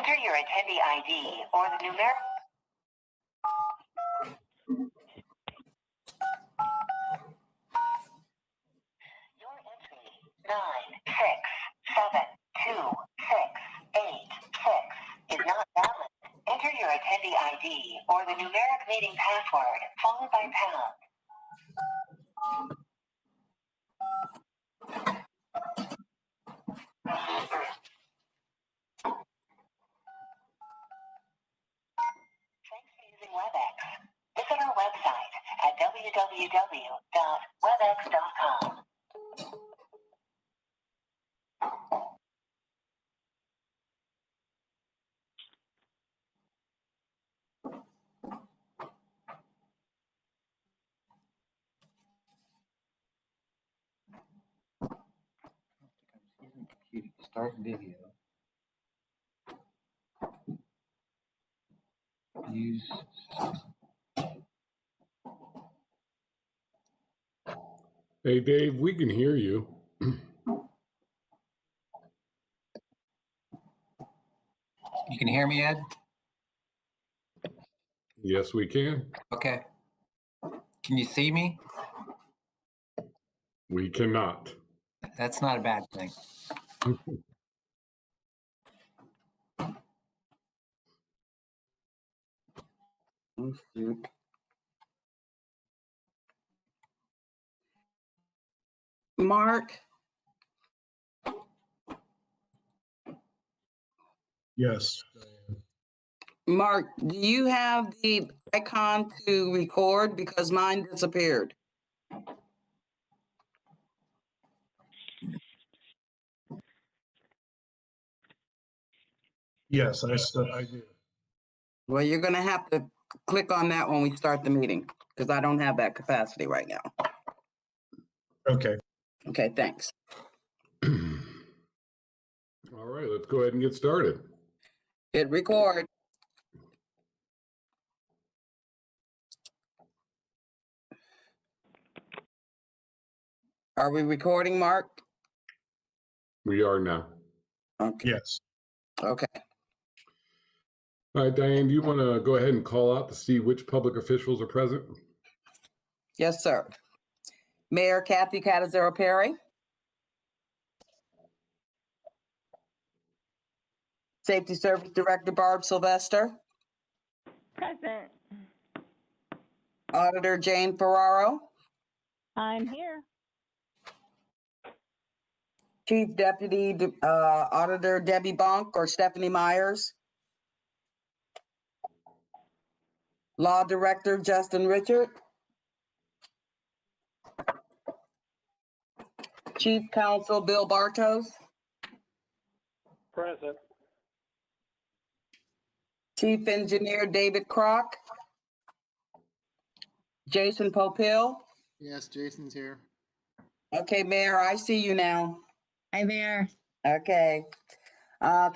Enter your attendee ID or the numeric. Your entry 9672686 is not valid. Enter your attendee ID or the numeric meeting password followed by pound. Thanks for using WebEx. Visit our website at www.webex.com. Start video. Use. Hey, Dave, we can hear you. You can hear me, Ed? Yes, we can. Okay. Can you see me? We cannot. That's not a bad thing. Mark, Yes. Mark, do you have the icon to record? Because mine disappeared. Yes, I do. Well, you're going to have to click on that when we start the meeting because I don't have that capacity right now. Okay. Okay, thanks. All right, let's go ahead and get started. Hit record. Are we recording, Mark? We are now. Okay. Yes. Okay. All right, Diane, do you want to go ahead and call out to see which public officials are present? Yes, sir. Mayor Kathy Catazero Perry. Safety Service Director Barb Sylvester. Present. Auditor Jane Ferraro. I'm here. Chief Deputy Auditor Debbie Bonk or Stephanie Myers. Law Director Justin Richard. Chief Counsel Bill Bartos. Present. Chief Engineer David Kroc. Jason Popill. Yes, Jason's here. Okay, Mayor, I see you now. Hi there. Okay.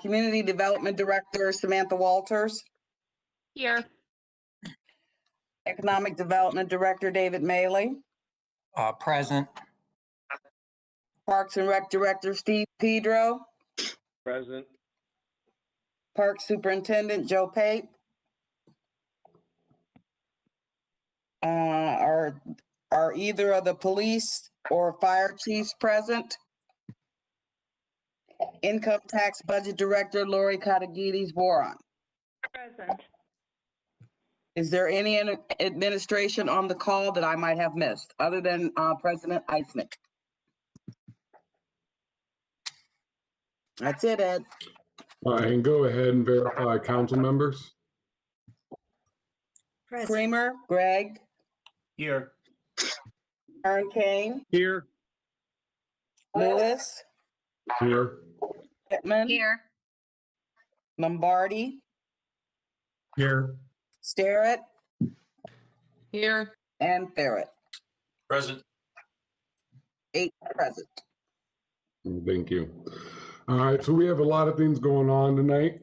Community Development Director Samantha Walters. Here. Economic Development Director David Maley. Present. Parks and Rec Director Steve Pedro. Present. Park Superintendent Joe Pape. Are either of the police or fire chiefs present? Income Tax Budget Director Lori Katagides Boron. Present. Is there any administration on the call that I might have missed other than President Eisnick? That's it, Ed. All right, and go ahead and verify council members. Kramer, Greg, Here. Aaron Kane, Here. Lewis, Here. Pittman, Here. Lombardi, Here. Starrett, Here. and Ferret. Present. 8 present. Thank you. All right, so we have a lot of things going on tonight.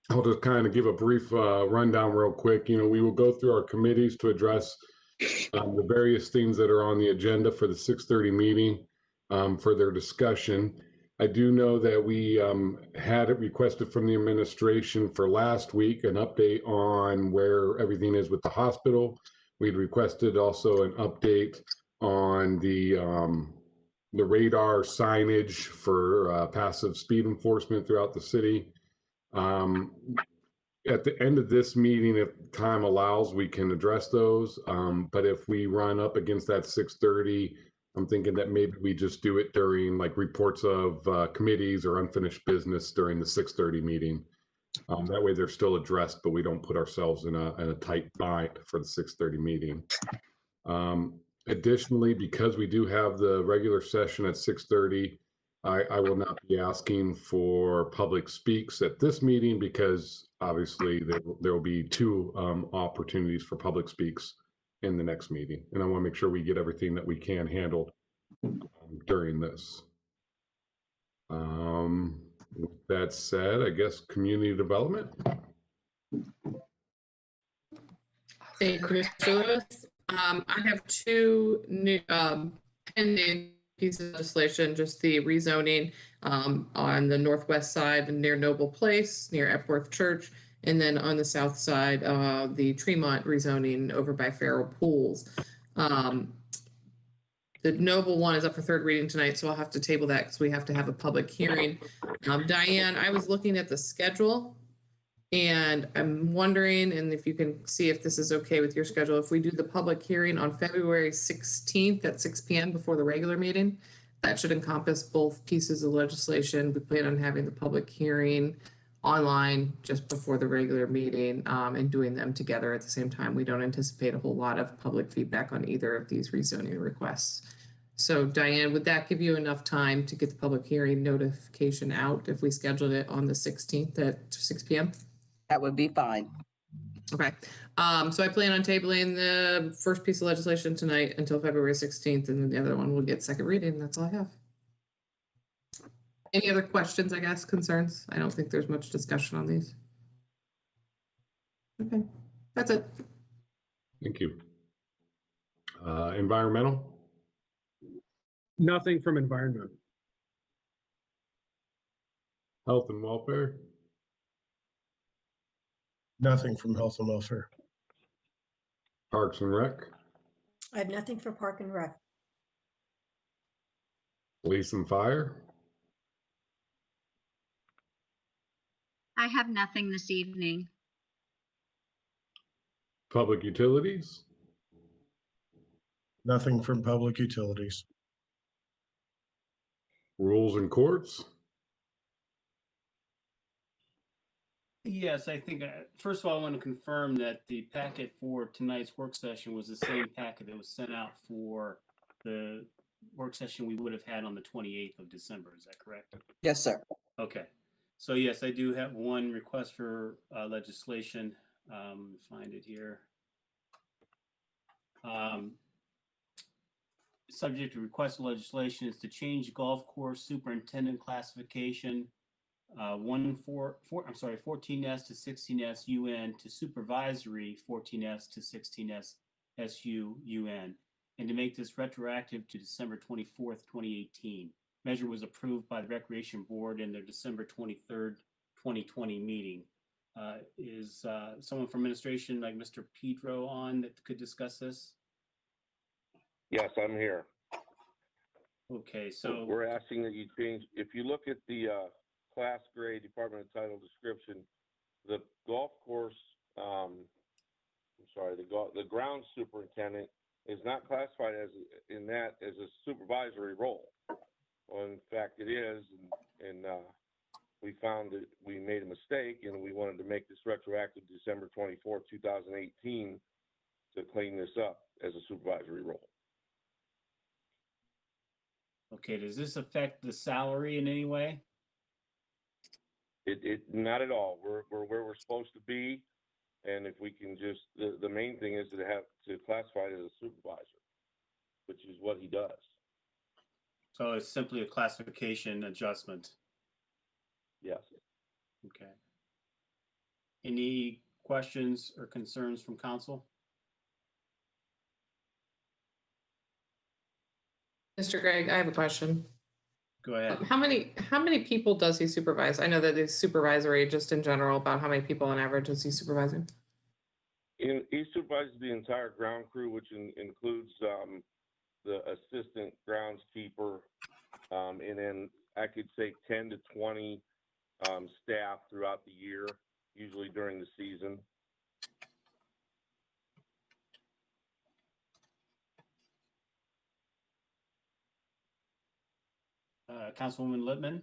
I'll just kind of give a brief rundown real quick. You know, we will go through our committees to address the various things that are on the agenda for the 6:30 meeting for their discussion. I do know that we had it requested from the administration for last week, an update on where everything is with the hospital. We'd requested also an update on the radar signage for passive speed enforcement throughout the city. At the end of this meeting, if time allows, we can address those. But if we run up against that 6:30, I'm thinking that maybe we just do it during like reports of committees or unfinished business during the 6:30 meeting. That way they're still addressed, but we don't put ourselves in a tight bind for the 6:30 meeting. Additionally, because we do have the regular session at 6:30, I will not be asking for public speaks at this meeting because obviously there will be two opportunities for public speaks in the next meeting. And I want to make sure we get everything that we can handled during this. With that said, I guess community development. Thank you, Mr. Lewis. I have two new pending pieces of legislation, just the rezoning on the northwest side near Noble Place, near Epworth Church, and then on the south side, the Tremont rezoning over by Farrell Pools. The Noble one is up for third reading tonight, so I'll have to table that because we have to have a public hearing. Diane, I was looking at the schedule and I'm wondering, and if you can see if this is okay with your schedule, if we do the public hearing on February 16th at 6 p.m. before the regular meeting, that should encompass both pieces of legislation. We plan on having the public hearing online just before the regular meeting and doing them together at the same time. We don't anticipate a whole lot of public feedback on either of these rezoning requests. So Diane, would that give you enough time to get the public hearing notification out if we scheduled it on the 16th at 6 p.m.? That would be fine. Okay. So I plan on tabling the first piece of legislation tonight until February 16th, and then the other one will get second reading. That's all I have. Any other questions, I guess, concerns? I don't think there's much discussion on these. Okay, that's it. Thank you. Environmental. Nothing from environment. Health and welfare. Nothing from health and welfare. Parks and Rec. I have nothing for Park and Rec. Police and Fire. I have nothing this evening. Public Utilities. Nothing from public utilities. Rules and Courts. Yes, I think, first of all, I want to confirm that the packet for tonight's work session was the same packet that was sent out for the work session we would have had on the 28th of December. Is that correct? Yes, sir. Okay. So yes, I do have one request for legislation. Find it here. Subject to request of legislation is to change golf course superintendent classification 14S to 16S UN to supervisory 14S to 16S SU UN, and to make this retroactive to December 24th, 2018. Measure was approved by the Recreation Board in their December 23rd, 2020 meeting. Is someone from administration like Mr. Pedro on that could discuss this? Yes, I'm here. Okay, so we're asking that you change, if you look at the class grade department of title description, the golf course, the ground superintendent is not classified as a supervisory role. Well, in fact, it is, and we found that we made a mistake, and we wanted to make this retroactive December 24th, 2018 to clean this up as a supervisory role. okay, does this affect the salary in any way? It not at all. We're where we're supposed to be, and if we can just the main thing is to have to classify it as a supervisor, which is what he does. So it's simply a classification adjustment. Yes. Okay. Any questions or concerns from council? Mr. Gregg, I have a question. Go ahead. How many people does he supervise? I know that it's supervisory just in general, about how many people on average is he supervising? He supervises the entire ground crew, which includes the assistant groundskeeper, and then I could say 10 to 20 staff throughout the year, usually during the season. Councilwoman Littman?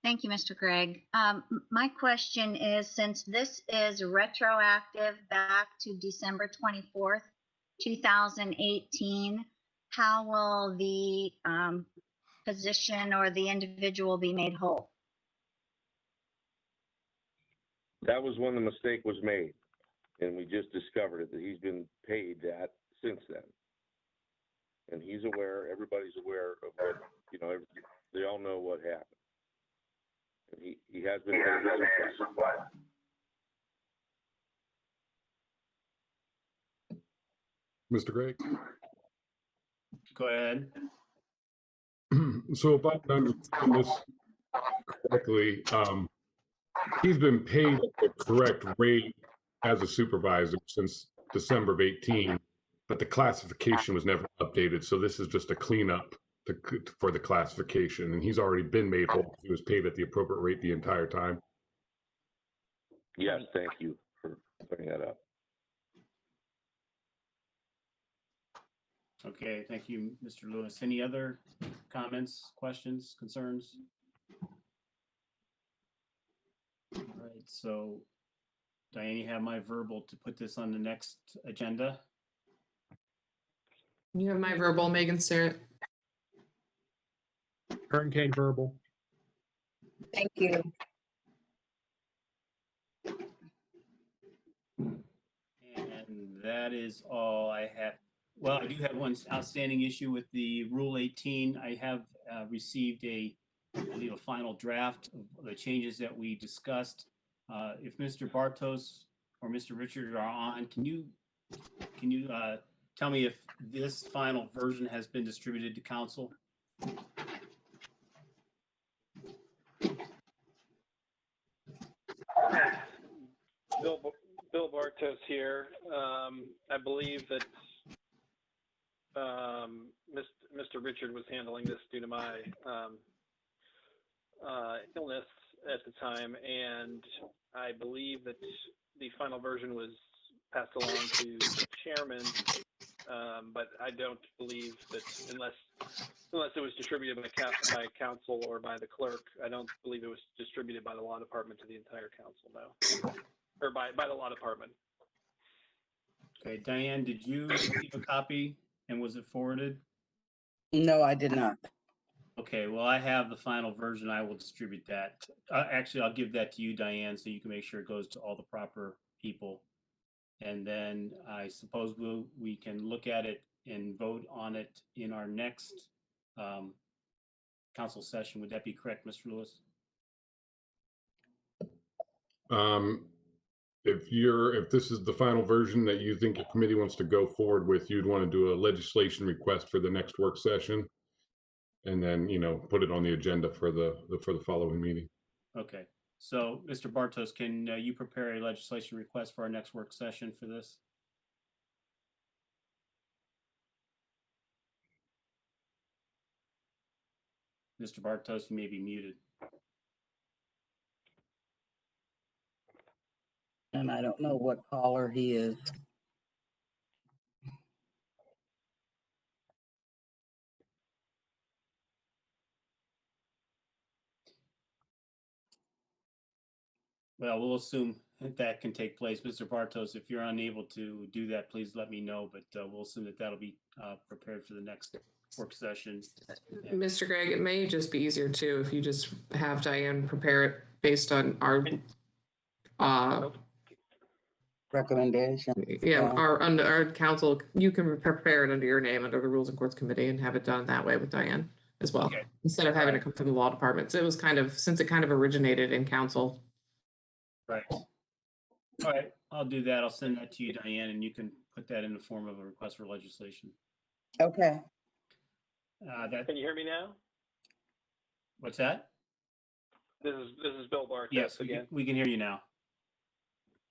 Thank you, Mr. Gregg. My question is, since this is retroactive back to December 24th, 2018, how will the position or the individual be made whole? That was when the mistake was made, and we just discovered it, that he's been paid that since then. And he's aware, everybody's aware of what, you know, they all know what happened. And he has been paid since then. Mr. Gregg? Go ahead. So if I understand this correctly, he's been paid at the correct rate as a supervisor since December of 18, but the classification was never updated. So this is just a cleanup for the classification, and he's already been made whole. He was paid at the appropriate rate the entire time. Yes, thank you for bringing that up. Okay, thank you, Mr. Lewis. Any other comments, questions, concerns? All right, so Diane, you have my verbal to put this on the next agenda. You have my verbal, Megan Starrett. Kern Kane verbal. Thank you. And that is all I have. Well, I do have one outstanding issue with the Rule 18. I have received I believe a final draft of the changes that we discussed. If Mr. Bartos or Mr. Richard are on, can you tell me if this final version has been distributed to council? Bill Bartos here. I believe that Mr. Richard was handling this due to my illness at the time, and I believe that the final version was passed along to the chairman, but I don't believe that unless it was distributed by council or by the clerk, I don't believe it was distributed by the law department to the entire council, no. Or by the law department. Okay, Diane, did you receive a copy and was it forwarded? No, I did not. Okay, well, I have the final version. I will distribute that. Actually, I'll give that to you, Diane, so you can make sure it goes to all the proper people. And then I suppose we can look at it and vote on it in our next council session. Would that be correct, Mr. Lewis? If this is the final version that you think the committee wants to go forward with, you'd want to do a legislation request for the next work session, and then, you know, put it on the agenda for the following meeting. Okay, so Mr. Bartos, can you prepare a legislation request for our next work session for this? Mr. Bartos, you may be muted. And I don't know what caller he is. Well, we'll assume that can take place. Mr. Bartos, if you're unable to do that, please let me know, but we'll assume that that'll be prepared for the next work session. Mr. Gregg, it may just be easier too if you just have Diane prepare it based on our Recommendation. Yeah, under our council, you can prepare it under your name under the Rules and Courts Committee and have it done that way with Diane as well, Okay. instead of having to come from the law department. So it was since it kind of originated in council. Right. All right, I'll do that. I'll send that to you, Diane, and you can put that in the form of a request for legislation. Okay. That Can you hear me now? What's that? This is Bill Bartos Yes, again. we can hear you now.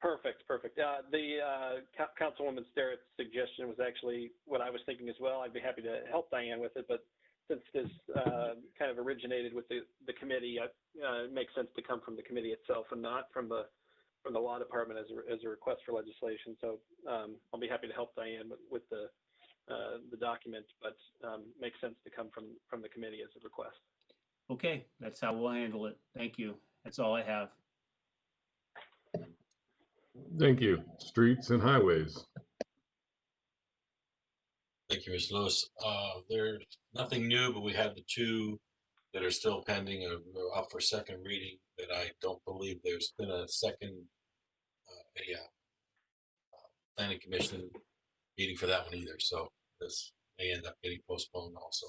Perfect. The Councilwoman Sterrett's suggestion was actually what I was thinking as well. I'd be happy to help Diane with it, but since this kind of originated with the committee, it makes sense to come from the committee itself and not from the law department as a request for legislation. So I'll be happy to help Diane with the document, but makes sense to come from the committee as a request. Okay, that's how we'll handle it. Thank you. That's all I have. Thank you. Streets and highways. Thank you, Mr. Lewis. There's nothing new, but we have the two that are still pending or up for second reading that I don't believe there's been a second planning commission meeting for that one either. So this may end up getting postponed also.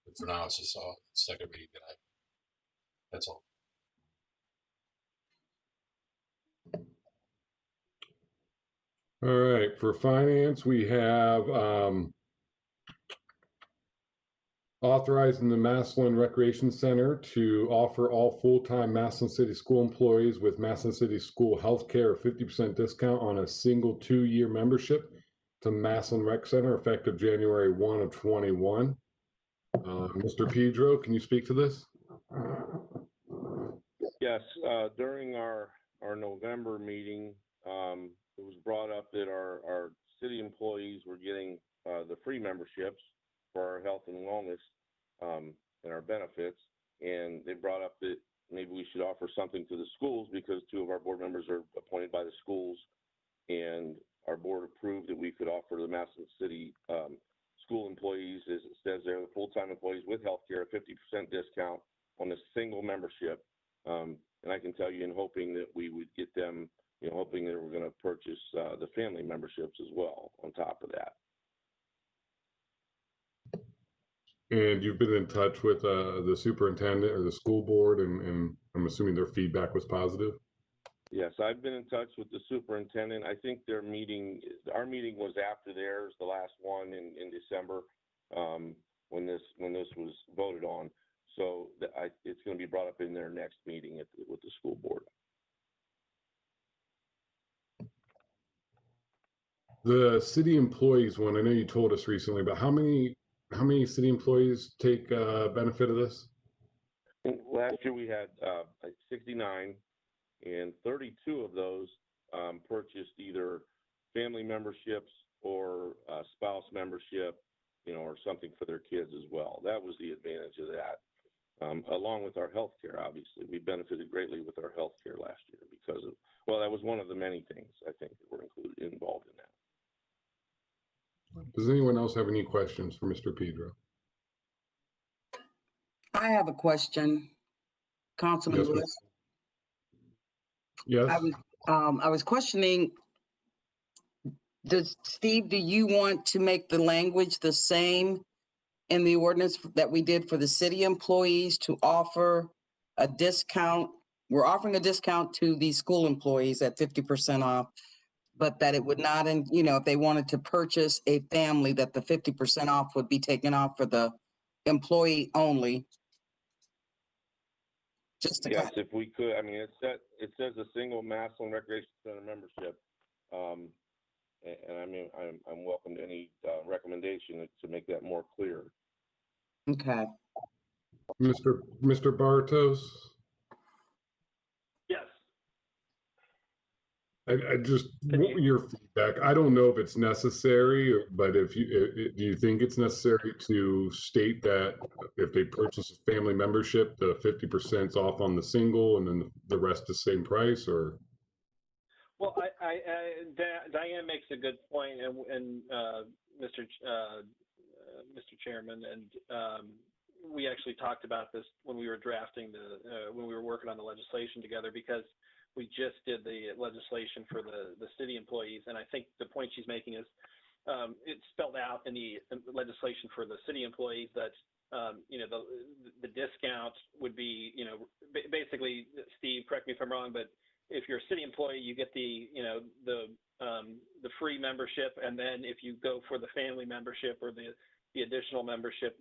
But for now, it's just second reading that that's all. All right, for finance, we have authorizing the Massillon Recreation Center to offer all full-time Massillon City School employees with Massillon City School Healthcare a 50% discount on a single 2-year membership to Massillon Rec Center effective January 1 of 21. Mr. Pedro, can you speak to this? Yes, during our November meeting, it was brought up that our city employees were getting the free memberships for our health and wellness and our benefits. And they brought up that maybe we should offer something to the schools because 2 of our board members are appointed by the schools. And our board approved that we could offer the Massillon City school employees, as it says there, the full-time employees with healthcare, a 50% discount on a single membership. And I can tell you, in hoping that we would get them, hoping that we're going to purchase the family memberships as well on top of that. And you've been in touch with the superintendent or the school board, and I'm assuming their feedback was positive? Yes, I've been in touch with the superintendent. I think our meeting was after theirs, the last one in December, when this was voted on. So it's going to be brought up in their next meeting with the school board. The city employees one, I know you told us recently, but how many city employees take benefit of this? Last year we had 69, and 32 of those purchased either family memberships or spouse membership, or something for their kids as well. That was the advantage of that. Along with our health care, obviously. We benefited greatly with our health care last year because of, that was one of the many things I think that were involved in that. Does anyone else have any questions for Mr. Pedro? I have a question, Councilman Yes, Lewis. Yes. I was questioning, Steve, do you want to make the language the same in the ordinance that we did for the city employees to offer a discount? We're offering a discount to the school employees at 50% off, but that it would not, if they wanted to purchase a family, that the 50% off would be taken off for the employee only. Yes, if we could. I mean, it says a single Massillon Recreation Center membership, and I mean, I'm welcome to any recommendation to make that more clear. Okay. Mr. Bartos? Yes. I just want your feedback. I don't know if it's necessary, but do you think it's necessary to state that if they purchase a family membership, the 50% off on the single, and then the rest the same price, or? Well, Diane makes a good point, and Mr. Chairman, and we actually talked about this when we were drafting when we were working on the legislation together, because we just did the legislation for the city employees, and I think the point she's making is it's spelled out in the legislation for the city employees that the discount would be, basically, Steve, correct me if I'm wrong, but if you're a city employee, you get the free membership, and then if you go for the family membership or the additional membership,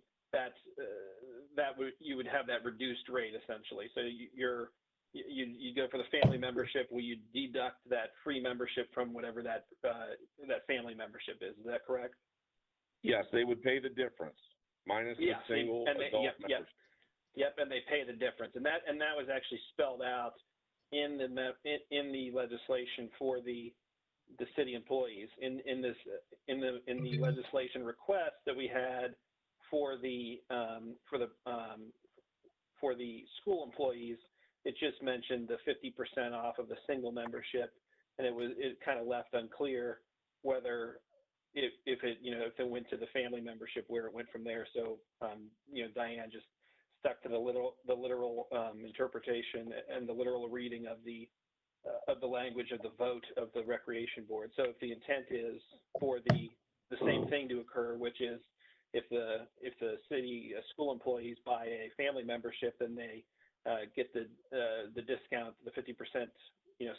you would have that reduced rate essentially. So you go for the family membership where you deduct that free membership from whatever that family membership is. Is that correct? Yes, they would pay the difference minus the single adult membership. Yep, and they pay the difference, and that was actually spelled out in the legislation for the city employees in the legislation request that we had for the school employees. It just mentioned the 50% off of the single membership, and it kind of left unclear whether if it went to the family membership, where it went from there. So Diane just stuck to the literal interpretation and the literal reading of the language of the vote of the recreation board. So if the intent is for the same thing to occur, which is if the city school employees buy a family membership, then they get the discount, the 50%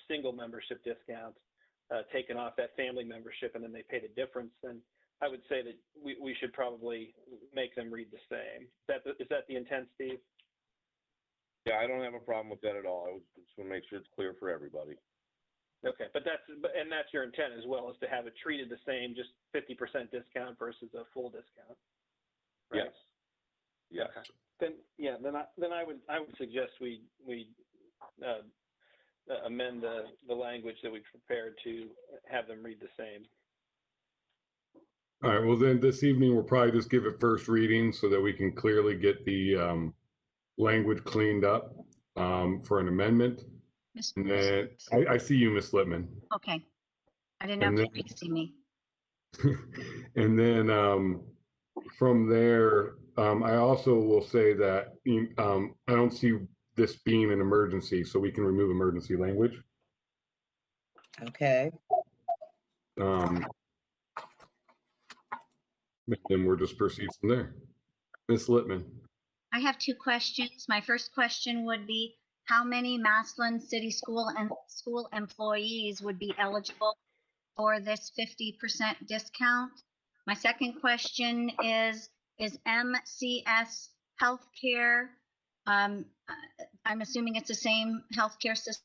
single membership discount taken off that family membership, and then they pay the difference, then I would say that we should probably make them read the same. Is that the intent, Steve? Yeah, I don't have a problem with that at all. I just want to make sure it's clear for everybody. Okay, but that's your intent as well, is to have it treated the same, just 50% discount versus a full discount. Right? Yes. Okay. Then I would suggest we amend the language that we prepared to have them read the same. All right, well then this evening, we'll probably just give it first reading so that we can clearly get the language cleaned up for an amendment. And then I see you, Ms. Littman. Okay. I didn't know if you could see me. And then from there, I also will say that I don't see this being an emergency, so we can remove emergency language. Okay. Then we'll just proceed from there. Ms. Littman. I have two questions. My first question would be, how many Massillon City School and school employees would be eligible for this 50% discount? My second question is MCS Healthcare, I'm assuming it's the same healthcare system?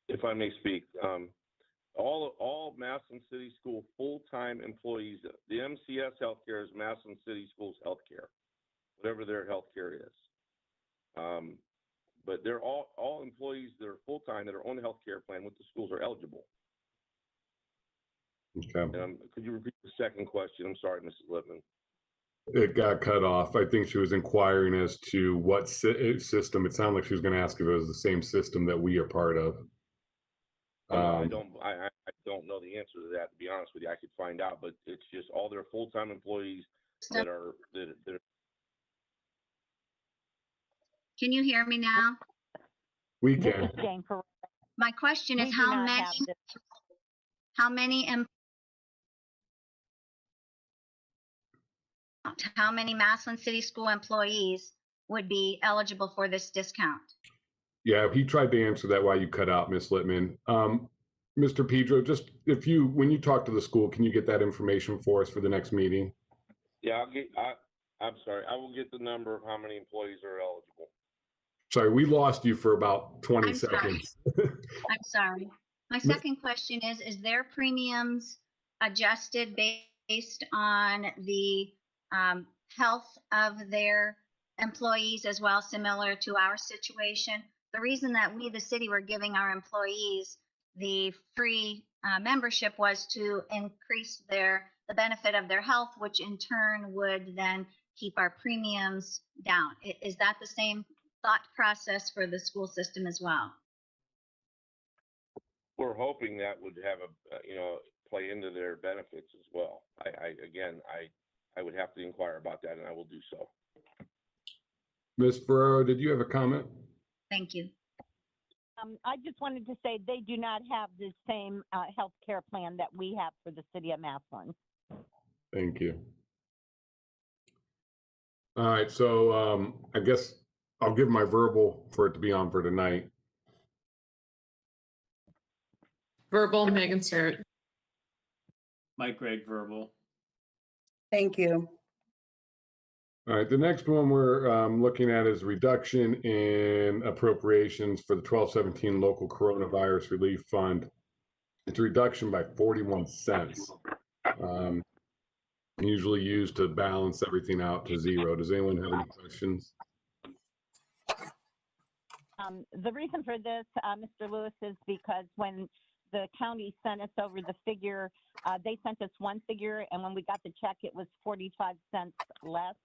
If I may speak, all Massillon City School full-time employees, the MCS Healthcare is Massillon City Schools Healthcare, whatever their healthcare is. But they're all employees that are full-time that are on the healthcare plan with the schools are eligible. Okay. Could you repeat the second question? I'm sorry, Mrs. Littman. It got cut off. I think she was inquiring as to what system. It sounded like she was going to ask if it was the same system that we are part of. I don't know the answer to that, to be honest with you. I could find out, but it's just all their full-time employees that are. Can you hear me now? We can. This is Jane. My question is how many Massillon City School employees would be eligible for this discount? Yeah, he tried to answer that while you cut out, Ms. Littman. Mr. Pedro, just when you talk to the school, can you get that information for us for the next meeting? Yeah, I'm sorry. I will get the number of how many employees are eligible. Sorry, we lost you for about 20 seconds. I'm sorry. My second question is their premiums adjusted based on the health of their employees as well, similar to our situation? The reason that we, the city, were giving our employees the free membership was to increase the benefit of their health, which in turn would then keep our premiums down. Is that the same thought process for the school system as well? We're hoping that would have play into their benefits as well. I would have to inquire about that, and I will do so. Ms. Ferrero, did you have a comment? Thank you. I just wanted to say they do not have the same health care plan that we have for the city of Massillon. Thank you. All right, so I guess I'll give my verbal for it to be on for tonight. Verbal, Megan Starrett. Mike Gregg, verbal. Thank you. All right, the next one we're looking at is reduction in appropriations for the 1217 local coronavirus relief fund. It's a reduction by 41 cents. Usually used to balance everything out to zero. Does anyone have any questions? The reason for this, Mr. Lewis, is because when the county sent us over the figure, they sent us one figure, and when we got the check, it was 45 cents less.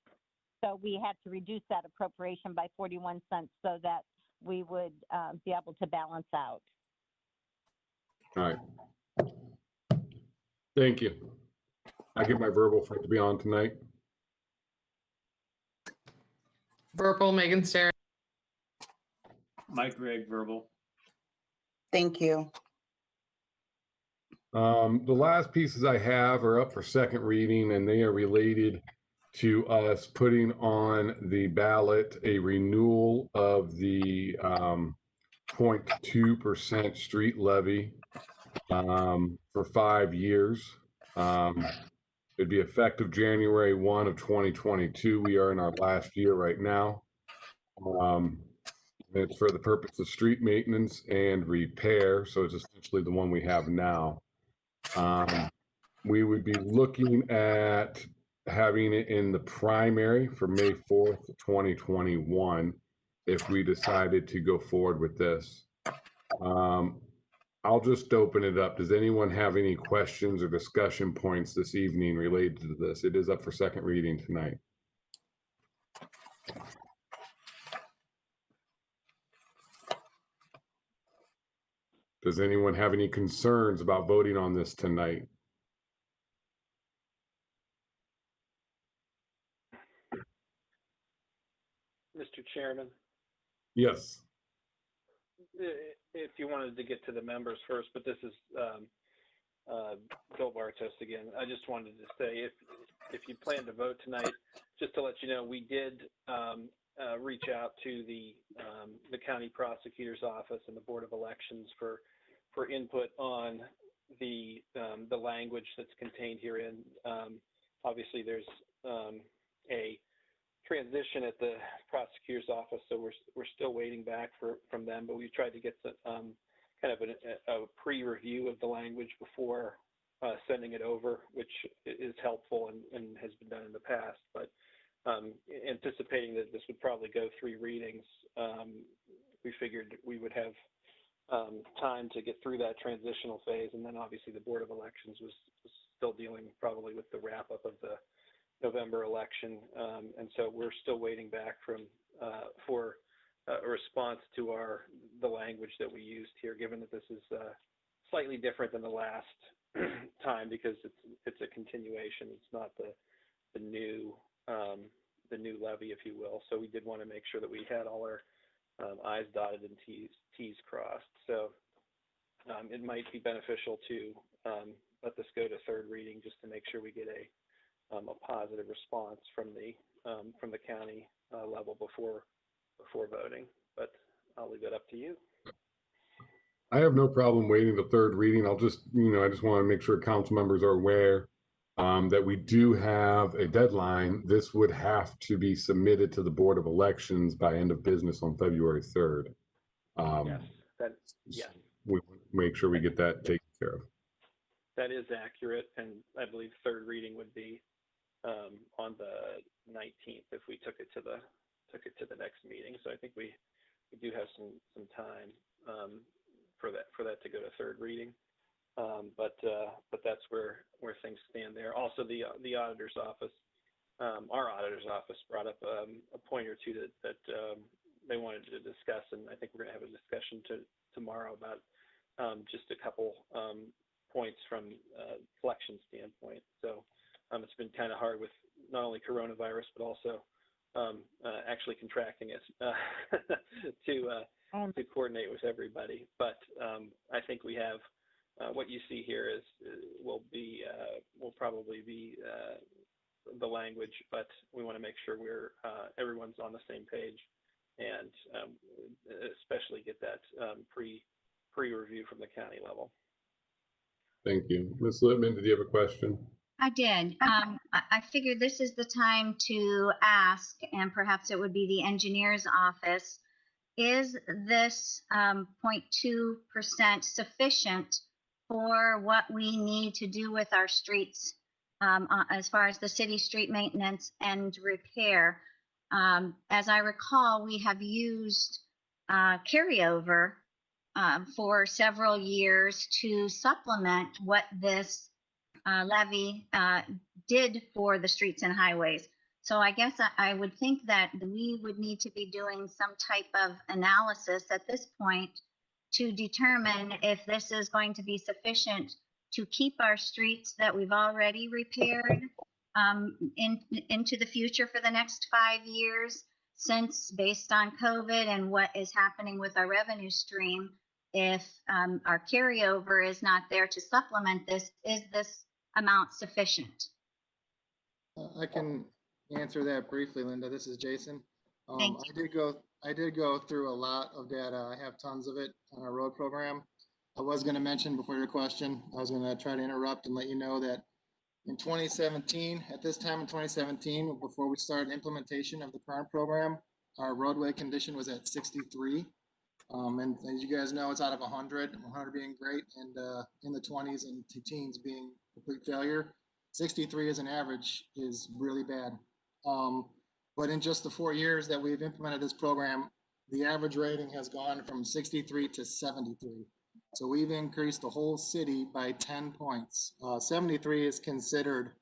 So we had to reduce that appropriation by 41 cents so that we would be able to balance out. All right. Thank you. I get my verbal for it to be on tonight. Verbal, Megan Starr. Mike Gregg, verbal. Thank you. The last pieces I have are up for second reading, and they are related to us putting on the ballot a renewal of the 0.2% street levy for 5 years. It'd be effective January 1 of 2022. We are in our last year right now. It's for the purpose of street maintenance and repair, so it's essentially the one we have now. We would be looking at having it in the primary for May 4th, 2021, if we decided to go forward with this. I'll just open it up. Does anyone have any questions or discussion points this evening related to this? It is up for second reading tonight. Does anyone have any concerns about voting on this tonight? Mr. Chairman, Yes. if you wanted to get to the members first, but this is Bill Bartos again. I just wanted to say, if you plan to vote tonight, just to let you know, we did reach out to the county prosecutor's office and the Board of Elections for input on the language that's contained herein. Obviously, there's a transition at the prosecutor's office, so we're still waiting back from them, but we've tried to get some kind of a pre-review of the language before sending it over, which is helpful and has been done in the past. But anticipating that this would probably go 3 readings, we figured we would have time to get through that transitional phase, and then obviously the Board of Elections was still dealing probably with the wrap-up of the November election, and so we're still waiting back for a response to the language that we used here, given that this is slightly different than the last time because it's a continuation. It's not the new levy, if you will. So we did want to make sure that we had all our I's dotted and T's crossed. So it might be beneficial to let this go to third reading just to make sure we get a positive response from the county level before voting, but I'll leave it up to you. I have no problem waiting the third reading. I just want to make sure council members are aware that we do have a deadline. This would have to be submitted to the Board of Elections by end of business on February 3rd. Yes. We make sure we get that taken care of. That is accurate, and I believe third reading would be on the 19th if we took it to the next meeting. So I think we do have some time for that to go to third reading. But that's where things stand there. Also, the auditor's office, our auditor's office brought up a point or two that they wanted to discuss, and I think we're going to have a discussion tomorrow about just a couple points from a collection standpoint. So it's been kind of hard with not only coronavirus but also actually contracting it to coordinate with everybody. But I think we have what you see here will probably be the language, but we want to make sure everyone's on the same page, and especially get that pre-review from the county level. Thank you. Ms. Littman, did you have a question? I did. I figured this is the time to ask, and perhaps it would be the engineer's office. Is this 0.2% sufficient for what we need to do with our streets as far as the city street maintenance and repair? As I recall, we have used carryover for several years to supplement what this levy did for the streets and highways. So I guess I would think that we would need to be doing some type of analysis at this point to determine if this is going to be sufficient to keep our streets that we've already repaired into the future for the next 5 years, since based on COVID and what is happening with our revenue stream, if our carryover is not there to supplement this, is this amount sufficient? I can answer that briefly, Linda. This is Jason. Thank you. I did go through a lot of data. I have tons of it on our road program. I was going to mention before your question, I was going to try to interrupt and let you know that in 2017, at this time in 2017, before we started implementation of the current program, our roadway condition was at 63. And as you guys know, it's out of 100, 100 being great, and in the 20s and teens being complete failure. 63 as an average is really bad. But in just the 4 years that we've implemented this program, the average rating has gone from 63 to 73. So we've increased the whole city by 10 points. 73 is considered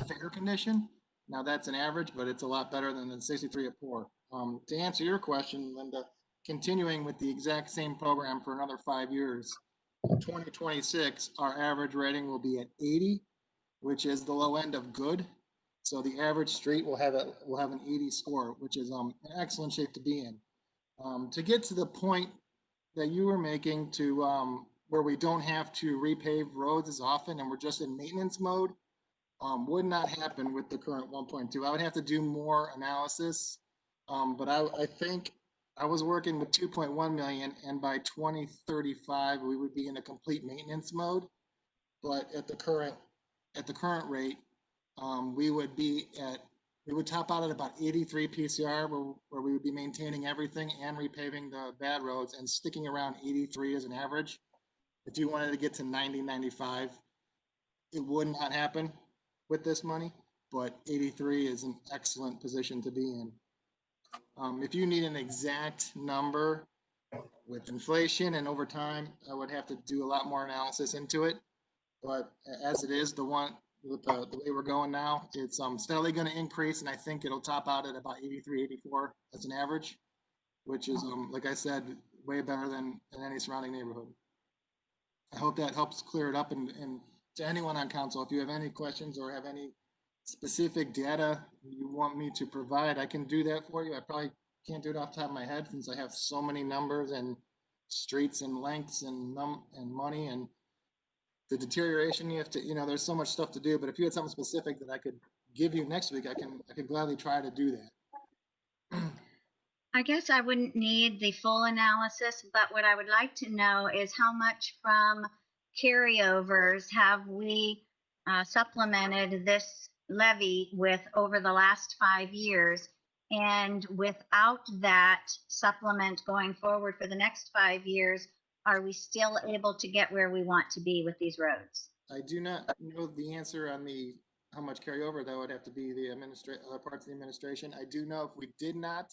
fair condition. Now that's an average, but it's a lot better than the 63 at poor. To answer your question, Linda, continuing with the exact same program for another 5 years, in 2026, our average rating will be at 80, which is the low end of good. So the average street will have an 80 score, which is an excellent shape to be in. To get to the point that you were making to where we don't have to repave roads as often and we're just in maintenance mode, would not happen with the current 1.2. I would have to do more analysis, but I think I was working with 2.1 million, and by 2035 we would be in a complete maintenance mode. But at the current rate, we would top out at about 83 PCR, where we would be maintaining everything and repaving the bad roads and sticking around 83 as an average. If you wanted to get to 90, 95, it would not happen with this money, but 83 is an excellent position to be in. If you need an exact number with inflation and over time, I would have to do a lot more analysis into it. But as it is, the way we're going now, it's steadily going to increase, and I think it'll top out at about 83, 84 as an average, which is, like I said, way better than any surrounding neighborhood. I hope that helps clear it up. And to anyone on council, if you have any questions or have any specific data you want me to provide, I can do that for you. I probably can't do it off the top of my head since I have so many numbers and streets and lengths and money and the deterioration. You have to, there's so much stuff to do. But if you had something specific that I could give you next week, I could gladly try to do that. I guess I wouldn't need the full analysis, but what I would like to know is how much from carryovers have we supplemented this levy with over the last 5 years, and without that supplement going forward for the next 5 years, are we still able to get where we want to be with these roads? I do not know the answer on how much carryover. That would have to be the parts of the administration. I do know if we did not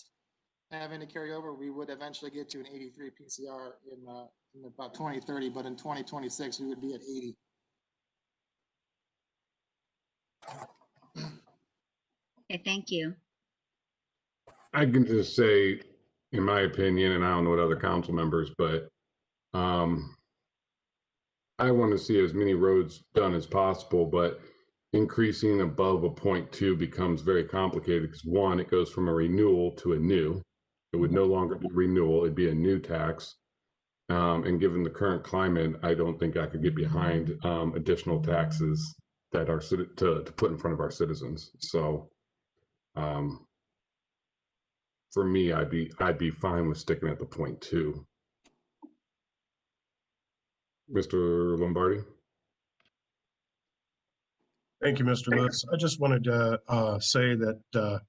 have any carryover, we would eventually get to an 83 PCR in about 2030, but in 2026 we would be at 80. Okay, thank you. I can just say, in my opinion, and I don't know what other council members, but I want to see as many roads done as possible, but increasing above a 0.2 becomes very complicated because one, it goes from a renewal to a new. It would no longer be renewal, it'd be a new tax. And given the current climate, I don't think I could get behind additional taxes that are to put in front of our citizens. So for me, I'd be fine with sticking at the 0.2. Mr. Lombardi? Thank you, Mr. Lewis. I just wanted to say that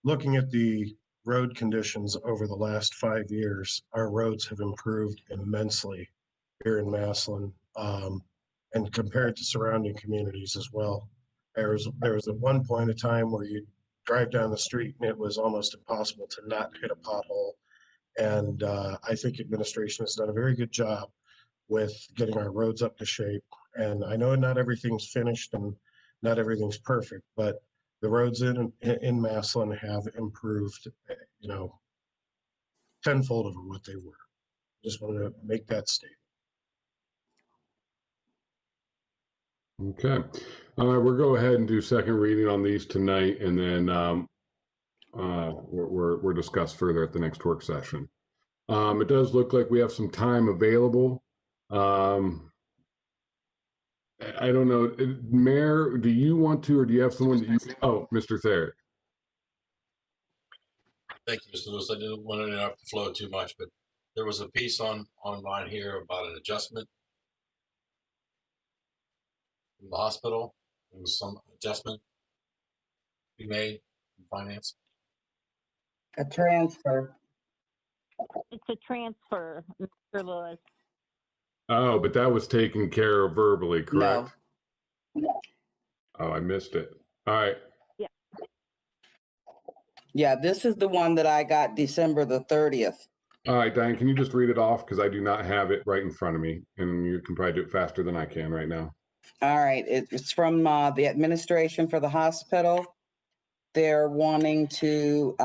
looking at the road conditions over the last 5 years, our roads have improved immensely here in Massillon, and compared to surrounding communities as well. There was at one point a time where you drive down the street and it was almost impossible to not hit a pothole. And I think administration has done a very good job with getting our roads up to shape. And I know not everything's finished and not everything's perfect, but the roads in Massillon have improved, tenfold over what they were. Just wanted to make that statement. Okay. All right, we'll go ahead and do second reading on these tonight, and then we're discussed further at the next work session. It does look like we have some time available. I don't know, Mayor, do you want to, or do you have someone that you? Oh, Mr. Thayer. Thank you, Mr. Lewis. I didn't want to interrupt the flow too much, but there was a piece online here about an adjustment in the hospital. There was some adjustment we made in finance. A transfer. It's a transfer, Mr. Lewis. Oh, but that was taken care of verbally, correct? No. Oh, I missed it. All right. Yeah, this is the one that I got December the 30th. All right, Diane, can you just read it off? Because I do not have it right in front of me, and you can probably do it faster than I can right now. All right, it's from the administration for the hospital. They're wanting to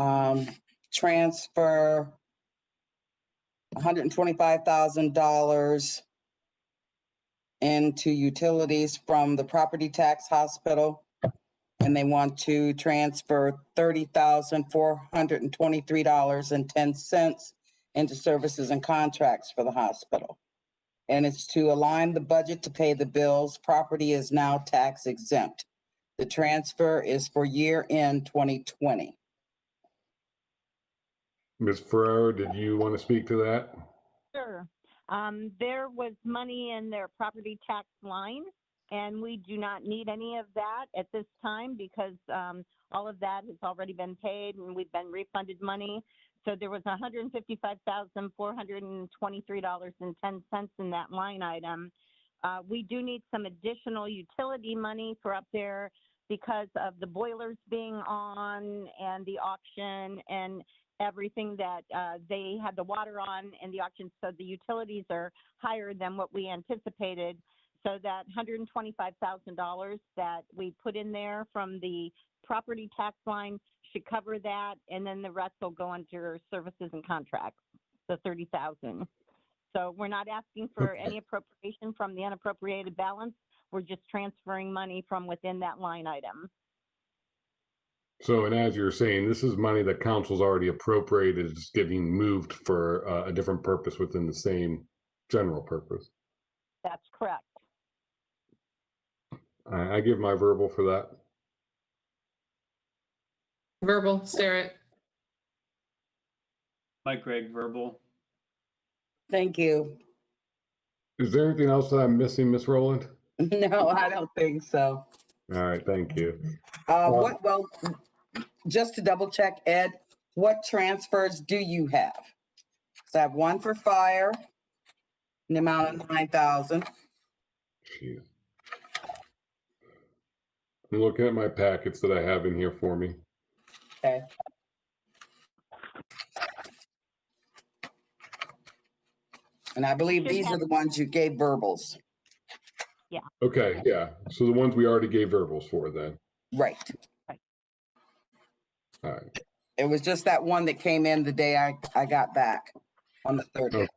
transfer $125,000 into utilities from the property tax hospital, and they want to transfer $30,423.10 into services and contracts for the hospital. And it's to align the budget to pay the bills. Property is now tax exempt. The transfer is for year end 2020. Ms. Ferrero, did you want to speak to that? Sure. There was money in their property tax line, and we do not need any of that at this time because all of that has already been paid and we've been refunded money. So there was $155,423.10 in that line item. We do need some additional utility money for up there because of the boilers being on and the auction and everything that they had the water on and the auction. So the utilities are higher than what we anticipated. So that $125,000 that we put in there from the property tax line should cover that, and then the rest will go under services and contracts, the $30,000. So we're not asking for any appropriation from the unappropriated balance. We're just transferring money from within that line item. So, and as you're saying, this is money that council's already appropriated, it's getting moved for a different purpose within the same general purpose. That's correct. I give my verbal for that. Verbal, Starrett. Mike Gregg, verbal. Thank you. Is there anything else that I'm missing, Ms. Rowland? No, I don't think so. All right, thank you. Well, just to double check, Ed, what transfers do you have? So I have one for fire, in the amount of $9,000. Jeez. I'm looking at my packets that I have in here for me. Okay. And I believe these are the ones you gave verbals. Yeah. Okay, yeah. So the ones we already gave verbals for then. Right. All right. It was just that one that came in the day I got back on the 30th. Okay.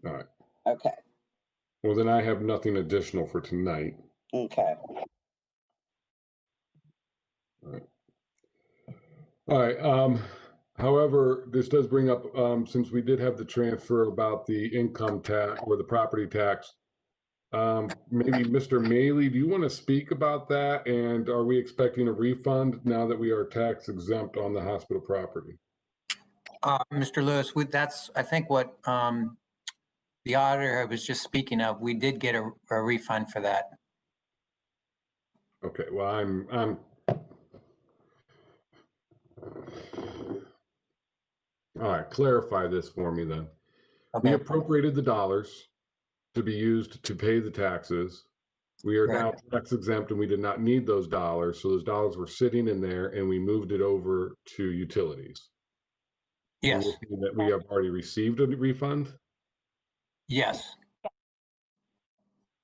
All right. Okay. Well, then I have nothing additional for tonight. Okay. All right. All right. However, this does bring up, since we did have the transfer about the income tax or the property tax, maybe Mr. Maley, do you want to speak about that? And are we expecting a refund now that we are tax exempt on the hospital property? Mr. Lewis, that's, I think, what the auditor was just speaking of. We did get a refund for that. Okay, well, I'm all right, clarify this for me then. We Okay, appropriated the dollars to be used to pay the taxes. We are now correct. tax exempt and we did not need those dollars. So those dollars were sitting in there and we moved it over to utilities. And Yes, you're saying that we have already received a refund? yes.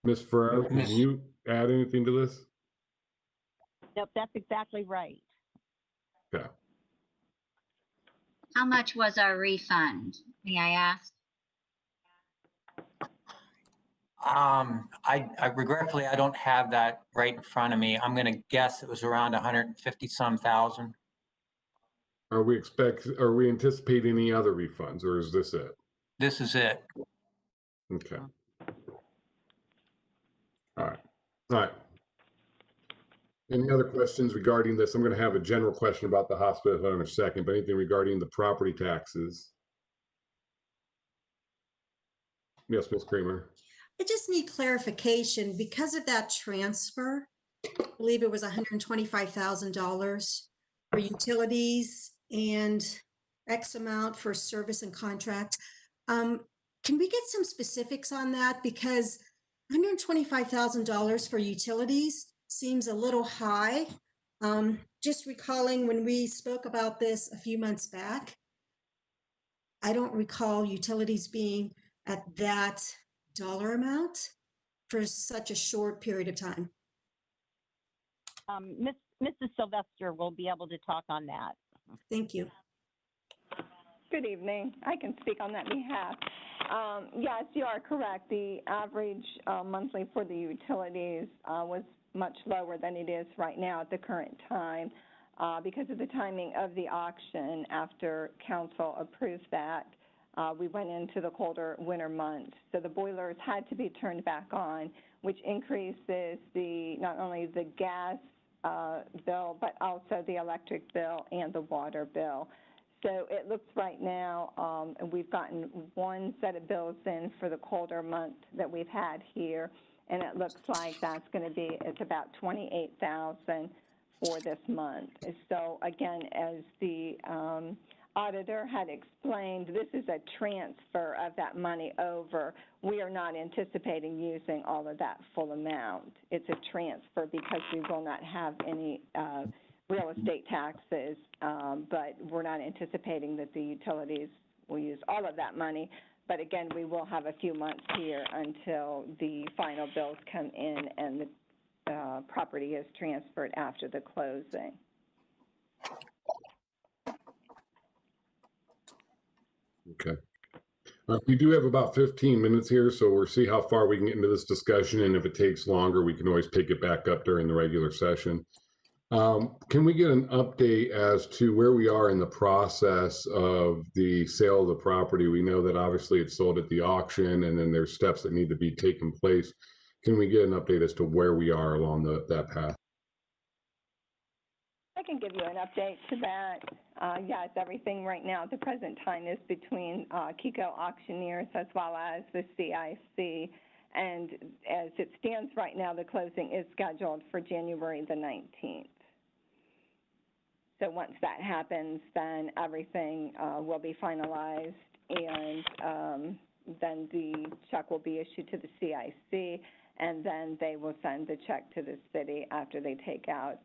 Ms. Ferrer, can Miss- you add anything to this? Nope, that's exactly right. Okay. How much was our refund? May I ask? I regretfully, I don't have that right in front of me. I'm gonna guess it was around 150 some thousand. Are we anticipating any other refunds or is this it? This is it. Okay. All right. All right. Any other questions regarding this? I'm going to have a general question about the hospital in a second, but anything regarding the property taxes? Yes, Ms. Kramer. I just need clarification because of that transfer. I believe it was $125,000 for utilities and X amount for service and contract. Can we get some specifics on that? Because $125,000 for utilities seems a little high. Just recalling when we spoke about this a few months back, I don't recall utilities being at that dollar amount for such a short period of time. Mrs. Sylvester will be able to talk on that. Thank you. Good evening. I can speak on that behalf. Yes, you are correct. The average monthly for the utilities was much lower than it is right now at the current time because of the timing of the auction. After council approved that, we went into the colder winter months. So the boilers had to be turned back on, which increases not only the gas bill, but also the electric bill and the water bill. So it looks right now, we've gotten one set of bills in for the colder month that we've had here, and it looks like that's going to be, it's about $28,000 for this month. So again, as the auditor had explained, this is a transfer of that money over. We are not anticipating using all of that full amount. It's a transfer because we will not have any real estate taxes, but we're not anticipating that the utilities will use all of that money. But again, we will have a few months here until the final bills come in and the property is transferred after the closing. Okay. We do have about 15 minutes here, so we'll see how far we can get into this discussion. And if it takes longer, we can always pick it back up during the regular session. Can we get an update as to where we are in the process of the sale of the property? We know that obviously it's sold at the auction and then there's steps that need to be taken place. Can we get an update as to where we are along that path? I can give you an update to that. Yes, everything right now at the present time is between Kiko Auctioneers as well as the CIC. And as it stands right now, the closing is scheduled for January the 19th. So once that happens, then everything will be finalized, and then the check will be issued to the CIC, and then they will send the check to the city after they take out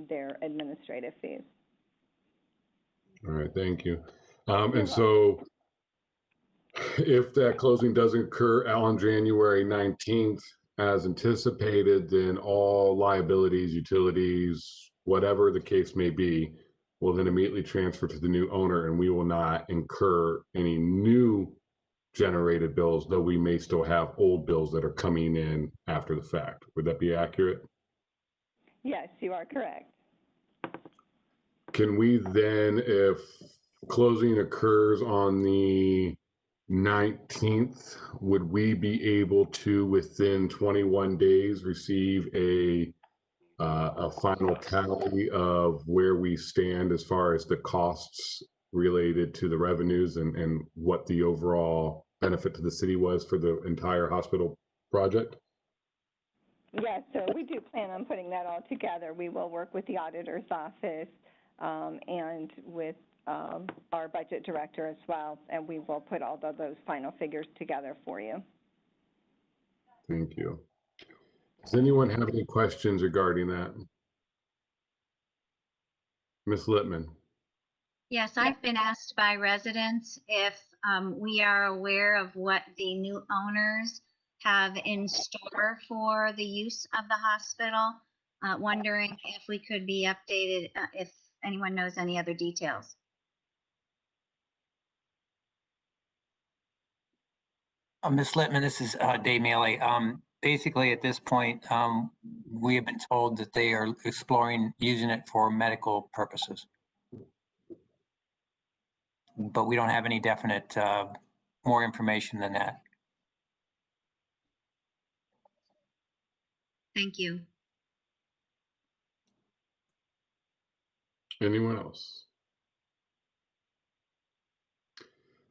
their administrative fees. All right, thank you. And so if that closing doesn't occur on January 19th as anticipated, then all liabilities, utilities, whatever the case may be, will then immediately transfer to the new owner, and we will not incur any new generated bills, though we may still have old bills that are coming in after the fact. Would that be accurate? Yes, you are correct. Can we then, if closing occurs on the 19th, would we be able to, within 21 days, receive a final tally of where we stand as far as the costs related to the revenues and what the overall benefit to the city was for the entire hospital project? Yes, sir. We do plan on putting that all together. We will work with the auditor's office and with our budget director as well, and we will put all of those final figures together for you. Thank you. Does anyone have any questions regarding that? Ms. Littman? Yes, I've been asked by residents if we are aware of what the new owners have in store for the use of the hospital. Wondering if we could be updated, if anyone knows any other details. Ms. Littman, this is Dave Mealy. Basically, at this point, we have been told that they are exploring using it for medical purposes. But we don't have any definite more information than that. Thank you. Anyone else?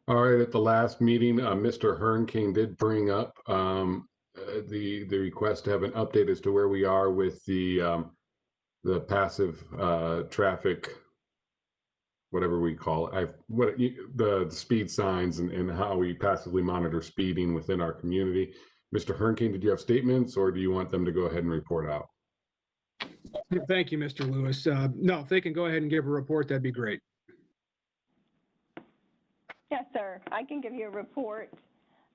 All right, at the last meeting, Mr. Hernking did bring up the request to have an update as to where we are with the passive traffic, whatever we call it, the speed signs and how we passively monitor speeding within our community. Mr. Hernking, did you have statements, or do you want them to go ahead and report out? Thank you, Mr. Lewis. No, if they can go ahead and give a report, that'd be great. Yes, sir. I can give you a report.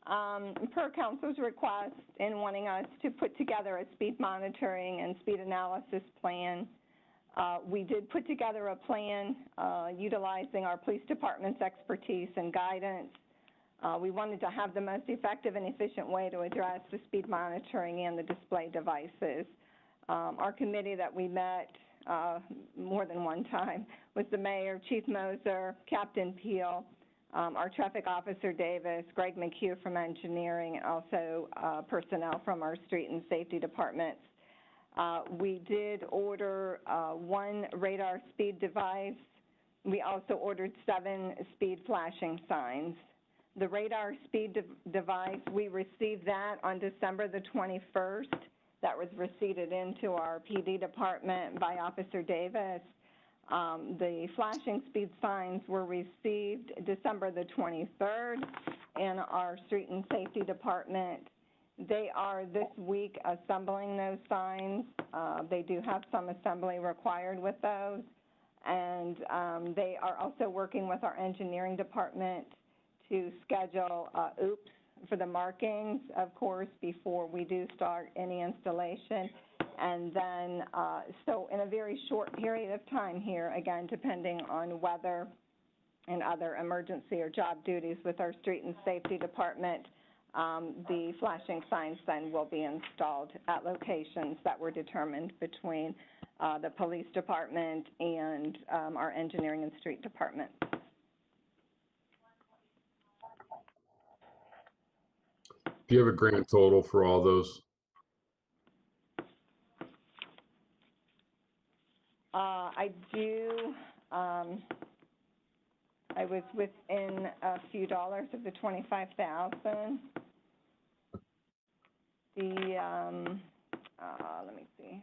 Per council's request in wanting us to put together a speed monitoring and speed analysis plan, we did put together a plan utilizing our police department's expertise and guidance. We wanted to have the most effective and efficient way to address the speed monitoring and the display devices. Our committee that we met more than one time was the mayor, Chief Moser, Captain Peel, our traffic officer Davis, Greg McHugh from engineering, and also personnel from our street and safety departments. We did order one radar speed device. We also ordered 7 speed flashing signs. The radar speed device, we received that on December the 21st. That was receipted into our PD department by Officer Davis. The flashing speed signs were received December the 23rd in our street and safety department. They are this week assembling those signs. They do have some assembly required with those. And they are also working with our engineering department to schedule OOPS for the markings, of course, before we do start any installation. And then, so in a very short period of time here, again, depending on weather and other emergency or job duties with our street and safety department, the flashing signs then will be installed at locations that were determined between the police department and our engineering and street department. Do you have a grand total for all those? I do. I was within a few dollars of the 25,000. The let me see.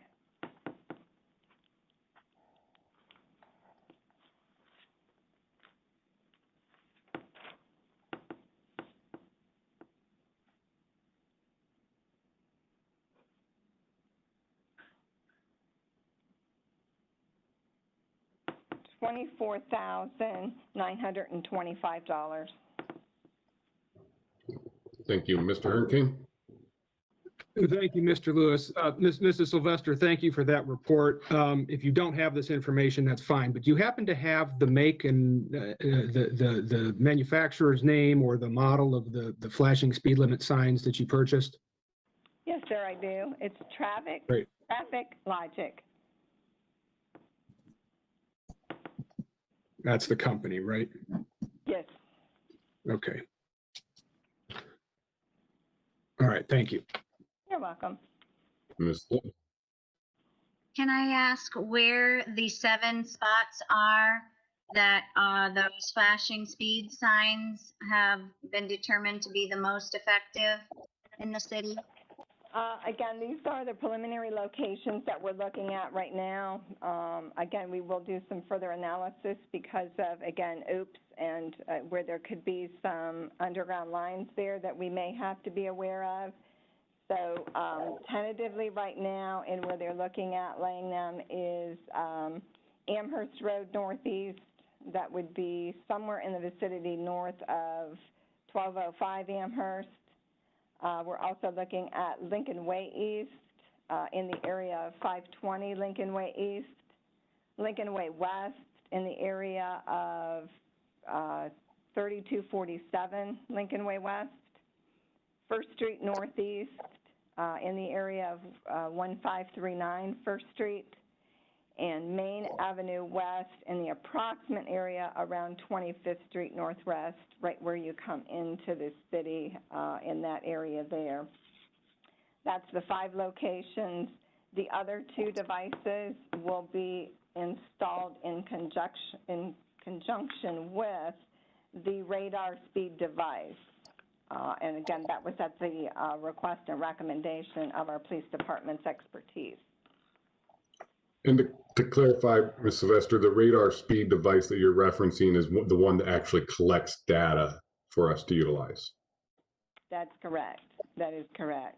$24,925. Thank you. Mr. Hernking? Thank you, Mr. Lewis. Mrs. Sylvester, thank you for that report. If you don't have this information, that's fine. But do you happen to have the make and the manufacturer's name or the model of the flashing speed limit signs that you purchased? Yes, sir, I do. It's Traffic Logic. That's the company, right? Yes. Okay. All right, thank you. You're welcome. Can I ask where the 7 spots are that those flashing speed signs have been determined to be the most effective in the city? Again, these are the preliminary locations that we're looking at right now. Again, we will do some further analysis because of, again, OOPS and where there could be some underground lines there that we may have to be aware of. So tentatively right now, and where they're looking at laying them is Amherst Road Northeast. That would be somewhere in the vicinity north of 1205 Amherst. We're also looking at Lincoln Way East in the area of 520 Lincoln Way East, Lincoln Way West in the area of 3247 Lincoln Way West, First Street Northeast in the area of 1539 First Street, and Main Avenue West in the approximate area around 25th Street Northwest, right where you come into the city in that area there. That's the 5 locations. The other 2 devices will be installed in conjunction with the radar speed device. And again, that was at the request and recommendation of our police department's expertise. And to clarify, Ms. Sylvester, the radar speed device that you're referencing is the one that actually collects data for us to utilize. That's correct. That is correct.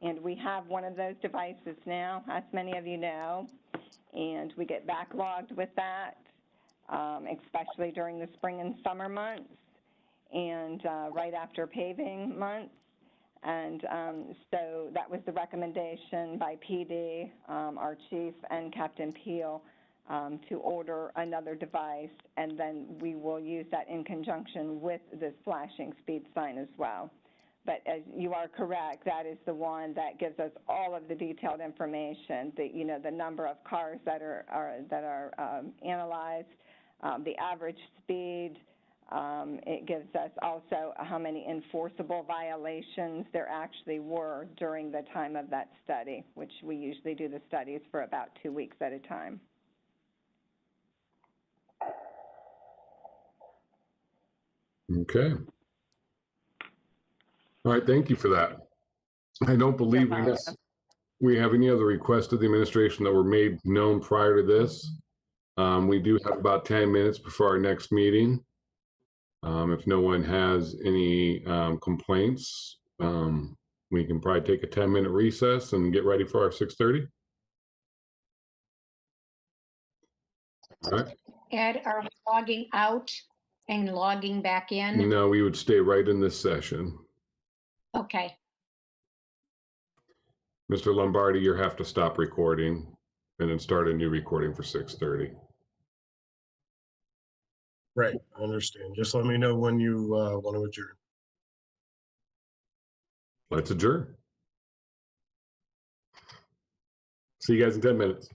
And we have one of those devices now, as many of you know, and we get backlogged with that, especially during the spring and summer months and right after paving months. And so that was the recommendation by PD, our chief, and Captain Peel to order another device, and then we will use that in conjunction with this flashing speed sign as well. But as you are correct, that is the one that gives us all of the detailed information, the number of cars that are analyzed, the average speed. It gives us also how many enforceable violations there actually were during the time of that study, which we usually do the studies for about 2 weeks at a time. Okay. All right, thank you for that. I don't believe we have any other requests of the administration that were made known prior to this. We do have about 10 minutes before our next meeting. If no one has any complaints, we can probably take a 10-minute recess and get ready for our 6:30. All right. Ed, are we logging out and logging back in? No, we would stay right in this session. Okay. Mr. Lombardi, you have to stop recording and then start a new recording for 6:30. Right, I understand. Just let me know when you want to adjourn. Let's adjourn. See you guys in 10 minutes.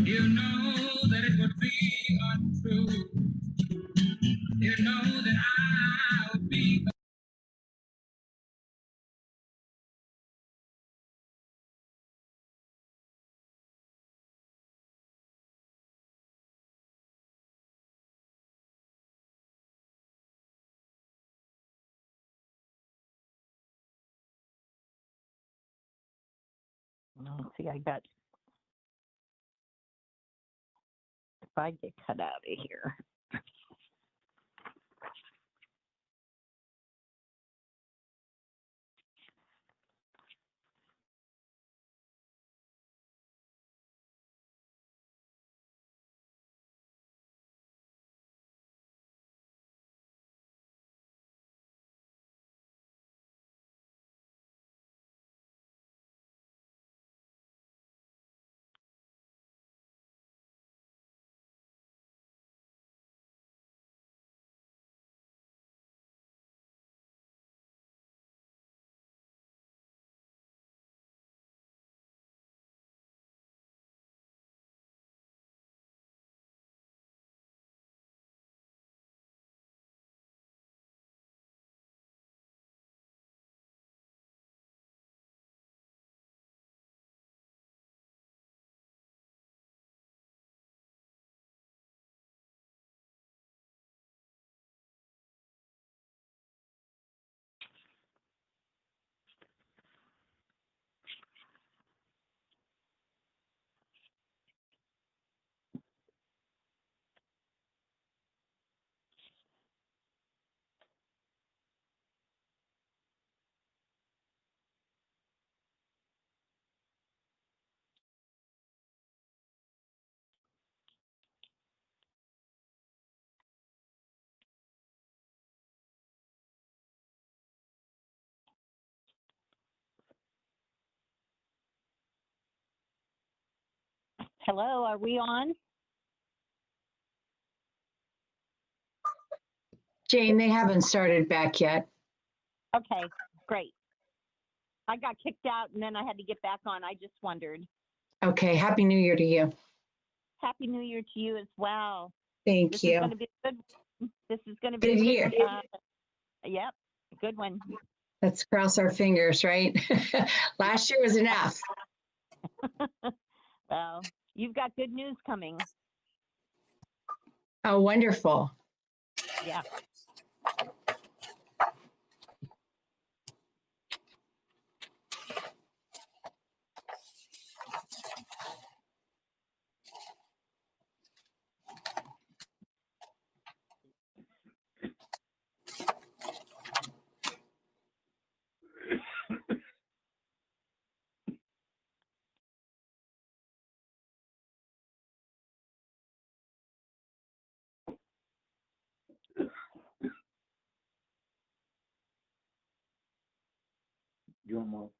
You know that it would be untrue. You know that I would be. Let's see, I got, if I get cut out of here. Hello, are we on? Jane, they haven't started back yet. Okay, great. I got kicked out and then I had to get back on. I just wondered. Okay, Happy New Year to you. Happy New Year to you as well. Thank This you. is going to be good. This is going to be Good a good, year. Yep, good one. Let's cross our fingers, right? Last year was an F. Well, you've got good news coming. Oh, wonderful. Yeah. Your mom.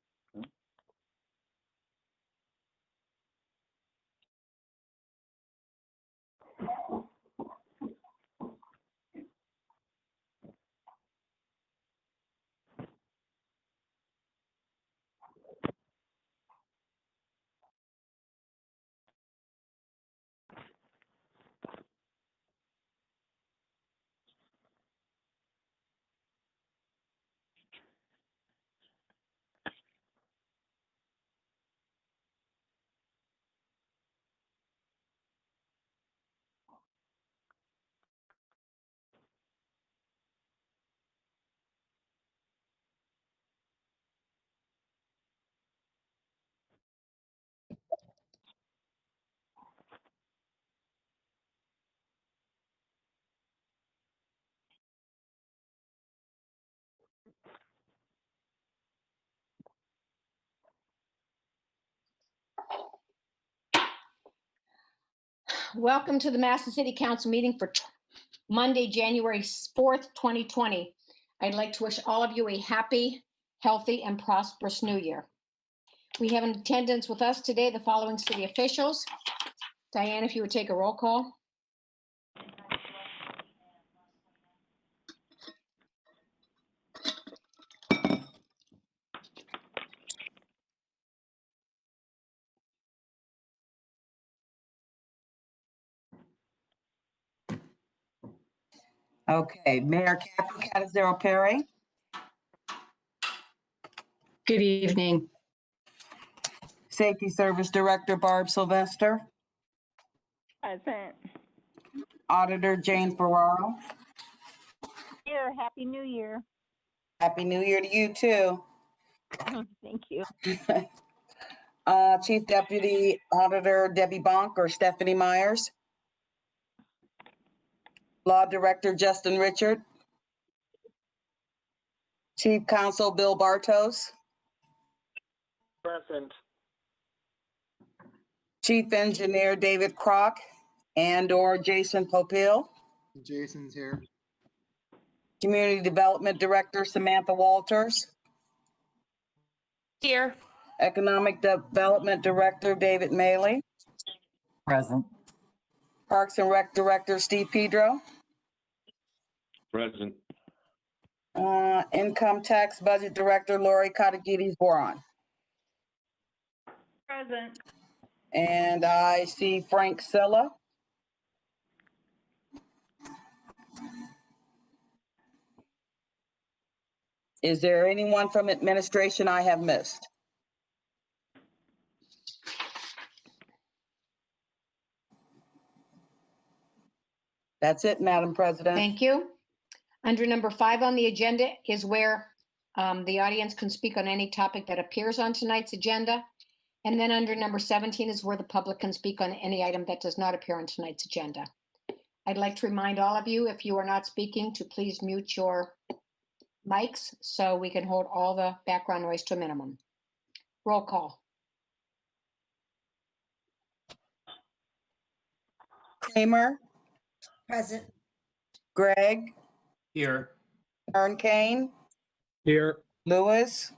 Welcome to the Madison City Council meeting for Monday, January 4th, 2020. I'd like to wish all of you a happy, healthy, and prosperous new year. We have in attendance with us today the following city officials. Diane, if you would take a roll call. Okay, Mayor Kathy Catanzaro Perry, Good evening. Safety Service Director Barb Sylvester, Present. Auditor Jane Ferraro. Here, Happy New Year. Happy New Year to you too. Thank you. Chief Deputy Auditor Debbie Bonk or Stephanie Myers. Law Director Justin Richard. Chief Counsel Bill Bartos. Present. Chief Engineer David Kroc and or Jason Popeil. Jason's here. Community Development Director Samantha Walters. Here. Economic Development Director David Maley. Present. Parks and Rec Director Steve Pedro. Present. Income Tax Budget Director Lori Katagides Boron. Present. And I see Frank Silla. Is there anyone from administration I have missed? That's it, Madam President. Thank you. Under number 5 on the agenda is where the audience can speak on any topic that appears on tonight's agenda. And then under number 17 is where the public can speak on any item that does not appear on tonight's agenda. I'd like to remind all of you, if you are not speaking, to please mute your mics so we can hold all the background noise to a minimum. Roll call. Kramer, Present. Gregg, Here. Ern Kane, Here. Lewis,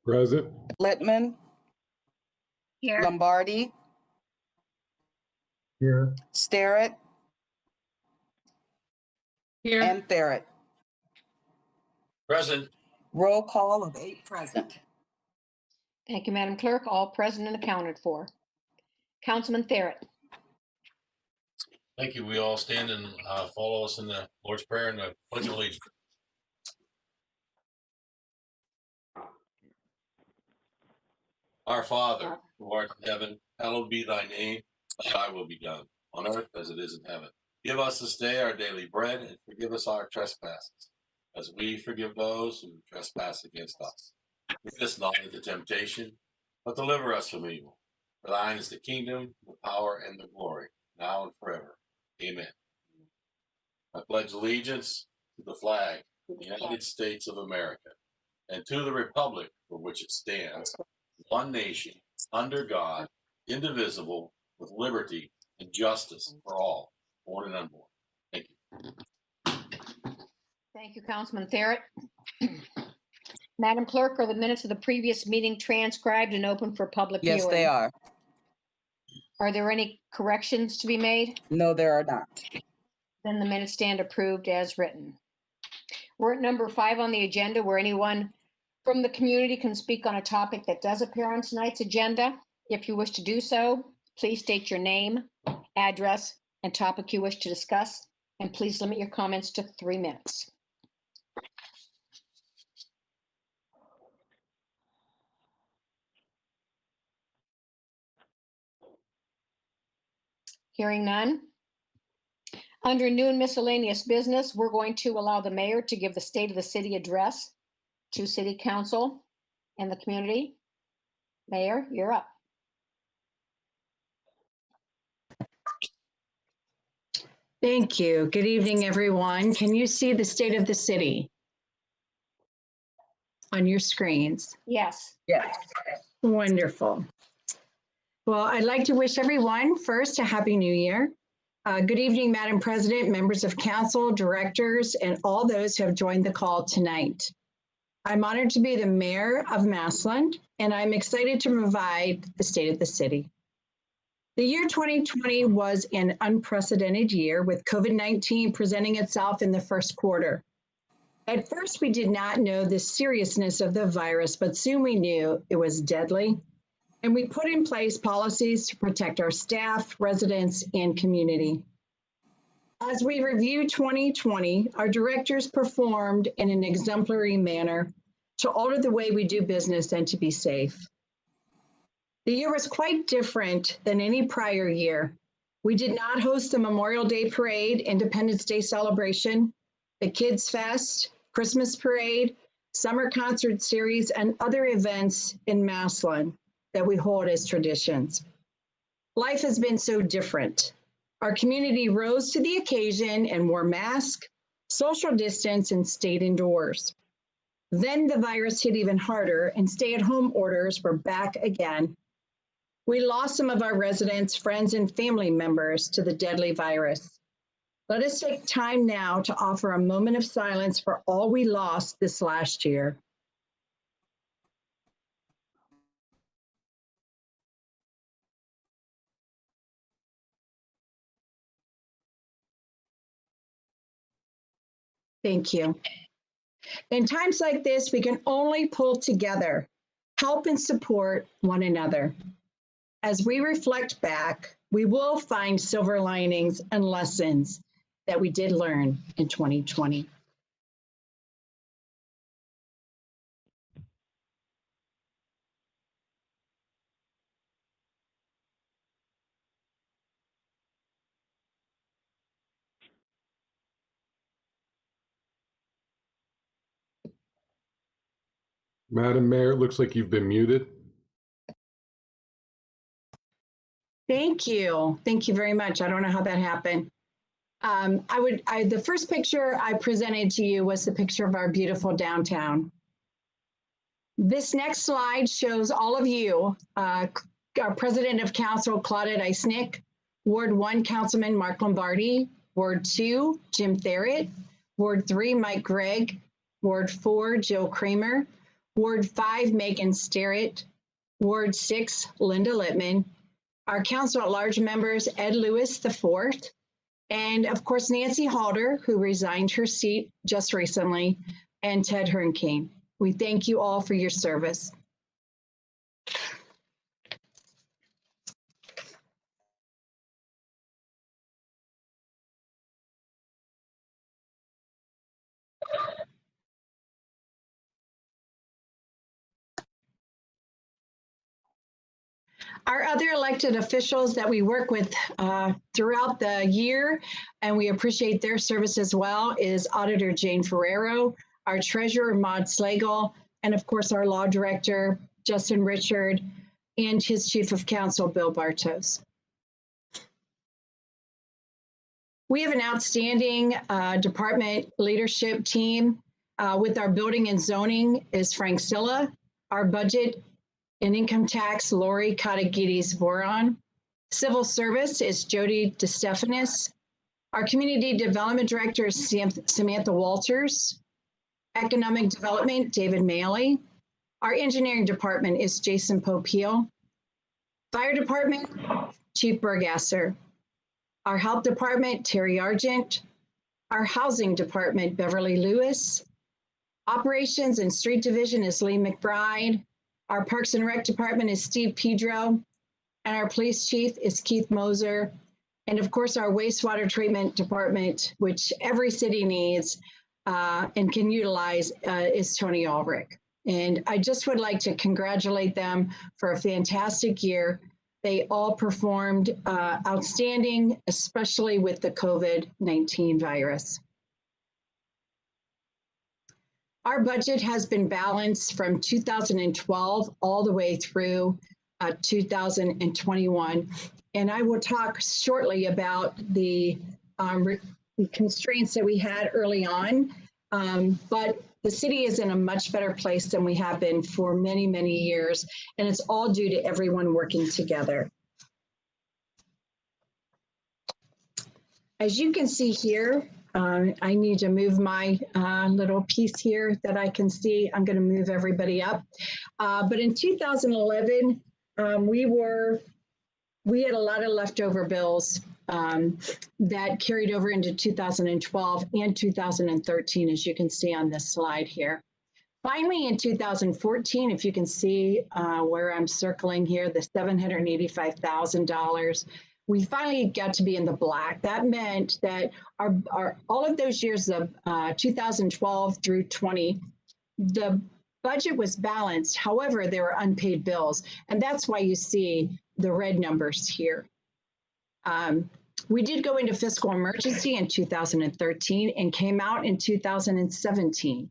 Present. Littman, Here. Lombardi, Here. Starrett, Here. and Barrett. Present. Roll call of 8 present. Thank you, Madam Clerk. All present and accounted for. Councilman Barrett. Thank you. We all stand and follow us in the Lord's Prayer and the Pledge of Allegiance. Our Father, who art in heaven, hallowed be thy name. Thy will be done, on earth as it is in heaven. Give us this day our daily bread, and forgive us our trespasses, as we forgive those who trespass against us. Lead us not into temptation, but deliver us from evil. For thine is the kingdom, the power, and the glory, now and forever. Amen. I pledge allegiance to the flag of the United States of America and to the republic for which it stands, one nation, under God, indivisible, with liberty and justice for all, born and unborn. Thank you. Thank you, Councilman Barrett. Madam Clerk, are the minutes of the previous meeting transcribed and open for public viewing? Yes, they are. Are there any corrections to be made? No, there are not. Then the minutes stand approved as written. We're at number 5 on the agenda where anyone from the community can speak on a topic that does appear on tonight's agenda. If you wish to do so, please state your name, address, and topic you wish to discuss, and please limit your comments to 3 minutes. Hearing none. Under new and miscellaneous business, we're going to allow the mayor to give the State of the City address to City Council and the community. Mayor, you're up. Thank you. Good evening, everyone. Can you see the state of the city on your screens? Yes. Yes. Wonderful. Well, I'd like to wish everyone first a happy new year. Good evening, Madam President, members of council, directors, and all those who have joined the call tonight. I'm honored to be the mayor of Massillon, and I'm excited to provide the state of the city. The year 2020 was an unprecedented year with COVID-19 presenting itself in the first quarter. At first, we did not know the seriousness of the virus, but soon we knew it was deadly. And we put in place policies to protect our staff, residents, and community. As we review 2020, our directors performed in an exemplary manner to alter the way we do business and to be safe. The year was quite different than any prior year. We did not host the Memorial Day Parade, Independence Day celebration, the Kids Fest, Christmas Parade, summer concert series, and other events in Massillon that we hold as traditions. Life has been so different. Our community rose to the occasion and wore masks, social distance, and stayed indoors. Then the virus hit even harder and stay-at-home orders were back again. We lost some of our residents, friends, and family members to the deadly virus. Let us take time now to offer a moment of silence for all we lost this last year. Thank you. In times like this, we can only pull together, help and support one another. As we reflect back, we will find silver linings and lessons that we did learn in 2020. Madam Mayor, it looks like you've been muted. Thank you. Thank you very much. I don't know how that happened. The first picture I presented to you was the picture of our beautiful downtown. This next slide shows all of you, our President of Council, Claudette Eisnick, Ward 1 Councilman Mark Lombardi, Ward 2, Jim Therrett, Ward 3, Mike Gregg, Ward 4, Jill Kramer, Ward 5, Megan Sterrett, Ward 6, Linda Littman, our Council at Large members, Ed Lewis IV, and of course, Nancy Halder, who resigned her seat just recently, and Ted Hernkane. We thank you all for your service. Our other elected officials that we work with throughout the year, and we appreciate their service as well, is Auditor Jane Ferrero, our Treasurer Maud Slagle, and of course our Law Director Justin Richard, and his Chief of Counsel Bill Bartos. We have an outstanding department leadership team. With our building and zoning is Frank Silla, our budget and income tax, Lori Katagides-Voron. Civil service is Jody DeStefanis. Our community development director is Samantha Walters. Economic development, David Maley. Our engineering department is Jason Popeil. Fire department, Chief Bergasser. Our health department, Terry Argent. Our housing department, Beverly Lewis. Operations and street division is Lee McBride. Our Parks and Rec department is Steve Pedro, and our police chief is Keith Moser. And of course, our wastewater treatment department, which every city needs and can utilize, is Tony Ulrich. And I just would like to congratulate them for a fantastic year. They all performed outstanding, especially with the COVID-19 virus. Our budget has been balanced from 2012 all the way through 2021. And I will talk shortly about the constraints that we had early on. But the city is in a much better place than we have been for many, many years. And it's all due to everyone working together. As you can see here, I need to move my little piece here that I can see. I'm going to move everybody up. But in 2011, we had a lot of leftover bills that carried over into 2012 and 2013, as you can see on this slide here. Finally, in 2014, if you can see where I'm circling here, the $785,000, we finally got to be in the black. That meant that our all of those years of 2012 through 20, the budget was balanced. However, there were unpaid bills, and that's why you see the red numbers here. We did go into fiscal emergency in 2013 and came out in 2017.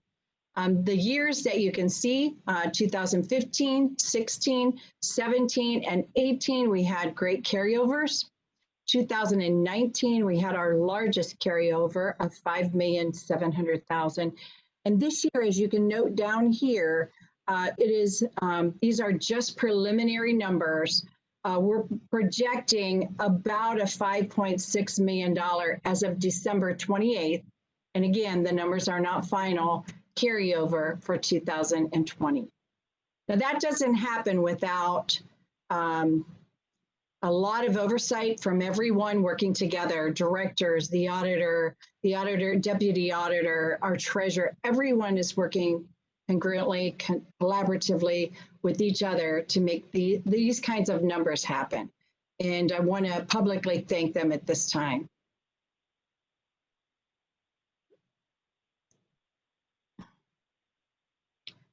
The years that you can see, 2015, 16, 17, and 18, we had great carryovers. 2019, we had our largest carryover of $5,700,000. And this year, as you can note down here, these are just preliminary numbers. We're projecting about a $5.6 million as of December 28th. And again, the numbers are not final, carryover for 2020. Now that doesn't happen without a lot of oversight from everyone working together, directors, the auditor, deputy auditor, our treasurer, everyone is working congruently, collaboratively with each other to make these kinds of numbers happen. And I want to publicly thank them at this time.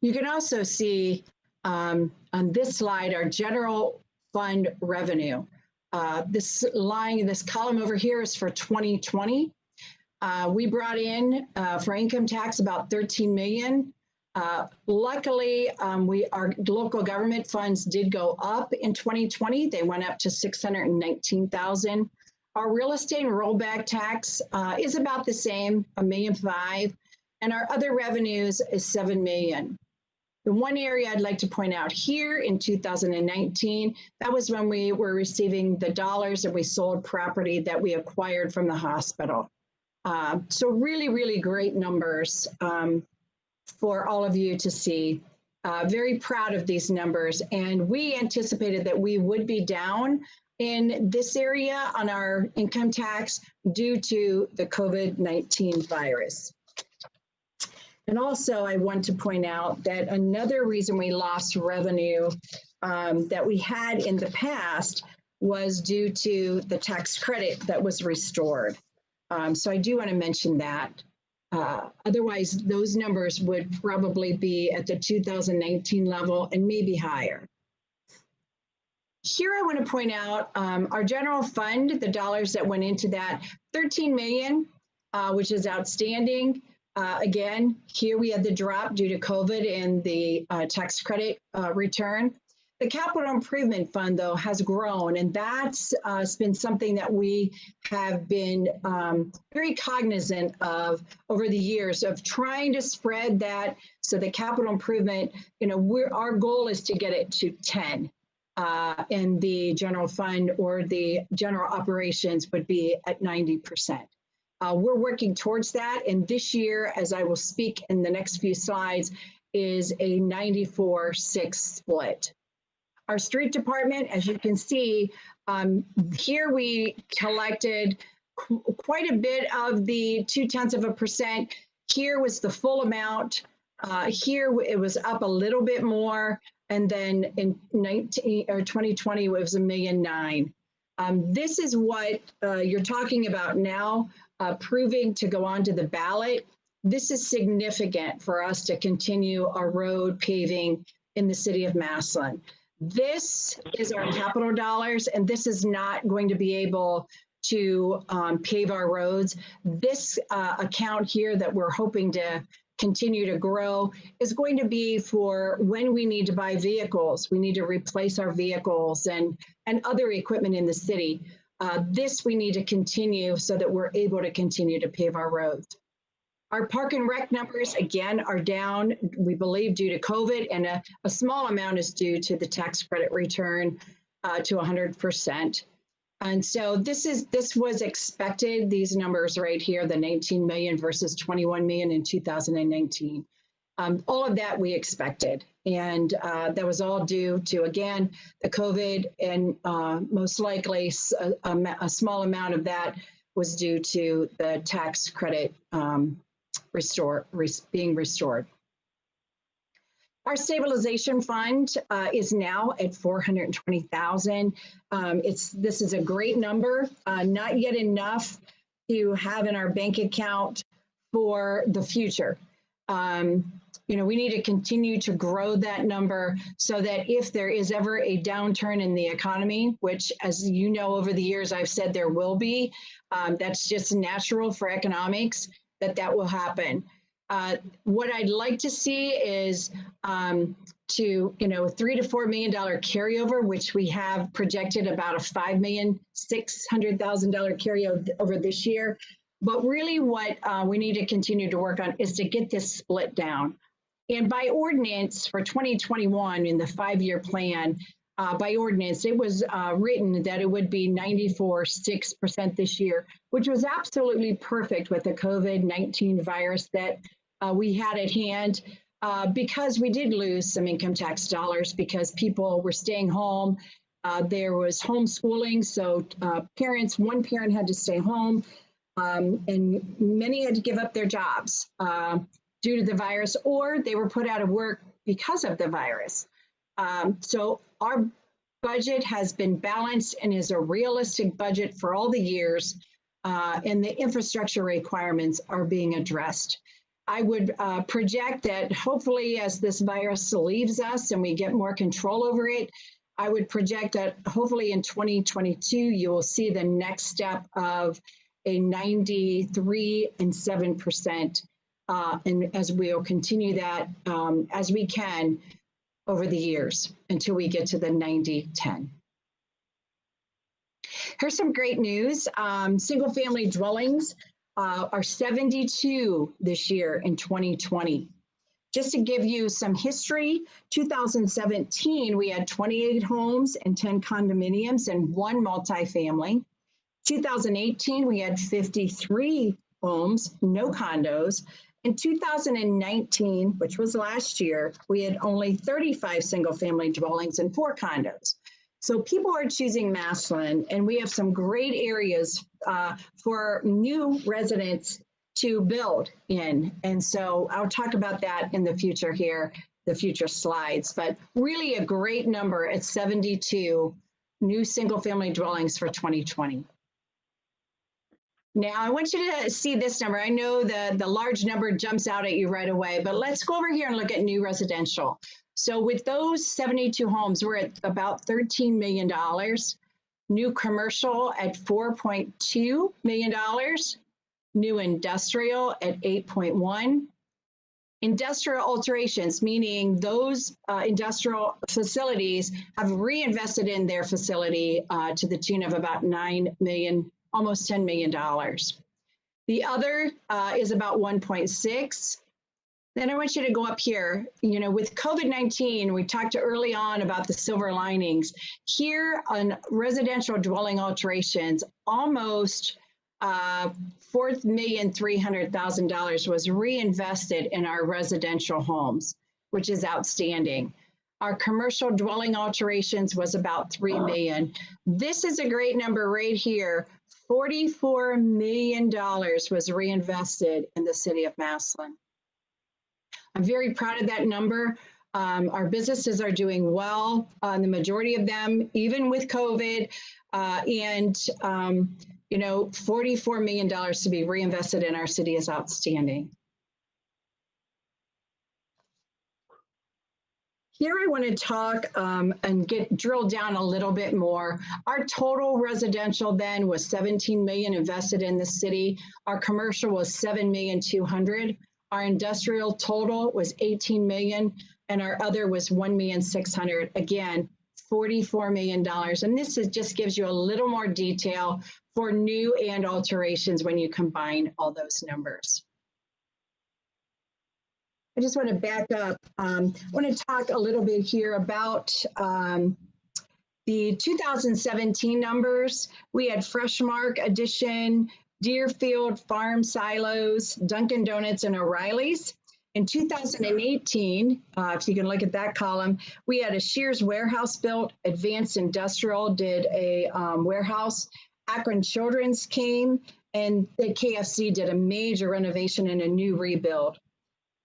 You can also see on this slide our general fund revenue. This column over here is for 2020. We brought in for income tax about 13 million. Luckily, our local government funds did go up in 2020. They went up to 619,000. Our real estate and rollback tax is about the same, $1.5 million, and our other revenues is 7 million. The one area I'd like to point out here in 2019, that was when we were receiving the dollars that we sold property that we acquired from the hospital. So really, really great numbers for all of you to see. Very proud of these numbers. And we anticipated that we would be down in this area on our income tax due to the COVID-19 virus. And also, I want to point out that another reason we lost revenue that we had in the past was due to the tax credit that was restored. So I do want to mention that. Otherwise, those numbers would probably be at the 2019 level and maybe higher. Here I want to point out our general fund, the dollars that went into that, 13 million, which is outstanding. Again, here we had the drop due to COVID and the tax credit return. The capital improvement fund, though, has grown, and that's been something that we have been very cognizant of over the years of trying to spread that. So the capital improvement, our goal is to get it to 10 in the general fund, or the general operations would be at 90%. We're working towards that, and this year, as I will speak in the next few slides, is a 94-6 split. Our street department, as you can see, here we collected quite a bit of the 0.2%. Here was the full amount. Here it was up a little bit more, and then in 2020 it was $1.9 million. This is what you're talking about now. Proving to go onto the ballot. This is significant for us to continue our road paving in the city of Massillon. This is our capital dollars, and this is not going to be able to pave our roads. This account here that we're hoping to continue to grow is going to be for when we need to buy vehicles. We need to replace our vehicles and other equipment in the city. This we need to continue so that we're able to continue to pave our roads. Our park and rec numbers, again, are down, we believe, due to COVID, and a small amount is due to the tax credit return to 100%. And so this was expected, these numbers right here, the 19 million versus 21 million in 2019. All of that we expected. And that was all due to, again, the COVID, and most likely a small amount of that was due to the tax credit being restored. Our stabilization fund is now at 420,000. This is a great number, not yet enough to have in our bank account for the future. We need to continue to grow that number so that if there is ever a downturn in the economy, which, as you know, over the years I've said there will be, that's just natural for economics, that will happen. What I'd like to see is $3 to $4 million carryover, which we have projected about a $5,600,000 carryover this year. But really what we need to continue to work on is to get this split down. And by ordinance for 2021 in the 5-year plan, by ordinance, it was written that it would be 94.6% this year, which was absolutely perfect with the COVID-19 virus that we had at hand, because we did lose some income tax dollars because people were staying home. There was homeschooling, so one parent had to stay home, and many had to give up their jobs due to the virus, or they were put out of work because of the virus. So our budget has been balanced and is a realistic budget for all the years, and the infrastructure requirements are being addressed. I would project that hopefully as this virus leaves us and we get more control over it, I would project that hopefully in 2022, you will see the next step of a 93.7%. And as we'll continue that as we can over the years until we get to the 90-10. Here's some great news. Single family dwellings are 72 this year in 2020. Just to give you some history, 2017, we had 28 homes and 10 condominiums and 1 multifamily. 2018, we had 53 homes, no condos. In 2019, which was last year, we had only 35 single-family dwellings and 4 condos. So people are choosing Massillon, and we have some great areas for new residents to build in. And so I'll talk about that in the future here, the future slides, but really a great number at 72 new single-family dwellings for 2020. Now, I want you to see this number. I know the large number jumps out at you right away, but let's go over here and look at new residential. So with those 72 homes, we're at about $13 million. New commercial at $4.2 million. New industrial at 8.1. Industrial alterations, meaning those industrial facilities have reinvested in their facility to the tune of about $9 million, almost $10 million. The other is about 1.6. Then I want you to go up here. With COVID-19, we talked early on about the silver linings. Here on residential dwelling alterations, almost $4,300,000 was reinvested in our residential homes, which is outstanding. Our commercial dwelling alterations was about $3 million. This is a great number right here. $44 million was reinvested in the city of Massillon. I'm very proud of that number. Our businesses are doing well, the majority of them, even with COVID, $44 million to be reinvested in our city is outstanding. Here I want to talk and drill down a little bit more. Our total residential then was $17 million invested in the city. Our commercial was $7,200,000. Our industrial total was $18 million, and our other was $1,600,000. Again, $44 million. And this just gives you a little more detail for new and alterations when you combine all those numbers. I just want to back up. I want to talk a little bit here about the 2017 numbers. We had Freshmark Addition, Deerfield Farm Silos, Dunkin' Donuts, and O'Reilly's. In 2018, if you can look at that column, we had a Shears warehouse built, Advanced Industrial did a warehouse, Akron Children's came, and the KFC did a major renovation and a new rebuild.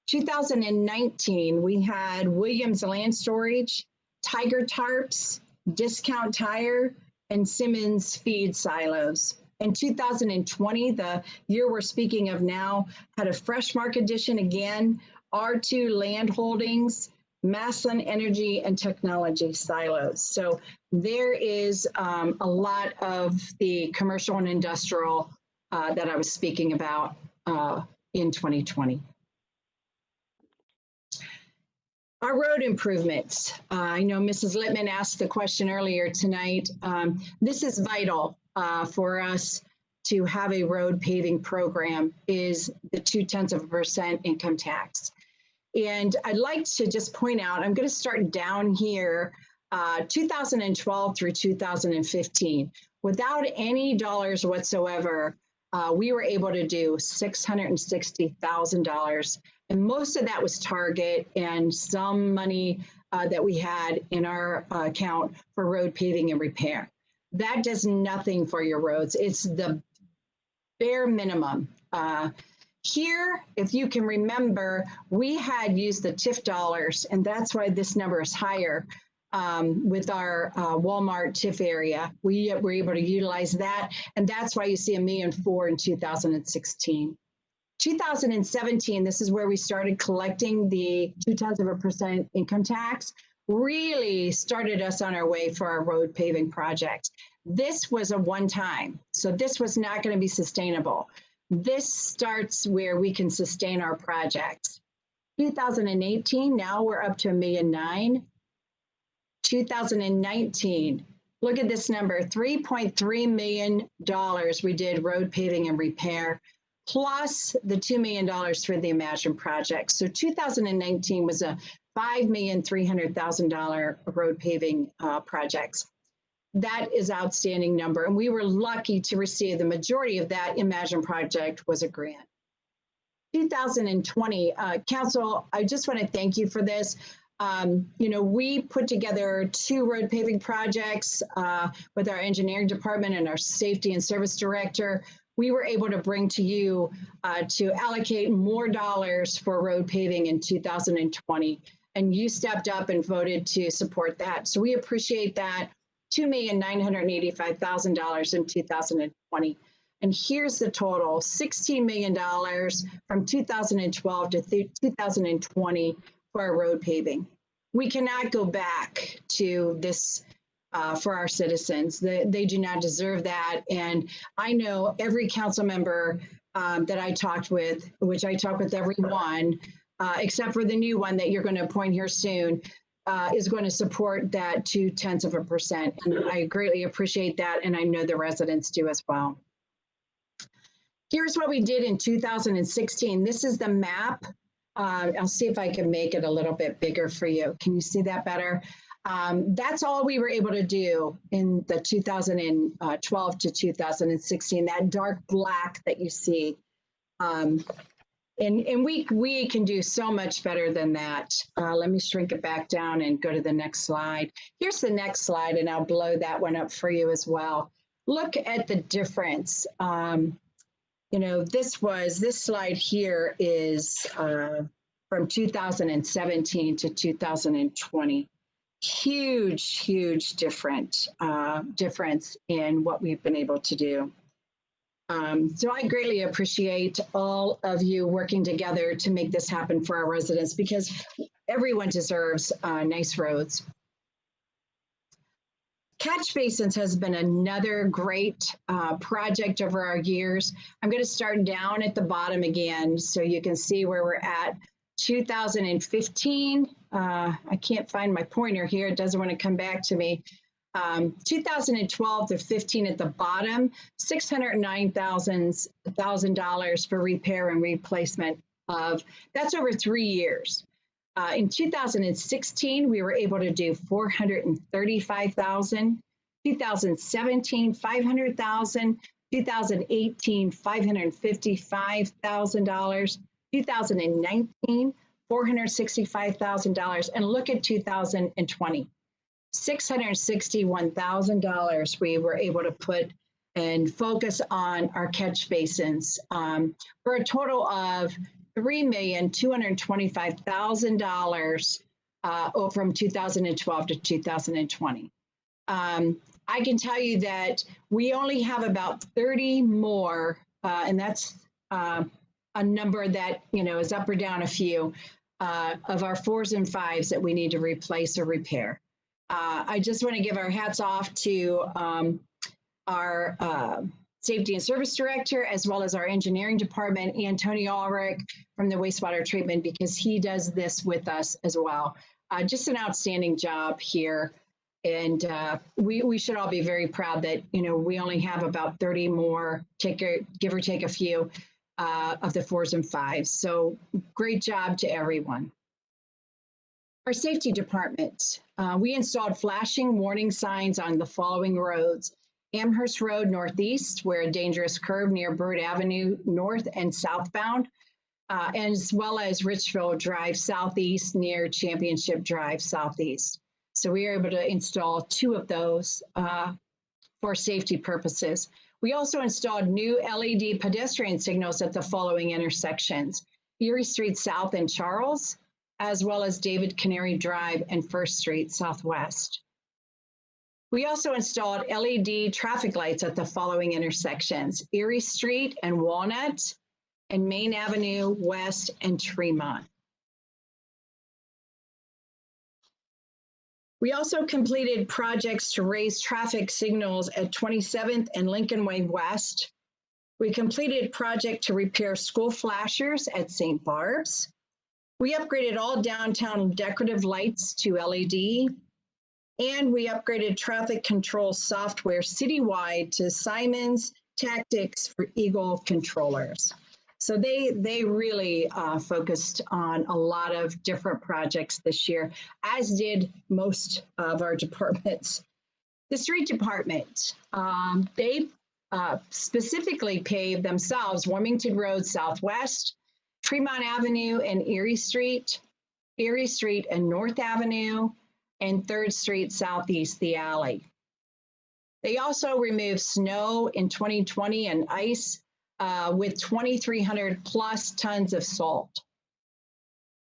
2019, we had Williams Land Storage, Tiger Tarps, Discount Tire, and Simmons Feed Silos. In 2020, the year we're speaking of now, had a Fresh Mark addition again, R2 Land Holdings, Massillon Energy and Technology Silos. So there is a lot of the commercial and industrial that I was speaking about in 2020. Our road improvements. I know Mrs. Littman asked the question earlier tonight. This is vital for us to have a road paving program, is the 0.2% income tax. And I'd like to just point out, I'm going to start down here, 2012 through 2015. Without any dollars whatsoever, we were able to do $660,000. And most of that was Target and some money that we had in our account for road paving and repair. That does nothing for your roads. It's the bare minimum. Here, if you can remember, we had used the TIF dollars, and that's why this number is higher with our Walmart TIF area. We were able to utilize that, and that's why you see $1.4 million in 2016. 2017, this is where we started collecting the 0.2% income tax, really started us on our way for our road paving project. This was a one-time, so this was not going to be sustainable. This starts where we can sustain our projects. 2018, now we're up to $1.9 million. 2019, look at this number, $3.3 million we did road paving and repair, plus the $2 million for the Imagine project. So 2019 was a $5,300,000 road paving projects. That is outstanding number. And we were lucky to receive the majority of that Imagine project was a grant. 2020, Council, I just want to thank you for this. You know, we put together 2 road paving projects with our engineering department and our safety and service director. We were able to bring to you to allocate more dollars for road paving in 2020. And you stepped up and voted to support that. So we appreciate that. $2,985,000 in 2020. And here's the total, $16 million from 2012 to 2020 for our road paving. We cannot go back to this for our citizens. They do not deserve that. And I know every council member that I talked with, which I talk with everyone, except for the new one that you're going to appoint here soon, is going to support that 0.2%. And I greatly appreciate that. And I know the residents do as well. Here's what we did in 2016. This is the map. I'll see if I can make it a little bit bigger for you. Can you see that better? That's all we were able to do in the 2012 to 2016, that dark black that you see. And we can do so much better than that. Let me shrink it back down and go to the next slide. Here's the next slide, and I'll blow that one up for you as well. Look at the difference. You know, this slide here is from 2017 to 2020. Huge difference in what we've been able to do. So I greatly appreciate all of you working together to make this happen for our residents, because everyone deserves nice roads. Catch basins has been another great project over our years. I'm going to start down at the bottom again so you can see where we're at. 2015, I can't find my pointer here. It doesn't want to come back to me. 2012 to 15 at the bottom, $609,000 for repair and replacement of, that's over 3 years. In 2016, we were able to do $435,000, 2017, $500,000, 2018, $555,000, 2019, $465,000, and look at 2020. $661,000 we were able to put and focus on our catch basins for a total of $3,225,000 from 2012 to 2020. I can tell you that we only have about 30 more, and that's a number that, is up or down a few, of our 4s and 5s that we need to replace or repair. I just want to give our hats off to our Safety and Service Director, as well as our engineering department, and Tony Ulrich from the wastewater treatment, because he does this with us as well. Just an outstanding job here. And we should all be very proud that, we only have about 30 more, give or take a few, of the 4s and 5s. So great job to everyone. Our safety department, we installed flashing warning signs on the following roads: Amherst Road Northeast, where a dangerous curve near Bird Avenue North and southbound, as well as Richfield Drive Southeast near Championship Drive Southeast. So we were able to install 2 of those for safety purposes. We also installed new LED pedestrian signals at the following intersections: Erie Street South and Charles, as well as David Canary Drive and First Street Southwest. We also installed LED traffic lights at the following intersections: Erie Street and Walnut, and Main Avenue West and Tremont. We also completed projects to raise traffic signals at 27th and Lincoln Way West. We completed a project to repair school flashers at St. Barb's. We upgraded all downtown decorative lights to LED, and we upgraded traffic control software citywide to Simon's Tactics for Eagle controllers. So they really focused on a lot of different projects this year, as did most of our departments. The street department, they specifically paved themselves Wilmington Road Southwest, Tremont Avenue and Erie Street and North Avenue, and 3rd Street Southeast, the alley. They also removed snow in 2020 and ice with 2,300 plus tons of salt.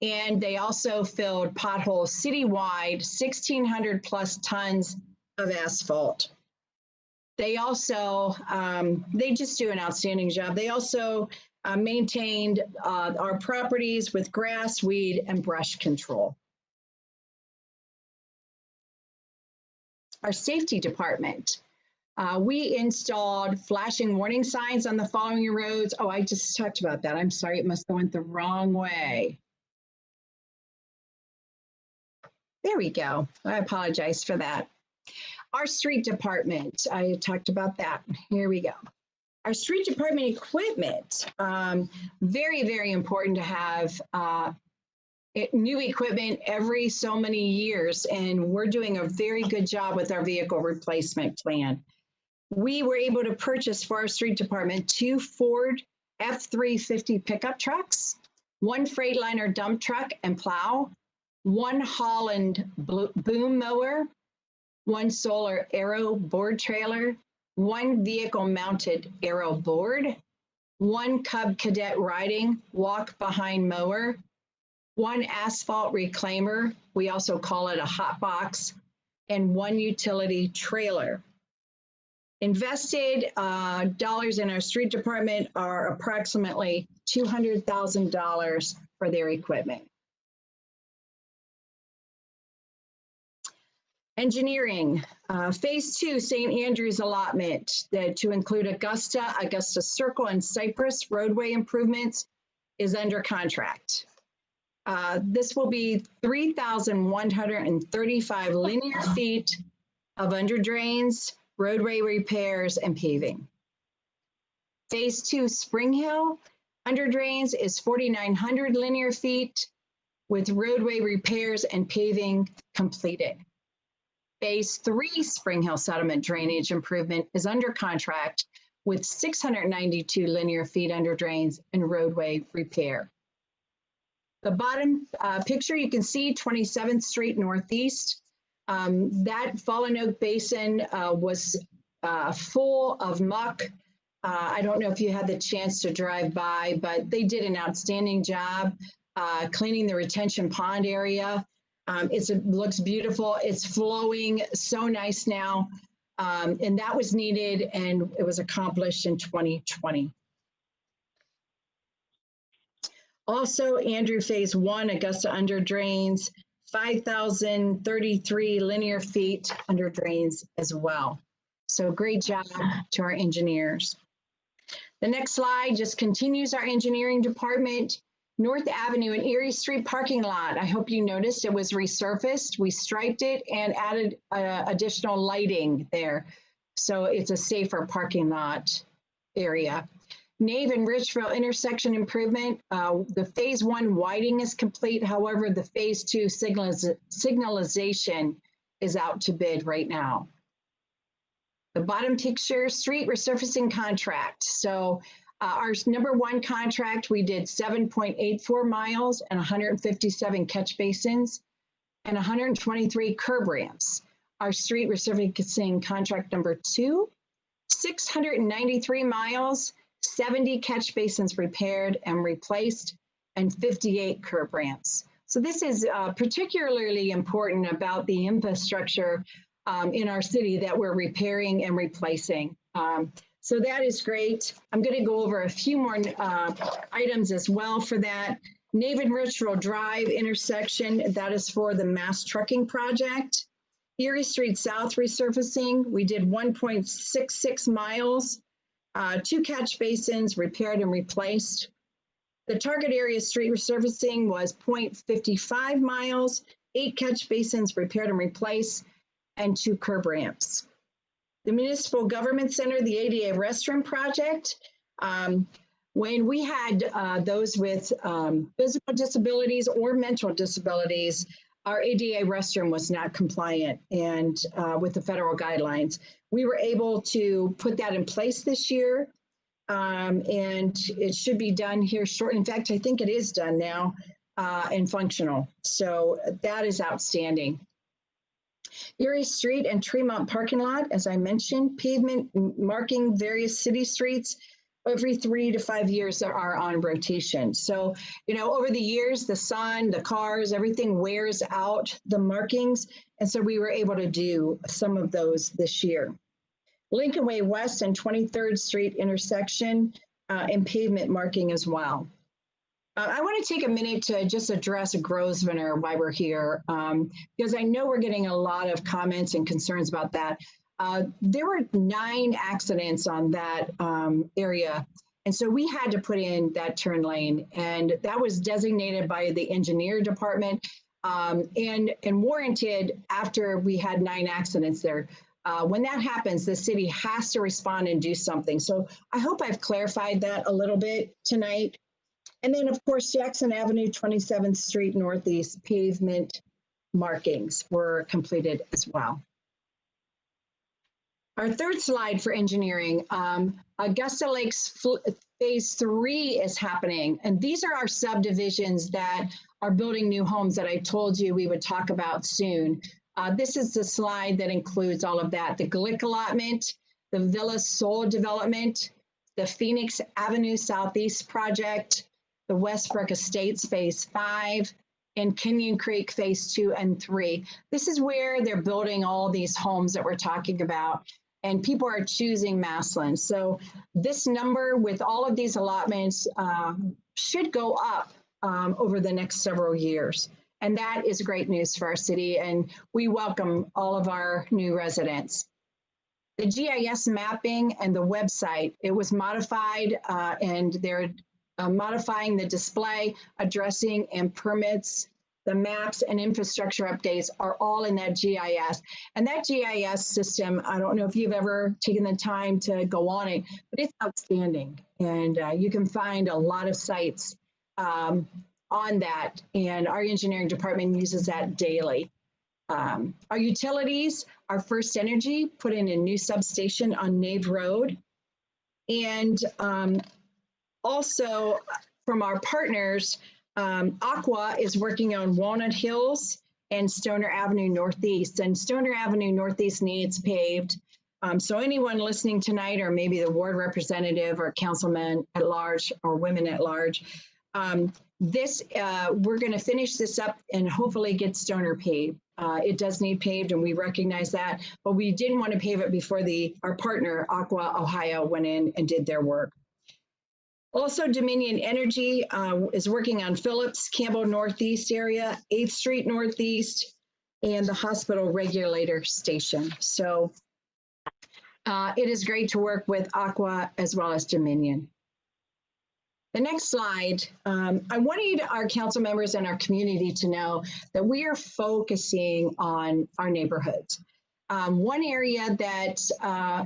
And they also filled potholes citywide, 1,600 plus tons of asphalt. They also, they just do an outstanding job. They also maintained our properties with grass, weed, and brush control. Our safety department, we installed flashing warning signs on the following roads. Oh, I just talked about that. I'm sorry, it must have went the wrong way. There we go. I apologize for that. Our street department, I talked about that. Here we go. Our street department equipment, very, very important to have new equipment every so many years, and we're doing a very good job with our vehicle replacement plan. We were able to purchase for our street department 2 Ford F-350 pickup trucks, 1 Freightliner dump truck and plow, 1 Holland boom mower, 1 Solar Aero board trailer, 1 vehicle mounted aero board, 1 Cub Cadet riding walk behind mower, 1 asphalt reclaimer, we also call it a hot box, and 1 utility trailer. Invested dollars in our street department are approximately $200,000 for their equipment. Engineering, phase 2, St. Andrews allotment to include Augusta Circle and Cypress roadway improvements is under contract. This will be 3,135 linear feet of under drains, roadway repairs, and paving. Phase 2, Spring Hill under drains is 4,900 linear feet with roadway repairs and paving completed. Phase 3, Spring Hill Settlement Drainage Improvement is under contract with 692 linear feet under drains and roadway repair. The bottom picture, you can see 27th Street Northeast. That Fallen Oak Basin was full of muck I don't know if you had the chance to drive by, but they did an outstanding job cleaning the retention pond area. It looks beautiful. It's flowing so nice now. And that was needed, and it was accomplished in 2020. Also, Andrew Phase 1, Augusta under drains, 5,033 linear feet under drains as well. So great job to our engineers. The next slide just continues our engineering department. North Avenue and Erie Street parking lot. I hope you noticed it was resurfaced. We striped it and added additional lighting there. So it's a safer parking lot area. Nave and Richville intersection improvement. The phase 1 widening is complete. However, the phase 2 signalization is out to bid right now. The bottom picture, street resurfacing contract. So our #1 contract, we did 7.84 miles and 157 catch basins and 123 curb ramps. Our street resurfacing contract #2, 693 miles, 70 catch basins repaired and replaced, and 58 curb ramps. So this is particularly important about the infrastructure in our city that we're repairing and replacing. So that is great. I'm going to go over a few more items as well for that. Nave and Richville Drive intersection, that is for the mass trucking project. Erie Street South resurfacing, we did 1.66 miles, 2 catch basins repaired and replaced. The target area street resurfacing was 0.55 miles, 8 catch basins repaired and replaced, and 2 curb ramps. The Municipal Government Center, the ADA restroom project, when we had those with physical disabilities or mental disabilities, our ADA restroom was not compliant and with the federal guidelines. We were able to put that in place this year, and it should be done here shortly. In fact, I think it is done now and functional. So that is outstanding. Erie Street and Tremont parking lot, as I mentioned, pavement marking various city streets. Every 3 to 5 years that are on rotation. So, you know, over the years, the sun, the cars, everything wears out the markings. And so we were able to do some of those this year. Lincoln Way West and 23rd Street intersection and pavement marking as well. I want to take a minute to just address Grosvenor while we're here, because I know we're getting a lot of comments and concerns about that. There were 9 accidents on that area. And so we had to put in that turn lane, and that was designated by the engineer department and warranted after we had 9 accidents there. When that happens, the city has to respond and do something. So I hope I've clarified that a little bit tonight. And then, of course, Jackson Avenue, 27th Street Northeast pavement markings were completed as well. Our third slide for engineering, Augusta Lakes Phase 3 is happening. And these are our subdivisions that are building new homes that I told you we would talk about soon. This is the slide that includes all of that. The Glick allotment, the Villa Sol development, the Phoenix Avenue Southeast project, the Westbrook Estates Phase 5, and Kenyon Creek Phase 2 and 3. This is where they're building all these homes that we're talking about, and people are choosing Massillon. So this number with all of these allotments should go up over the next several years. And that is great news for our city, and we welcome all of our new residents. The GIS mapping and the website, it was modified and they're modifying the display, addressing and permits. The maps and infrastructure updates are all in that GIS. And that GIS system, I don't know if you've ever taken the time to go on it, but it's outstanding. And you can find a lot of sites on that. And our engineering department uses that daily. Our utilities, our First Energy put in a new substation on Nave Road. And also from our partners, Aqua is working on Walnut Hills and Stoner Avenue Northeast. And Stoner Avenue Northeast needs paved. So anyone listening tonight, or maybe the ward representative or councilman at large or women at large, we're going to finish this up and hopefully get Stoner paved. It does need paved, and we recognize that, but we didn't want to pave it before our partner, Aqua Ohio, went in and did their work. Also, Dominion Energy is working on Phillips, Campbell Northeast area, 8th Street Northeast, and the hospital regulator station. So it is great to work with Aqua as well as Dominion. The next slide, I wanted our council members and our community to know that we are focusing on our neighborhoods. One area that,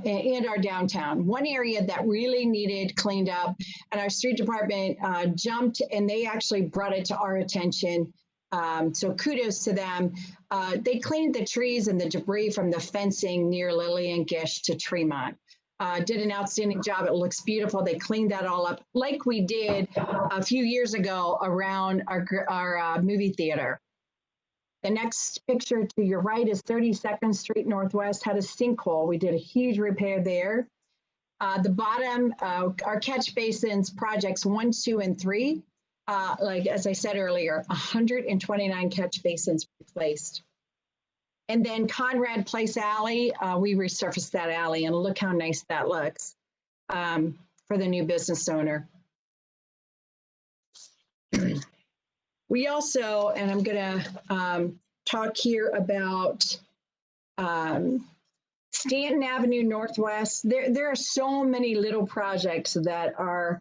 and our downtown, one area that really needed cleaned up, and our street department jumped and they actually brought it to our attention. So kudos to them. They cleaned the trees and the debris from the fencing near Lillian Gish to Tremont. Did an outstanding job. It looks beautiful. They cleaned that all up like we did a few years ago around our movie theater. The next picture to your right is 32nd Street Northwest, had a sinkhole. We did a huge repair there. The bottom, our catch basins projects 1, 2, and 3. Like, as I said earlier, 129 catch basins replaced. And then Conrad Place Alley, we resurfaced that alley, and look how nice that looks for the new business owner. We also, and I'm gonna talk here about Stanton Avenue Northwest. There are so many little projects that our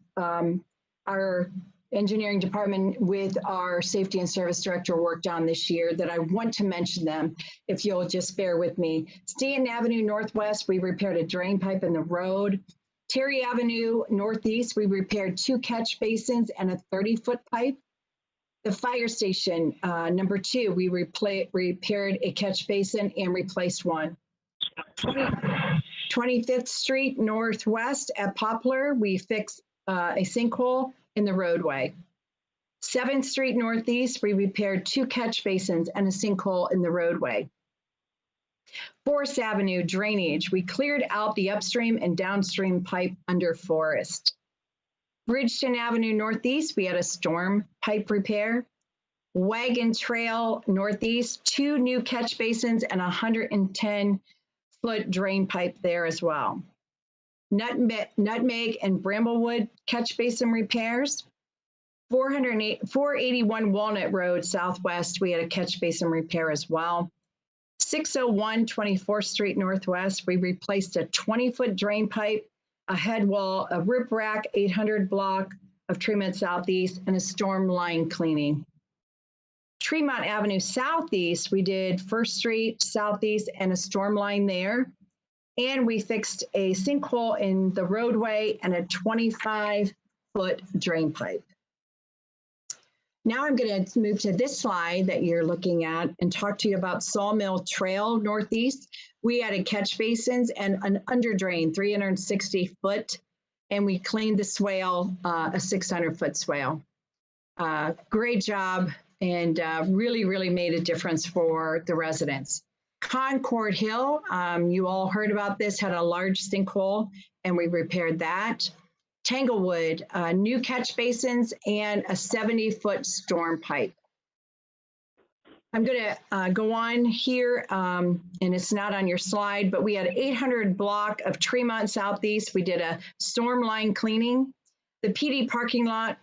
engineering department with our safety and service director worked on this year that I want to mention them, if you'll just bear with me. Stanton Avenue Northwest, we repaired a drain pipe in the road. Terry Avenue Northeast, we repaired 2 catch basins and a 30-foot pipe. The fire station, number 2, we repaired a catch basin and replaced one. 25th Street Northwest at Poplar, we fixed a sinkhole in the roadway. 7th Street Northeast, we repaired 2 catch basins and a sinkhole in the roadway. Forest Avenue drainage, we cleared out the upstream and downstream pipe under Forest. Bridgeton Avenue Northeast, we had a storm pipe repair. Wagon Trail Northeast, 2 new catch basins and 110-foot drain pipe there as well. Nutmeg and Bramblewood catch basin repairs. 481 Walnut Road Southwest, we had a catch basin repair as well. 601 24th Street Northwest, we replaced a 20-foot drain pipe, a head wall, a riprap 800 block of Tremont Southeast, and a storm line cleaning. Tremont Avenue Southeast, we did 1st Street Southeast and a storm line there. And we fixed a sinkhole in the roadway and a 25-foot drain pipe. Now I'm going to move to this slide that you're looking at and talk to you about Sawmill Trail Northeast. We added catch basins and an under drain, 360 foot, and we cleaned the swale, a 600-foot swale. Great job, and really, really made a difference for the residents. Concord Hill, you all heard about this, had a large sinkhole, and we repaired that. Tanglewood, new catch basins and a 70-foot storm pipe. I'm going to go on here, and it's not on your slide, but we had 800 block of Tremont Southeast. We did a storm line cleaning. The PD parking lot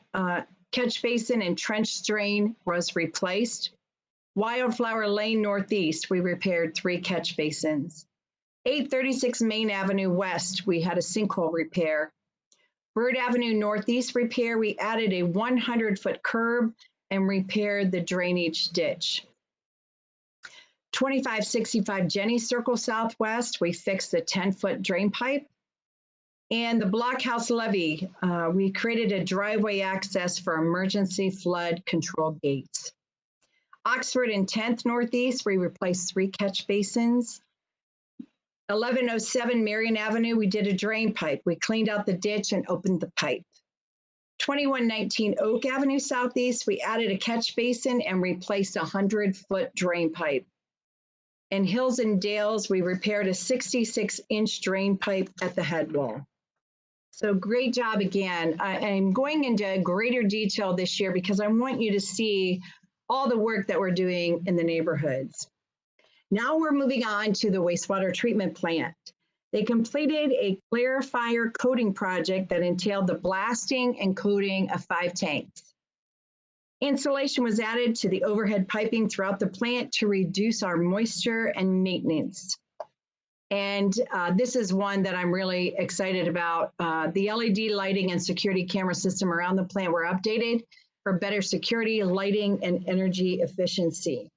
catch basin and trench drain was replaced. Wildflower Lane Northeast, we repaired 3 catch basins. 836 Main Avenue West, we had a sinkhole repair. Bird Avenue Northeast repair, we added a 100-foot curb and repaired the drainage ditch. 2565 Jenny Circle Southwest, we fixed the 10-foot drain pipe. And the Blockhouse Levee, we created a driveway access for emergency flood control gates. Oxford and 10th Northeast, we replaced 3 catch basins. 1107 Marion Avenue, we did a drain pipe. We cleaned out the ditch and opened the pipe. 2119 Oak Avenue Southeast, we added a catch basin and replaced a 100-foot drain pipe. And Hills and Dales, we repaired a 66-inch drain pipe at the head wall. So great job again. I'm going into greater detail this year because I want you to see all the work that we're doing in the neighborhoods. Now we're moving on to the wastewater treatment plant. They completed a clarifier coating project that entailed the blasting and coating of 5 tanks. Insulation was added to the overhead piping throughout the plant to reduce our moisture and maintenance. And this is one that I'm really excited about. The LED lighting and security camera system around the plant were updated for better security, lighting, and energy efficiency.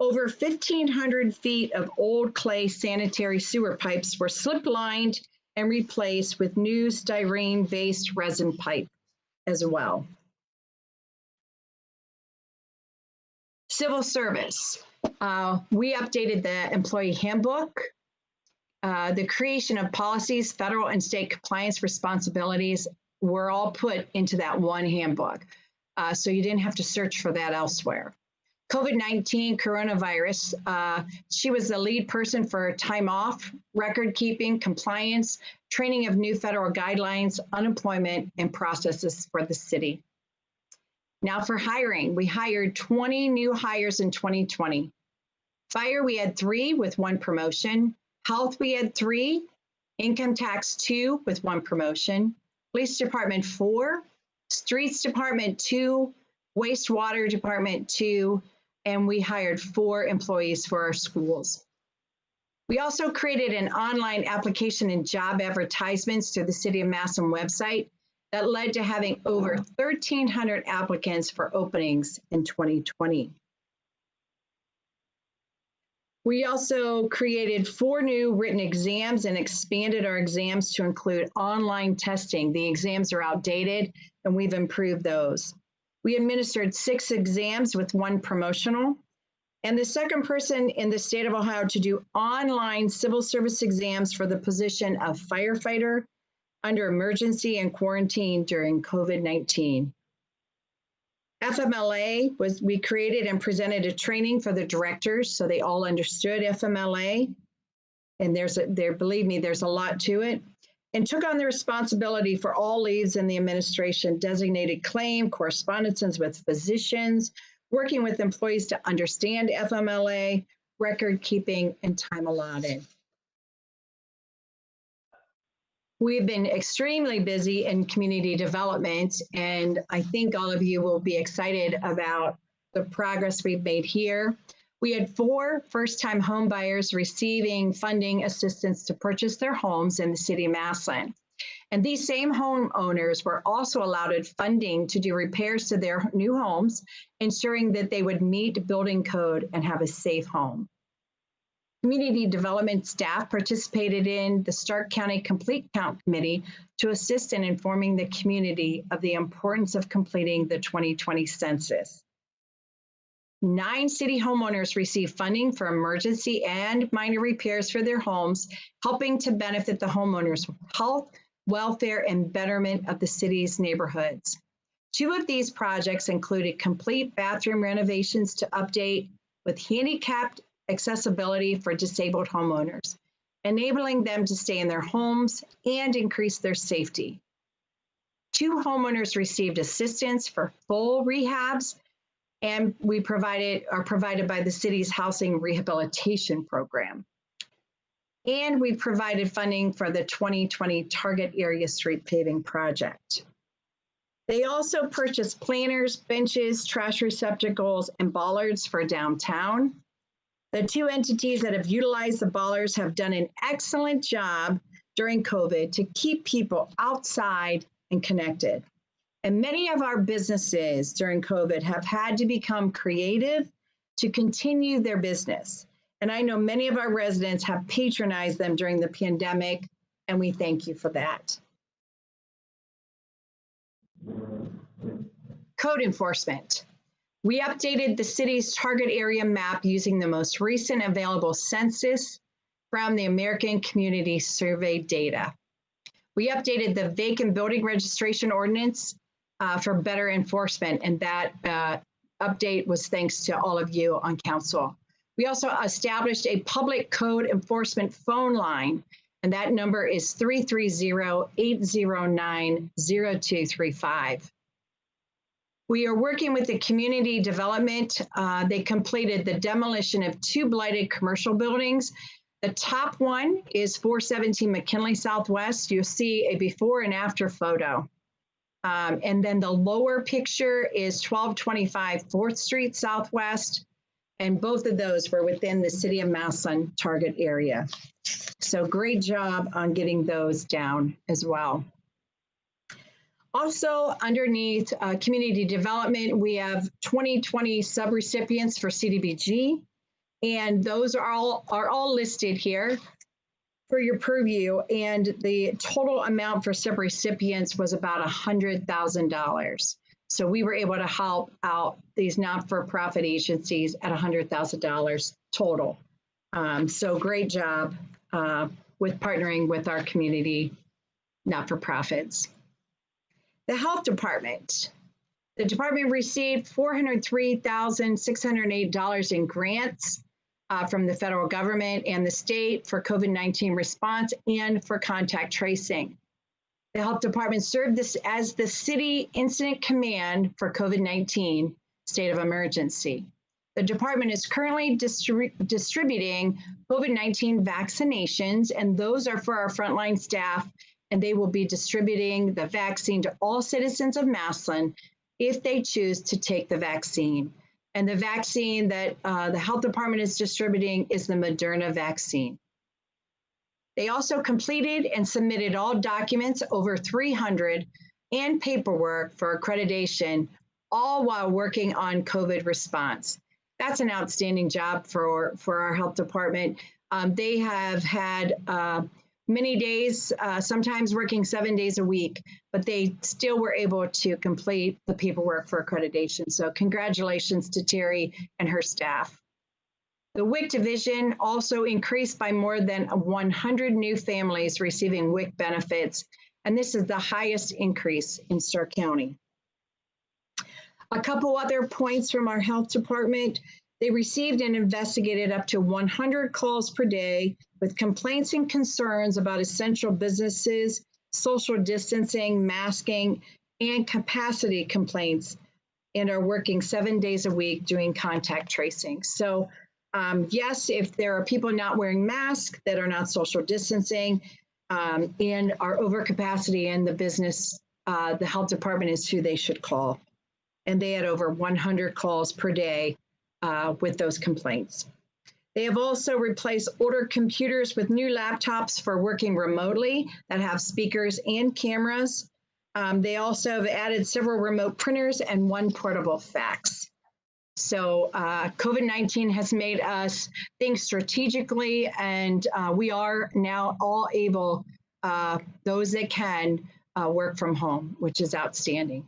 Over 1,500 feet of old clay sanitary sewer pipes were slip-lined and replaced with new styrene-based resin pipe as well. Civil service. We updated the employee handbook. The creation of policies, federal and state compliance responsibilities were all put into that one handbook. So you didn't have to search for that elsewhere. COVID-19 coronavirus, she was the lead person for time off, record keeping, compliance, training of new federal guidelines, unemployment, and processes for the city. Now for hiring, we hired 20 new hires in 2020. Fire, we had 3 with 1 promotion. Health, we had 3. Income tax, 2 with 1 promotion. Police department, 4. Streets department, 2. Wastewater department, 2. And we hired 4 employees for our schools. We also created an online application and job advertisements through the City of Massillon website that led to having over 1,300 applicants for openings in 2020. We also created 4 new written exams and expanded our exams to include online testing. The exams are outdated and we've improved those. We administered 6 exams with 1 promotional, and the second person in the state of Ohio to do online civil service exams for the position of firefighter under emergency and quarantine during COVID-19. FMLA was, we created and presented a training for the directors so they all understood FMLA. And believe me, there's a lot to it. And took on the responsibility for all leaves in the administration, designated claim, correspondences with physicians, working with employees to understand FMLA, record keeping, and time allotted. We've been extremely busy in community development, and I think all of you will be excited about the progress we've made here. We had 4 first-time home buyers receiving funding assistance to purchase their homes in the City of Massillon. And these same homeowners were also allowed funding to do repairs to their new homes, ensuring that they would meet building code and have a safe home. Community development staff participated in the Stark County Complete Count Committee to assist in informing the community of the importance of completing the 2020 census. 9 city homeowners received funding for emergency and minor repairs for their homes, helping to benefit the homeowners' health, welfare, and betterment of the city's neighborhoods. 2 of these projects included complete bathroom renovations to update with handicapped accessibility for disabled homeowners, enabling them to stay in their homes and increase their safety. 2 homeowners received assistance for full rehabs, and are provided by the city's housing rehabilitation program. And we provided funding for the 2020 Target Area Street Paving Project. They also purchased planters, benches, trash receptacles, and bollards for downtown. The 2 entities that have utilized the bollards have done an excellent job during COVID to keep people outside and connected. And many of our businesses during COVID have had to become creative to continue their business. And I know many of our residents have patronized them during the pandemic, and we thank you for that. Code enforcement. We updated the city's target area map using the most recent available census from the American Community Survey data. We updated the vacant building registration ordinance for better enforcement, and that update was thanks to all of you on council. We also established a public code enforcement phone line, and that number is 330-809-0235. We are working with the community development. They completed the demolition of 2 blighted commercial buildings. The top one is 417 McKinley Southwest. You'll see a before and after photo. And then the lower picture is 1225 4th Street Southwest. And both of those were within the City of Massillon target area. So great job on getting those down as well. Also, underneath community development, we have 2020 subrecipients for CDBG, and those are all listed here for your purview. And the total amount for subrecipients was about $100,000. So we were able to help out these not-for-profit agencies at $100,000 total. So great job with partnering with our community not-for-profits. The health department. The department received $403,608 in grants from the federal government and the state for COVID-19 response and for contact tracing. The health department served this as the city incident command for COVID-19 state of emergency. The department is currently distributing COVID-19 vaccinations, and those are for our frontline staff, and they will be distributing the vaccine to all citizens of Massillon if they choose to take the vaccine. And the vaccine that the health department is distributing is the Moderna vaccine. They also completed and submitted all documents, over 300, and paperwork for accreditation, all while working on COVID response. That's an outstanding job for our health department. They have had many days, sometimes working 7 days a week, but they still were able to complete the paperwork for accreditation. So congratulations to Terry and her staff. The WIC division also increased by more than 100 new families receiving WIC benefits, and this is the highest increase in Stark County. A couple other points from our health department. They received and investigated up to 100 calls per day with complaints and concerns about essential businesses, social distancing, masking, and capacity complaints, and are working 7 days a week doing contact tracing. So yes, if there are people not wearing masks that are not social distancing and are over capacity in the business, the health department is who they should call. And they had over 100 calls per day with those complaints. They have also replaced older computers with new laptops for working remotely that have speakers and cameras. They also have added several remote printers and 1 portable fax. So COVID-19 has made us think strategically, and we are now all able, those that can, work from home, which is outstanding.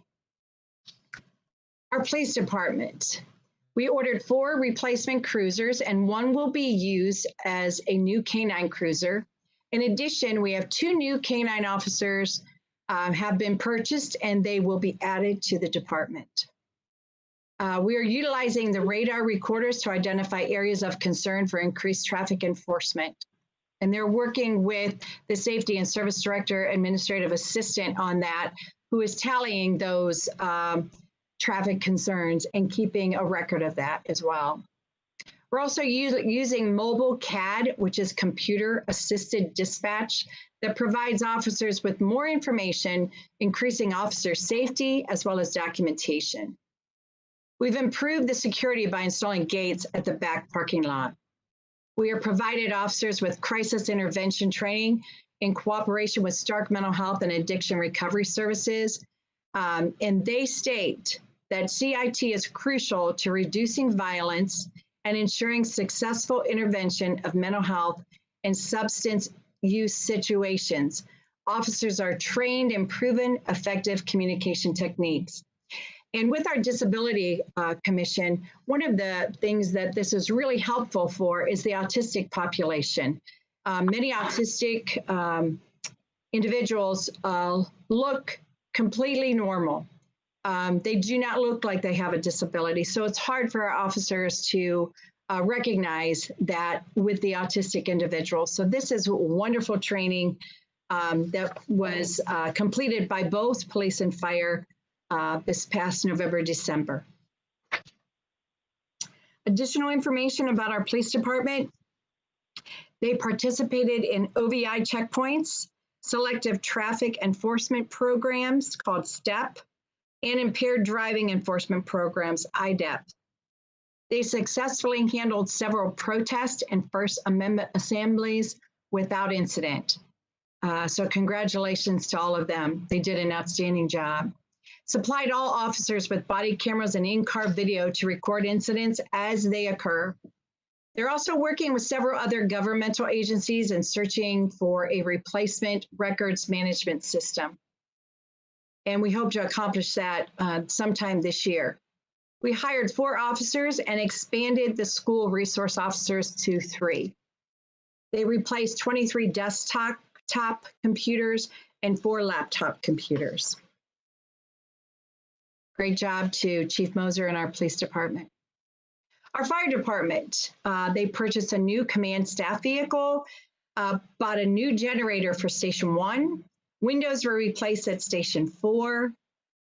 Our police department. We ordered 4 replacement cruisers, and 1 will be used as a new canine cruiser. In addition, we have 2 new canine officers have been purchased, and they will be added to the department. We are utilizing the radar recorders to identify areas of concern for increased traffic enforcement. And they're working with the Safety and Service Director Administrative Assistant on that, who is tallying those traffic concerns and keeping a record of that as well. We're also using mobile CAD, which is computer assisted dispatch, that provides officers with more information, increasing officer safety as well as documentation. We've improved the security by installing gates at the back parking lot. We have provided officers with crisis intervention training in cooperation with Stark Mental Health and Addiction Recovery Services. And they state that CIT is crucial to reducing violence and ensuring successful intervention of mental health and substance use situations. Officers are trained in proven effective communication techniques. And with our Disability Commission, one of the things that this is really helpful for is the autistic population. Many autistic individuals look completely normal. They do not look like they have a disability. So it's hard for our officers to recognize that with the autistic individual. So this is wonderful training that was completed by both police and fire this past November, December. Additional information about our police department. They participated in OVI checkpoints, selective traffic enforcement programs called STEP, and impaired driving enforcement programs, IDEP. They successfully handled several protest and First Amendment assemblies without incident. So congratulations to all of them. They did an outstanding job. Supplied all officers with body cameras and in-car video to record incidents as they occur. They're also working with several other governmental agencies and searching for a replacement records management system. And we hope to accomplish that sometime this year. We hired 4 officers and expanded the school resource officers to 3. They replaced 23 desktop computers and 4 laptop computers. Great job to Chief Moser and our police department. Our fire department, they purchased a new command staff vehicle, bought a new generator for Station 1. Windows were replaced at Station 4.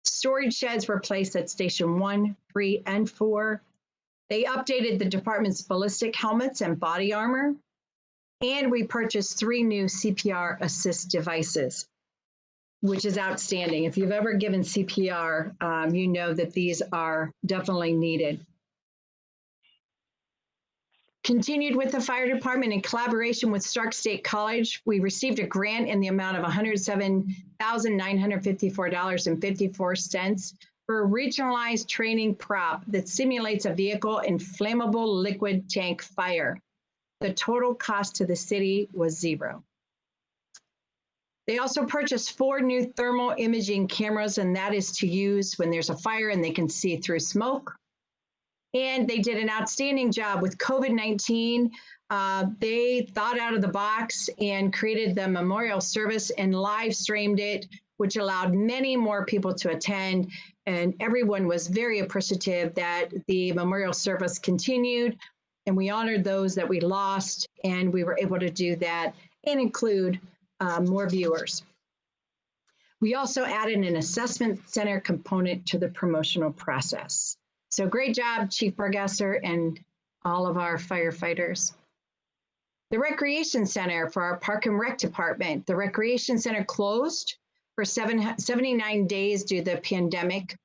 Storage sheds were placed at Station 1, 3, and 4. They updated the department's ballistic helmets and body armor. And we purchased 3 new CPR assist devices, which is outstanding. If you've ever given CPR, you know that these are definitely needed. Continued with the fire department in collaboration with Stark State College. We received a grant in the amount of $107,954.54 for a regionalized training prop that simulates a vehicle in flammable liquid tank fire. The total cost to the city was $0. They also purchased 4 new thermal imaging cameras, and that is to use when there's a fire and they can see through smoke. And they did an outstanding job with COVID-19. They thought out of the box and created the memorial service and live streamed it, which allowed many more people to attend. And everyone was very appreciative that the memorial service continued. And we honored those that we lost, and we were able to do that and include more viewers. We also added an assessment center component to the promotional process. So great job, Chief Burgasser and all of our firefighters. The Recreation Center for our Park and Rec Department. The Recreation Center closed for 79 days due to the pandemic,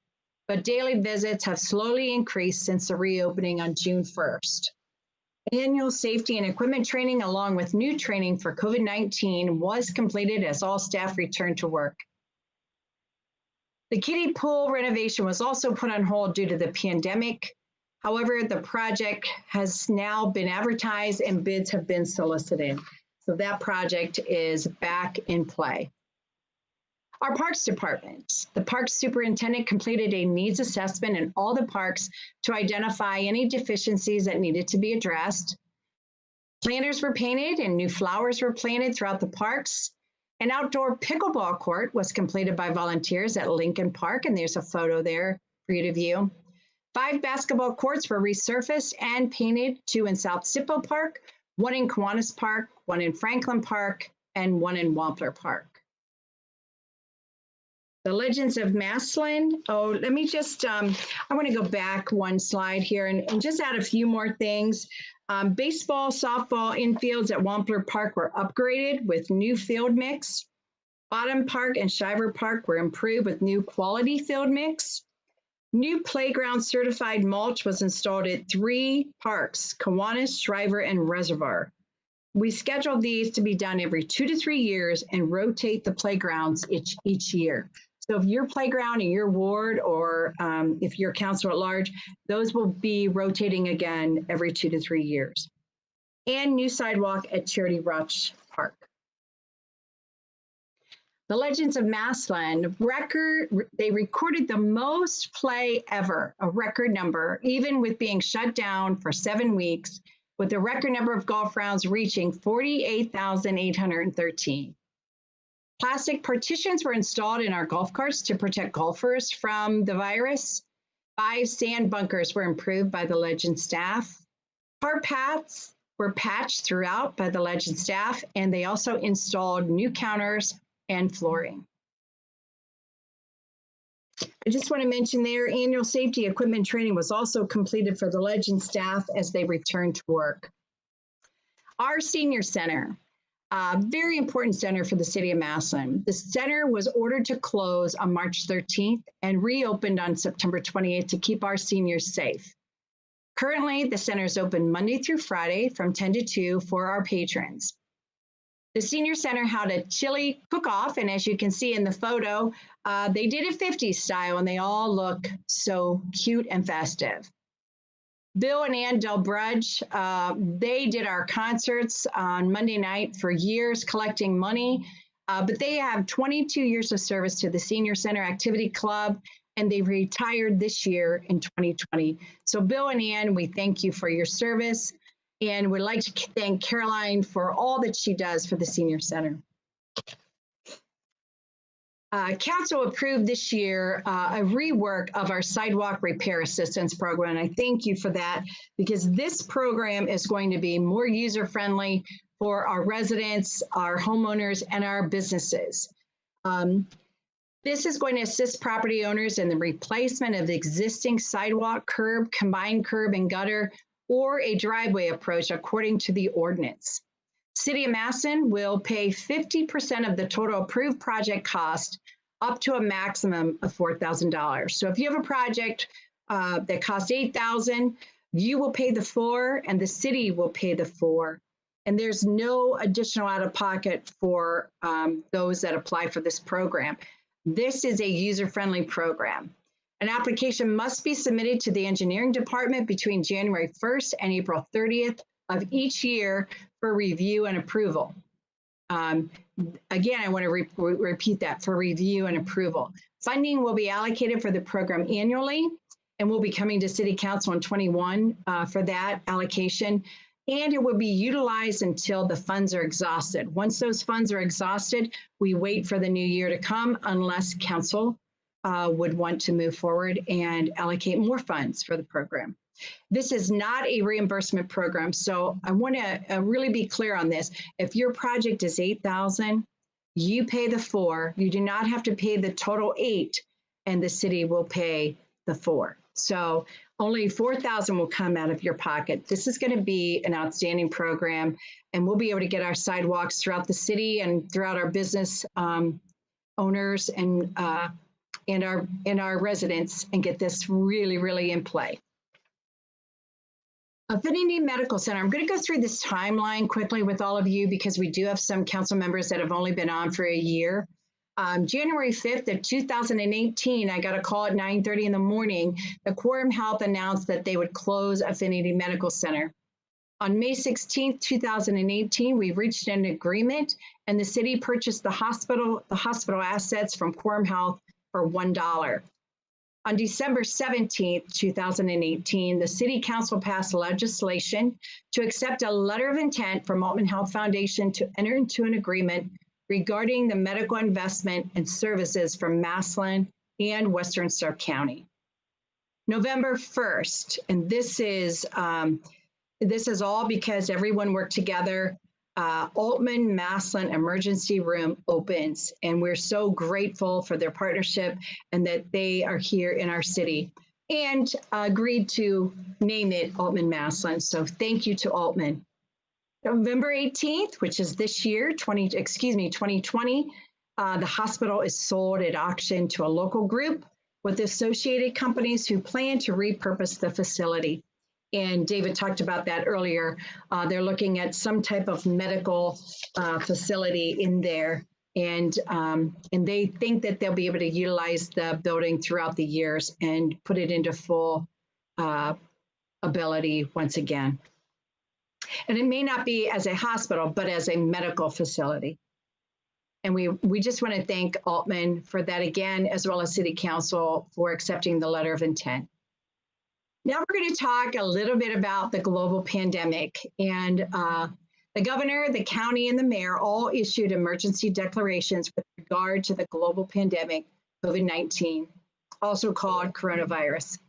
but daily visits have slowly increased since the reopening on June 1st. Annual safety and equipment training, along with new training for COVID-19, was completed as all staff returned to work. The kiddie pool renovation was also put on hold due to the pandemic. However, the project has now been advertised and bids have been solicited. So that project is back in play. Our Parks Department. The Parks Superintendent completed a needs assessment in all the parks to identify any deficiencies that needed to be addressed. Planters were painted and new flowers were planted throughout the parks. An outdoor pickleball court was completed by volunteers at Lincoln Park, and there's a photo there for you to view. 5 basketball courts were resurfaced and painted, 2 in South Sippo Park, 1 in Kiwanis Park, 1 in Franklin Park, and 1 in Wampler Park. The Legends of Massillon. Oh, let me just, I want to go back one slide here and just add a few more things. Baseball, softball infields at Wampler Park were upgraded with new field mix. Bottom Park and Shiver Park were improved with new quality field mix. New playground certified mulch was installed at 3 parks, Kiwanis, Shriver, and Reservoir. We scheduled these to be done every 2 to 3 years and rotate the playgrounds each year. So if your playground in your ward or if you're council at large, those will be rotating again every 2 to 3 years. And new sidewalk at Charity Roch Park. The Legends of Massillon they recorded the most play ever, a record number, even with being shut down for 7 weeks, with the record number of golf rounds reaching 48,813. Plastic partitions were installed in our golf carts to protect golfers from the virus. 5 sand bunkers were improved by the Legend staff. Cart paths were patched throughout by the Legend staff, and they also installed new counters and flooring. I just want to mention their annual safety equipment training was also completed for the Legend staff as they returned to work. Our senior center, a very important center for the city of Massillon. The center was ordered to close on March 13th and reopened on September 28th to keep our seniors safe. Currently, the center is open Monday through Friday from 10 to 2 for our patrons. The senior center had a chili cook-off, and as you can see in the photo, they did it 50s style, and they all look so cute and festive. Bill and Ann Delbrudge, they did our concerts on Monday night for years, collecting money, but they have 22 years of service to the Senior Center Activity Club, and they retired this year in 2020. So Bill and Ann, we thank you for your service, and we'd like to thank Caroline for all that she does for the Senior Center. Council approved this year a rework of our sidewalk repair assistance program, and I thank you for that because this program is going to be more user-friendly for our residents, our homeowners, and our businesses. This is going to assist property owners in the replacement of existing sidewalk, curb, combined curb and gutter, or a driveway approach according to the ordinance. City of Massillon will pay 50% of the total approved project cost up to a maximum of $4,000. So if you have a project that costs $8,000, you will pay the $4,000 and the city will pay the $4,000. And there's no additional out of pocket for those that apply for this program. This is a user-friendly program. An application must be submitted to the engineering department between January 1st and April 30th of each year for review and approval. Again, I want to repeat that, for review and approval. Funding will be allocated for the program annually, and we'll be coming to City Council in 21 for that allocation, and it will be utilized until the funds are exhausted. Once those funds are exhausted, we wait for the new year to come unless Council would want to move forward and allocate more funds for the program. This is not a reimbursement program, so I want to really be clear on this. If your project is $8,000, you pay the $4,000. You do not have to pay the total $8,000, and the city will pay the $4,000. So only $4,000 will come out of your pocket. This is going to be an outstanding program, and we'll be able to get our sidewalks throughout the city and throughout our business owners and our residents and get this really, really in play. Affinity Medical Center, I'm going to go through this timeline quickly with all of you because we do have some council members that have only been on for a year. January 5th of 2018, I got a call at 9:30 in the morning. The Quorum Health announced that they would close Affinity Medical Center. On May 16th, 2018, we reached an agreement and the city purchased the hospital assets from Quorum Health for $1. On December 17th, 2018, the City Council passed legislation to accept a letter of intent from Altman Health Foundation to enter into an agreement regarding the medical investment and services from Massillon and Western Stark County. November 1st, and this is all because everyone worked together. Altman Massillon Emergency Room opens, and we're so grateful for their partnership and that they are here in our city and agreed to name it Altman Massillon. So thank you to Altman. November 18th, which is this year, 2020, the hospital is sold at auction to a local group with associated companies who plan to repurpose the facility. And David talked about that earlier. They're looking at some type of medical facility in there, and they think that they'll be able to utilize the building throughout the years and put it into full ability once again. And it may not be as a hospital, but as a medical facility. And we just want to thank Altman for that again, as well as City Council for accepting the letter of intent. Now we're going to talk a little bit about the global pandemic. And the governor, the county, and the mayor all issued emergency declarations with regard to the global pandemic, COVID-19, also called coronavirus.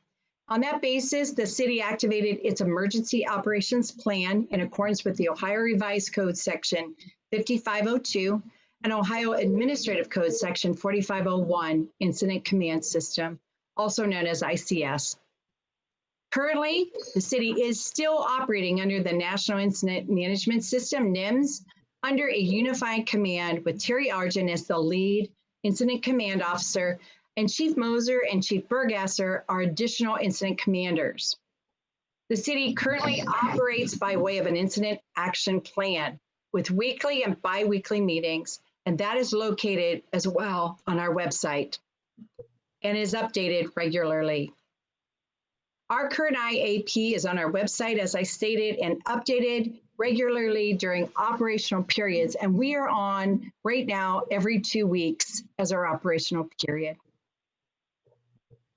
On that basis, the city activated its emergency operations plan in accordance with the Ohio Revised Code Section 5502 and Ohio Administrative Code Section 4501 Incident Command System, also known as ICS. Currently, the city is still operating under the National Incident Management System, NIMS, under a unified command with Terry Argent as the lead incident command officer, and Chief Moser and Chief Burgasser are additional incident commanders. The city currently operates by way of an incident action plan with weekly and bi-weekly meetings, and that is located as well on our website and is updated regularly. Our current IAP is on our website, as I stated, and updated regularly during operational periods, and we are on right now every 2 weeks as our operational period.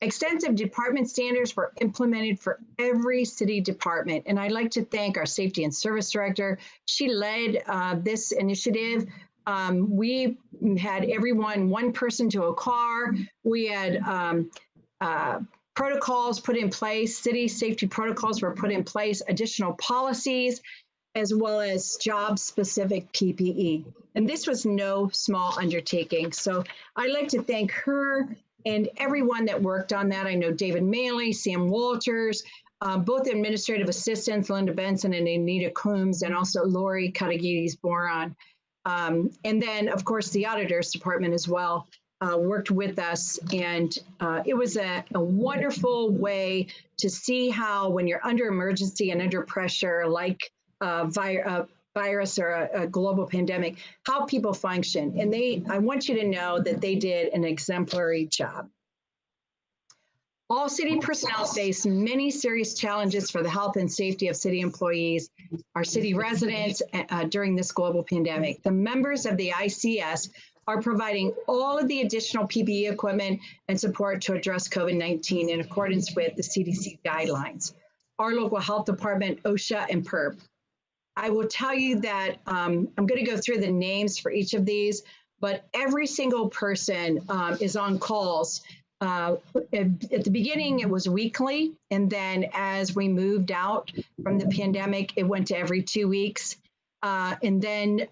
Extensive department standards were implemented for every city department, and I'd like to thank our Safety and Service Director. She led this initiative. We had everyone, one person to a car. We had protocols put in place, city safety protocols were put in place, additional policies, as well as job-specific PPE. And this was no small undertaking. So I'd like to thank her and everyone that worked on that. I know David Maley, Sam Walters, both administrative assistants, Linda Benson and Anita Coombs, and also Lori Katagides-Boron. And then, of course, the auditors department as well worked with us. And it was a wonderful way to see how, when you're under emergency and under pressure, like virus or a global pandemic, how people function. And I want you to know that they did an exemplary job. All city personnel face many serious challenges for the health and safety of city employees, our city residents during this global pandemic. The members of the ICS are providing all of the additional PPE equipment and support to address COVID-19 in accordance with the CDC guidelines. Our local health department, OSHA, and PERB. I will tell you that I'm going to go through the names for each of these, but every single person is on calls. At the beginning, it was weekly, and then as we moved out from the pandemic, it went to every 2 weeks. And then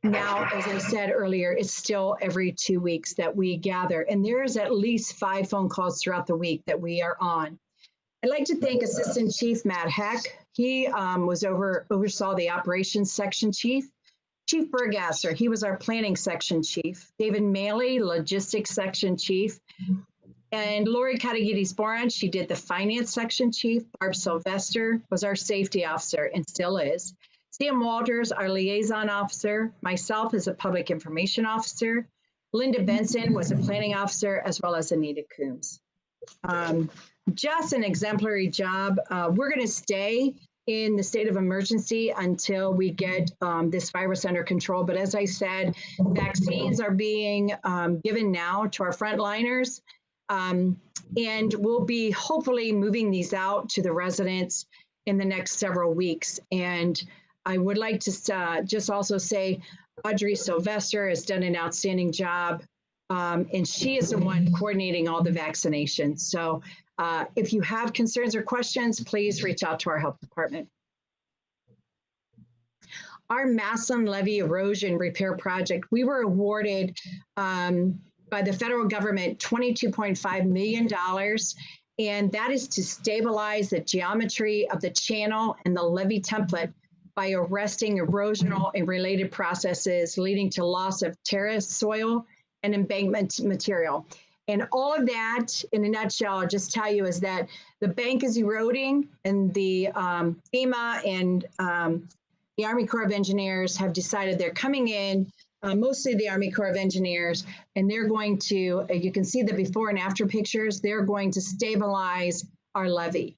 now, as I said earlier, it's still every 2 weeks that we gather. And there's at least 5 phone calls throughout the week that we are on. I'd like to thank Assistant Chief Matt Heck. He oversaw the operations section chief. Chief Burgasser, he was our planning section chief. David Maley, logistics section chief. And Lori Katagides-Boron, she did the finance section chief. Barb Sylvester was our safety officer and still is. Sam Walters, our liaison officer. Myself as a public information officer. Linda Benson was a planning officer, as well as Anita Coombs. Just an exemplary job. We're going to stay in the state of emergency until we get this virus under control. But as I said, vaccines are being given now to our frontliners. And we'll be hopefully moving these out to the residents in the next several weeks. And I would like to just also say Audrey Sylvester has done an outstanding job. And she is the one coordinating all the vaccinations. So if you have concerns or questions, please reach out to our health department. Our Massillon Levee Erosion Repair Project, we were awarded by the federal government $22.5 million. And that is to stabilize the geometry of the channel and the levee template by arresting erosional and related processes leading to loss of terrace soil and embankment material. And all of that, in a nutshell, I'll just tell you, is that the bank is eroding, and the FEMA and the Army Corps of Engineers have decided they're coming in, mostly the Army Corps of Engineers, and they're going to, you can see the before and after pictures, they're going to stabilize our levee.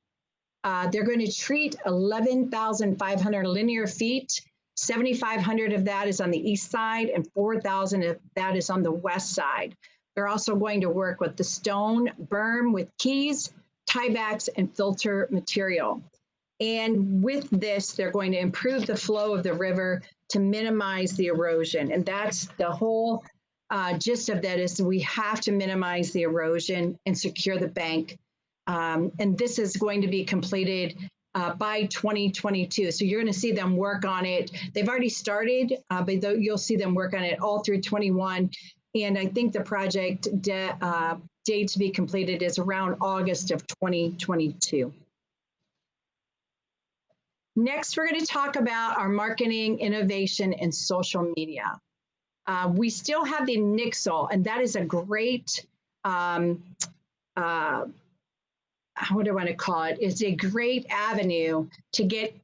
They're going to treat 11,500 linear feet. 7,500 of that is on the east side, and 4,000 of that is on the west side. They're also going to work with the stone berm with keys, tiebacks, and filter material. And with this, they're going to improve the flow of the river to minimize the erosion. And that's the whole gist of that, is we have to minimize the erosion and secure the bank. And this is going to be completed by 2022. So you're going to see them work on it. They've already started, but you'll see them work on it all through 21. And I think the project date to be completed is around August of 2022. Next, we're going to talk about our marketing, innovation, and social media. We still have the Nixle, and that is a great, what do I want to call it? It's a great avenue to get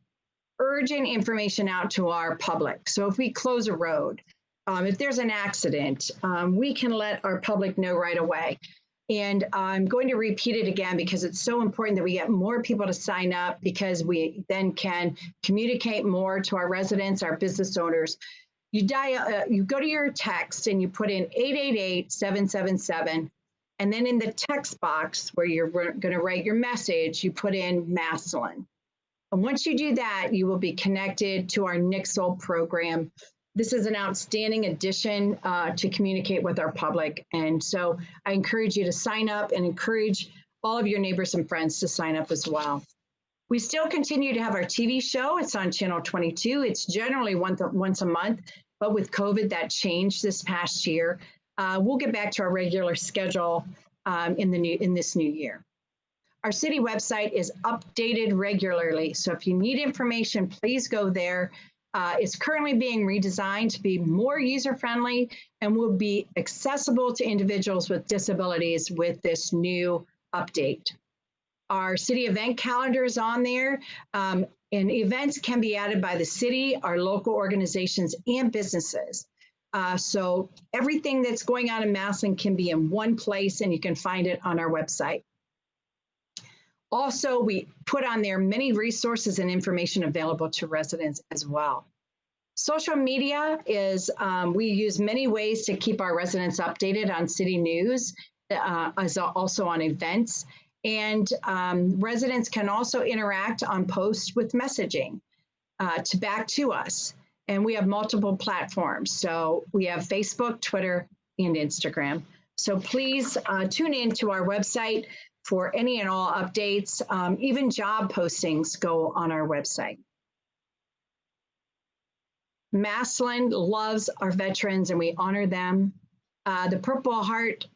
urgent information out to our public. So if we close a road, if there's an accident, we can let our public know right away. And I'm going to repeat it again because it's so important that we get more people to sign up, because we then can communicate more to our residents, our business owners. You dial, you go to your text and you put in 888-777, and then in the text box where you're going to write your message, you put in Massillon. And once you do that, you will be connected to our Nixle program. This is an outstanding addition to communicate with our public. And so I encourage you to sign up and encourage all of your neighbors and friends to sign up as well. We still continue to have our TV show. It's on Channel 22. It's generally once a month, but with COVID, that changed this past year. We'll get back to our regular schedule in this new year. Our city website is updated regularly. So if you need information, please go there. It's currently being redesigned to be more user-friendly and will be accessible to individuals with disabilities with this new update. Our city event calendar is on there, and events can be added by the city, our local organizations, and businesses. So everything that's going on in Massillon can be in one place, and you can find it on our website. Also, we put on there many resources and information available to residents as well. Social media is, we use many ways to keep our residents updated on city news, as also on events. And residents can also interact on posts with messaging back to us. And we have multiple platforms. So we have Facebook, Twitter, and Instagram. So please tune in to our website for any and all updates. Even job postings go on our website. Massillon loves our veterans and we honor them. The Purple Heart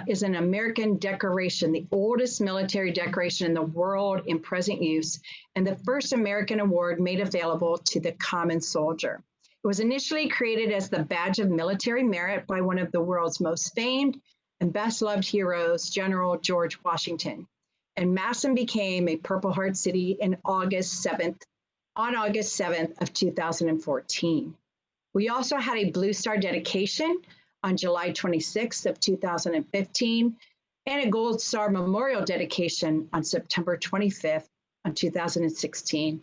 is an American decoration, the oldest military decoration in the world in present use, and the first American award made available to the common soldier. It was initially created as the badge of military merit by one of the world's most famed and best loved heroes, General George Washington. And Massillon became a Purple Heart city on August 7th of 2014. We also had a Blue Star dedication on July 26th of 2015, and a Gold Star Memorial dedication on September 25th of 2016.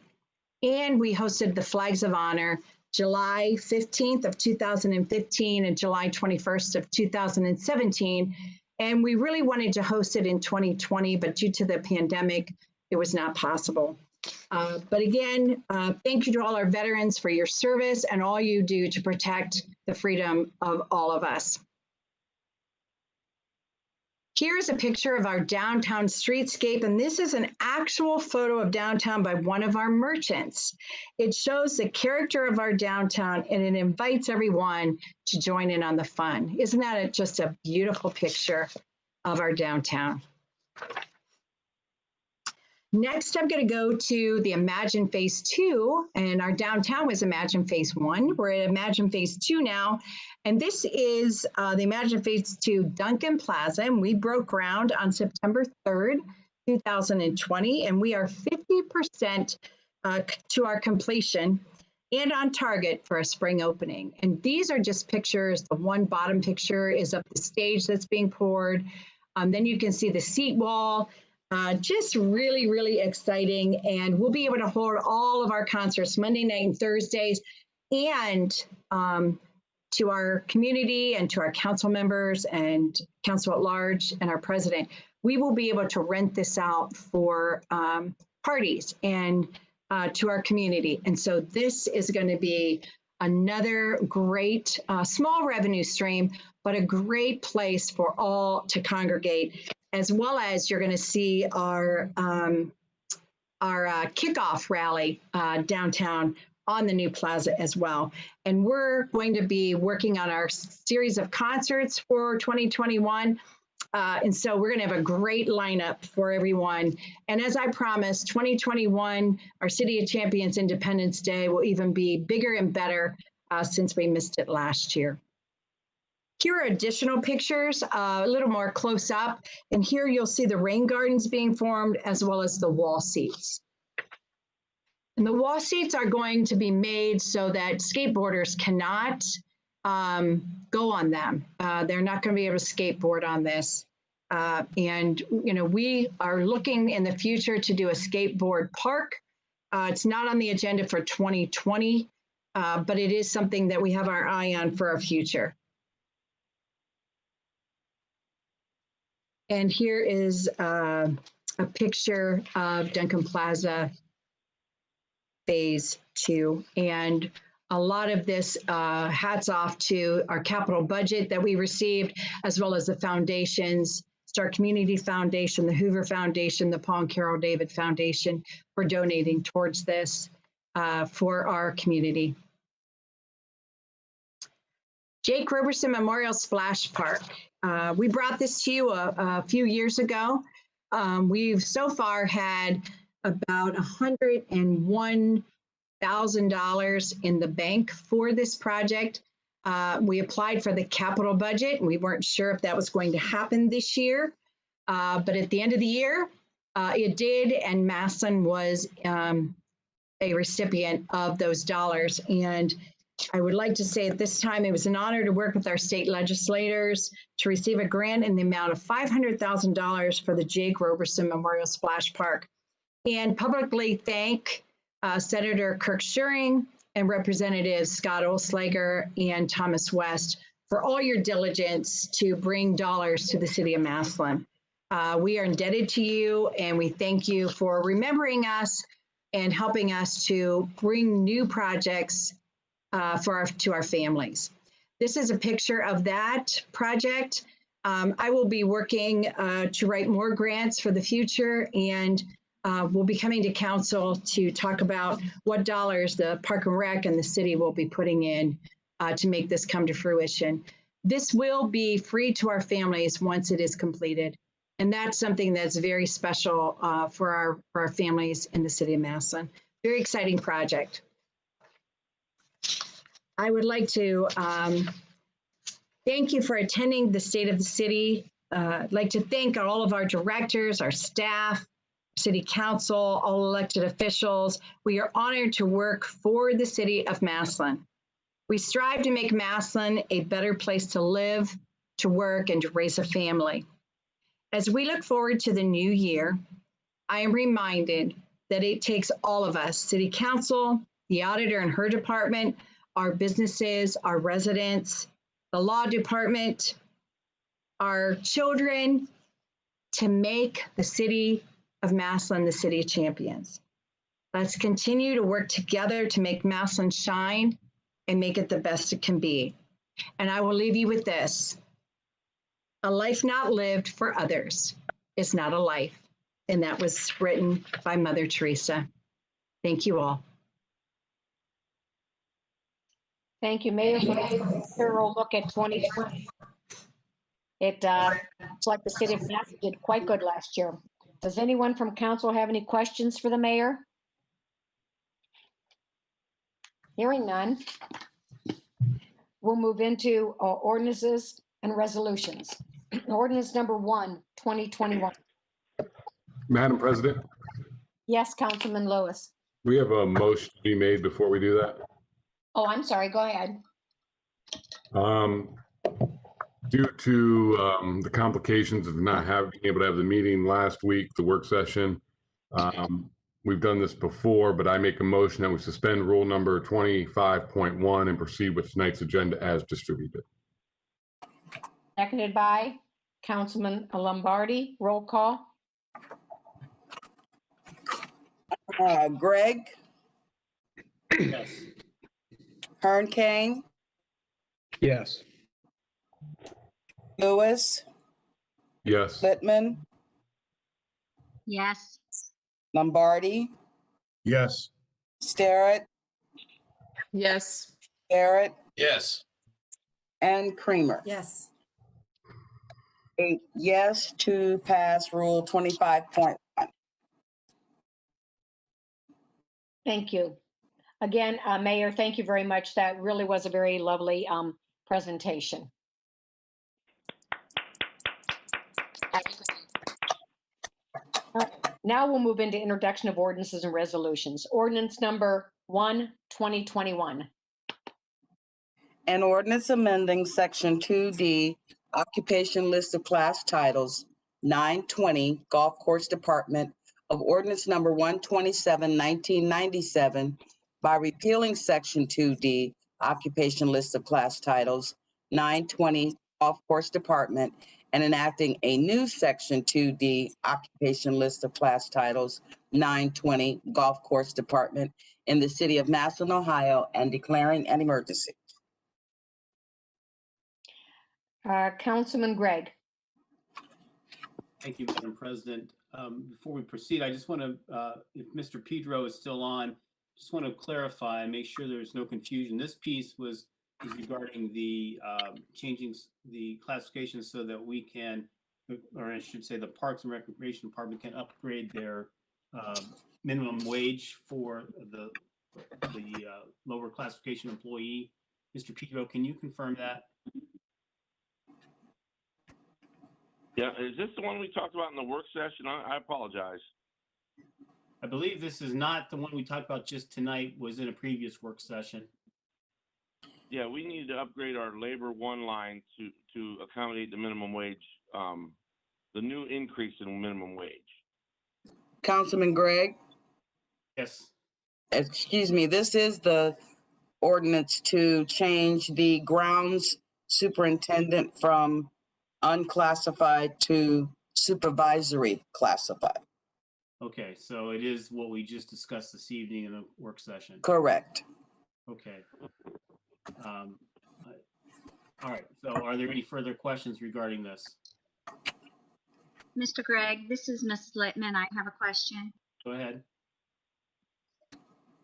And we hosted the Flags of Honor July 15th of 2015 and July 21st of 2017. And we really wanted to host it in 2020, but due to the pandemic, it was not possible. But again, thank you to all our veterans for your service and all you do to protect the freedom of all of us. Here's a picture of our downtown streetscape, and this is an actual photo of downtown by one of our merchants. It shows the character of our downtown, and it invites everyone to join in on the fun. Isn't that just a beautiful picture of our downtown? Next, I'm going to go to the Imagine Phase 2, and our downtown was Imagine Phase 1. We're at Imagine Phase 2 now, and this is the Imagine Phase 2 Duncan Plaza, and we broke ground on September 3rd, 2020, and we are 50% to our completion and on target for a spring opening. And these are just pictures. The one bottom picture is of the stage that's being poured. Then you can see the seat wall. Just really, really exciting. And we'll be able to hold all of our concerts Monday night and Thursdays. And to our community and to our council members and council at large and our president, we will be able to rent this out for parties and to our community. And so this is going to be another great small revenue stream, but a great place for all to congregate. as well as you're going to see our kickoff rally downtown on the new plaza as well. And we're going to be working on our series of concerts for 2021. And so we're going to have a great lineup for everyone. And as I promised, 2021, our City of Champions Independence Day will even be bigger and better since we missed it last year. Here are additional pictures, a little more close up. And here you'll see the rain gardens being formed as well as the wall seats. And the wall seats are going to be made so that skateboarders cannot go on them. They're not going to be able to skateboard on this. And, you know, we are looking in the future to do a skateboard park. It's not on the agenda for 2020, but it is something that we have our eye on for our future. And here is a picture of Duncan Plaza Phase 2. And a lot of this hats off to our capital budget that we received, as well as the foundations, Star Community Foundation, the Hoover Foundation, the Paul and Carol David Foundation, for donating towards this for our community. Jake Roberson Memorial Splash Park. We brought this to you a few years ago. We've so far had about $101,000 in the bank for this project. We applied for the capital budget. We weren't sure if that was going to happen this year, but at the end of the year, it did, and Massillon was a recipient of those dollars. And I would like to say at this time, it was an honor to work with our state legislators to receive a grant in the amount of $500,000 for the Jake Roberson Memorial Splash Park, and publicly thank Senator Kirk Schuring and Representatives Scott Olslager and Thomas West for all your diligence to bring dollars to the City of Massillon. We are indebted to you, and we thank you for remembering us and helping us to bring new projects to our families. This is a picture of that project. I will be working to write more grants for the future, and we'll be coming to council to talk about what dollars the Park and Rec and the city will be putting in to make this come to fruition. This will be free to our families once it is completed. And that's something that's very special for our families in the City of Massillon. Very exciting project. I would like to thank you for attending the State of the City. I'd like to thank all of our directors, our staff, City Council, all elected officials. We are honored to work for the City of Massillon. We strive to make Massillon a better place to live, to work, and to raise a family. As we look forward to the new year, I am reminded that it takes all of us, City Council, the auditor and her department, our businesses, our residents, the law department, our children, to make the City of Massillon the City of Champions. Let's continue to work together to make Massillon shine and make it the best it can be. And I will leave you with this. A life not lived for others is not a life. And that was written by Mother Teresa. Thank you all. Thank you, Mayor, for a thorough look at 2020. It's like the City of Massillon did quite good last year. Does anyone from council have any questions for the mayor? Hearing none. We'll move into ordinances and resolutions. Ordinance number 1, 2021. Madam President, Yes, Councilman Lewis. we have a motion to be made before we do that. Oh, I'm sorry. Go ahead. Due to the complications of not being able to have the meeting last week, the work session, we've done this before, but I make a motion that we suspend rule number 25.1 and proceed with tonight's agenda as distributed. Seconded by Councilman Lombardi. Roll call. Greg, Yes. Hearn Kane, Yes. Lewis, Yes. Littman, Yes. Lombardi, Yes. Starrett, Yes. Barrett, Yes. and Creamer. Yes. 8 yes to pass Rule 25.1. Thank you. Again, Mayor, thank you very much. That really was a very lovely presentation. Now we'll move into introduction of ordinances and resolutions. Ordinance number 1, 2021. An ordinance amending Section 2D, Occupation List of Class Titles, 920, Golf Course Department of Ordinance Number 127, 1997, by repealing Section 2D, Occupation List of Class Titles, 920, Golf Course Department, and enacting a new Section 2D, Occupation List of Class Titles, 920, Golf Course Department in the City of Massillon, Ohio, and declaring an emergency. Councilman Gregg. Thank you, Madam President. Before we proceed, I just want to, if Mr. Pedro is still on, just want to clarify and make sure there's no confusion. This piece is regarding the changing the classification so that we can, or I should say the Parks and Recreation Department can upgrade their minimum wage for the lower classification employee. Mr. Pedro, can you confirm that? Yeah, is this the one we talked about in the work session? I apologize. I believe this is not the one we talked about just tonight, was in a previous work session. Yeah, we need to upgrade our labor one line to accommodate the minimum wage, the new increase in minimum wage. Councilman Gregg? Yes. Excuse me, this is the ordinance to change the grounds superintendent from unclassified to supervisory classified. Okay, so it is what we just discussed this evening in the work session. Correct. Okay. All right, so are there any further questions regarding this? Mr. Gregg, this is Ms. Littman. I have a question. Go ahead.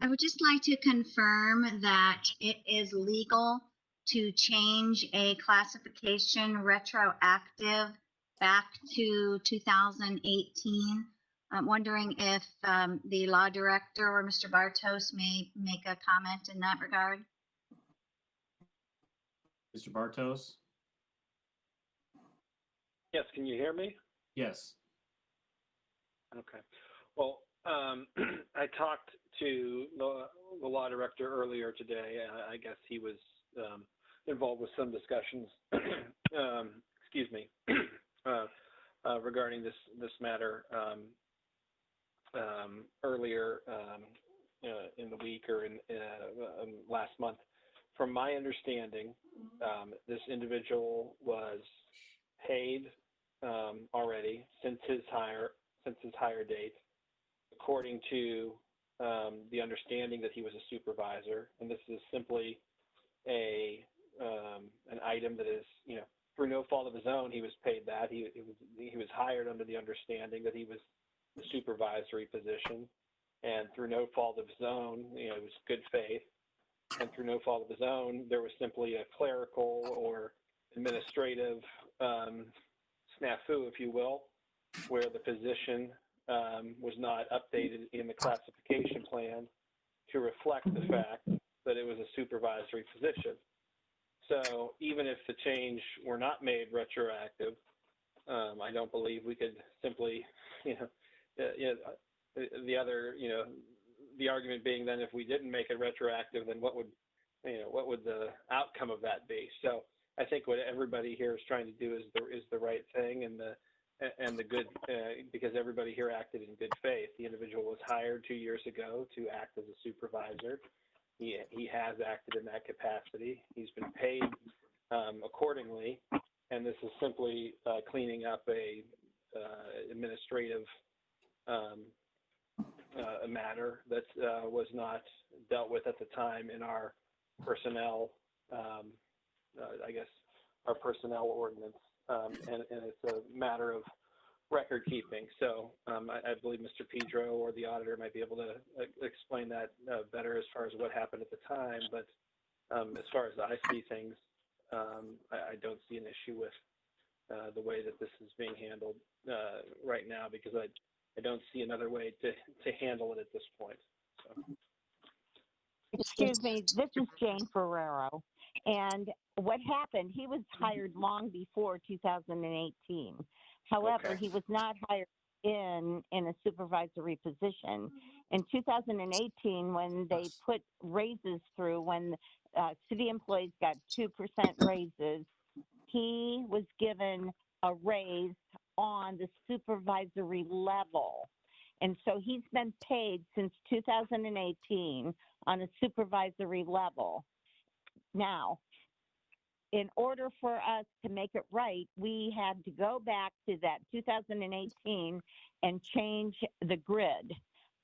I would just like to confirm that it is legal to change a classification retroactive back to 2018. I'm wondering if the law director or Mr. Bartos may make a comment in that regard. Mr. Bartos? Yes, can you hear me? Yes. Okay. Well, I talked to the law director earlier today. I guess he was involved with some discussions, excuse me, regarding this matter earlier in the week or in last month. From my understanding, this individual was paid already since his hire date, according to the understanding that he was a supervisor, and this is simply an item that is, through no fault of his own, he was paid that. He was hired under the understanding that he was a supervisory position, and through no fault of his own, it was good faith, and through no fault of his own, there was simply a clerical or administrative snafu, if you will, where the position was not updated in the classification plan to reflect the fact that it was a supervisory position. So even if the change were not made retroactive, I don't believe we could simply, the argument being then if we didn't make it retroactive, then what would the outcome of that be? So I think what everybody here is trying to do is the right thing and the good, because everybody here acted in good faith. The individual was hired 2 years ago to act as a supervisor. He has acted in that capacity. He's been paid accordingly, and this is simply cleaning up a administrative a matter that was not dealt with at the time in our personnel, I guess, our personnel ordinance and it's a matter of record keeping. So I believe Mr. Pedro or the auditor might be able to explain that better as far as what happened at the time. But as far as I see things, I don't see an issue with the way that this is being handled right now, because I don't see another way to handle it at this point. So. Excuse me, this is Jane Ferrero. And what happened, he was hired long before 2018. However, he was not hired in a supervisory position. In 2018, when they put raises through, when city employees got 2% raises, he was given a raise on the supervisory level. And so he's been paid since 2018 on a supervisory level. Now, in order for us to make it right, we had to go back to that 2018 and change the grid.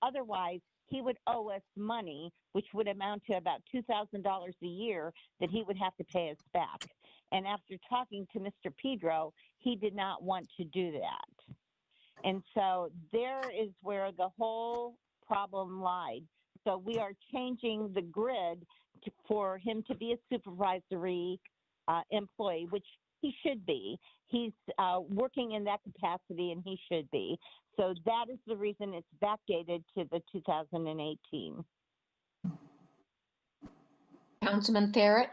Otherwise, he would owe us money, which would amount to about $2,000 a year that he would have to pay us back. And after talking to Mr. Pedro, he did not want to do that. And so there is where the whole problem lied. So we are changing the grid for him to be a supervisory employee, which he should be. He's working in that capacity, and he should be. So that is the reason it's backdated to the 2018. Councilman Barrett.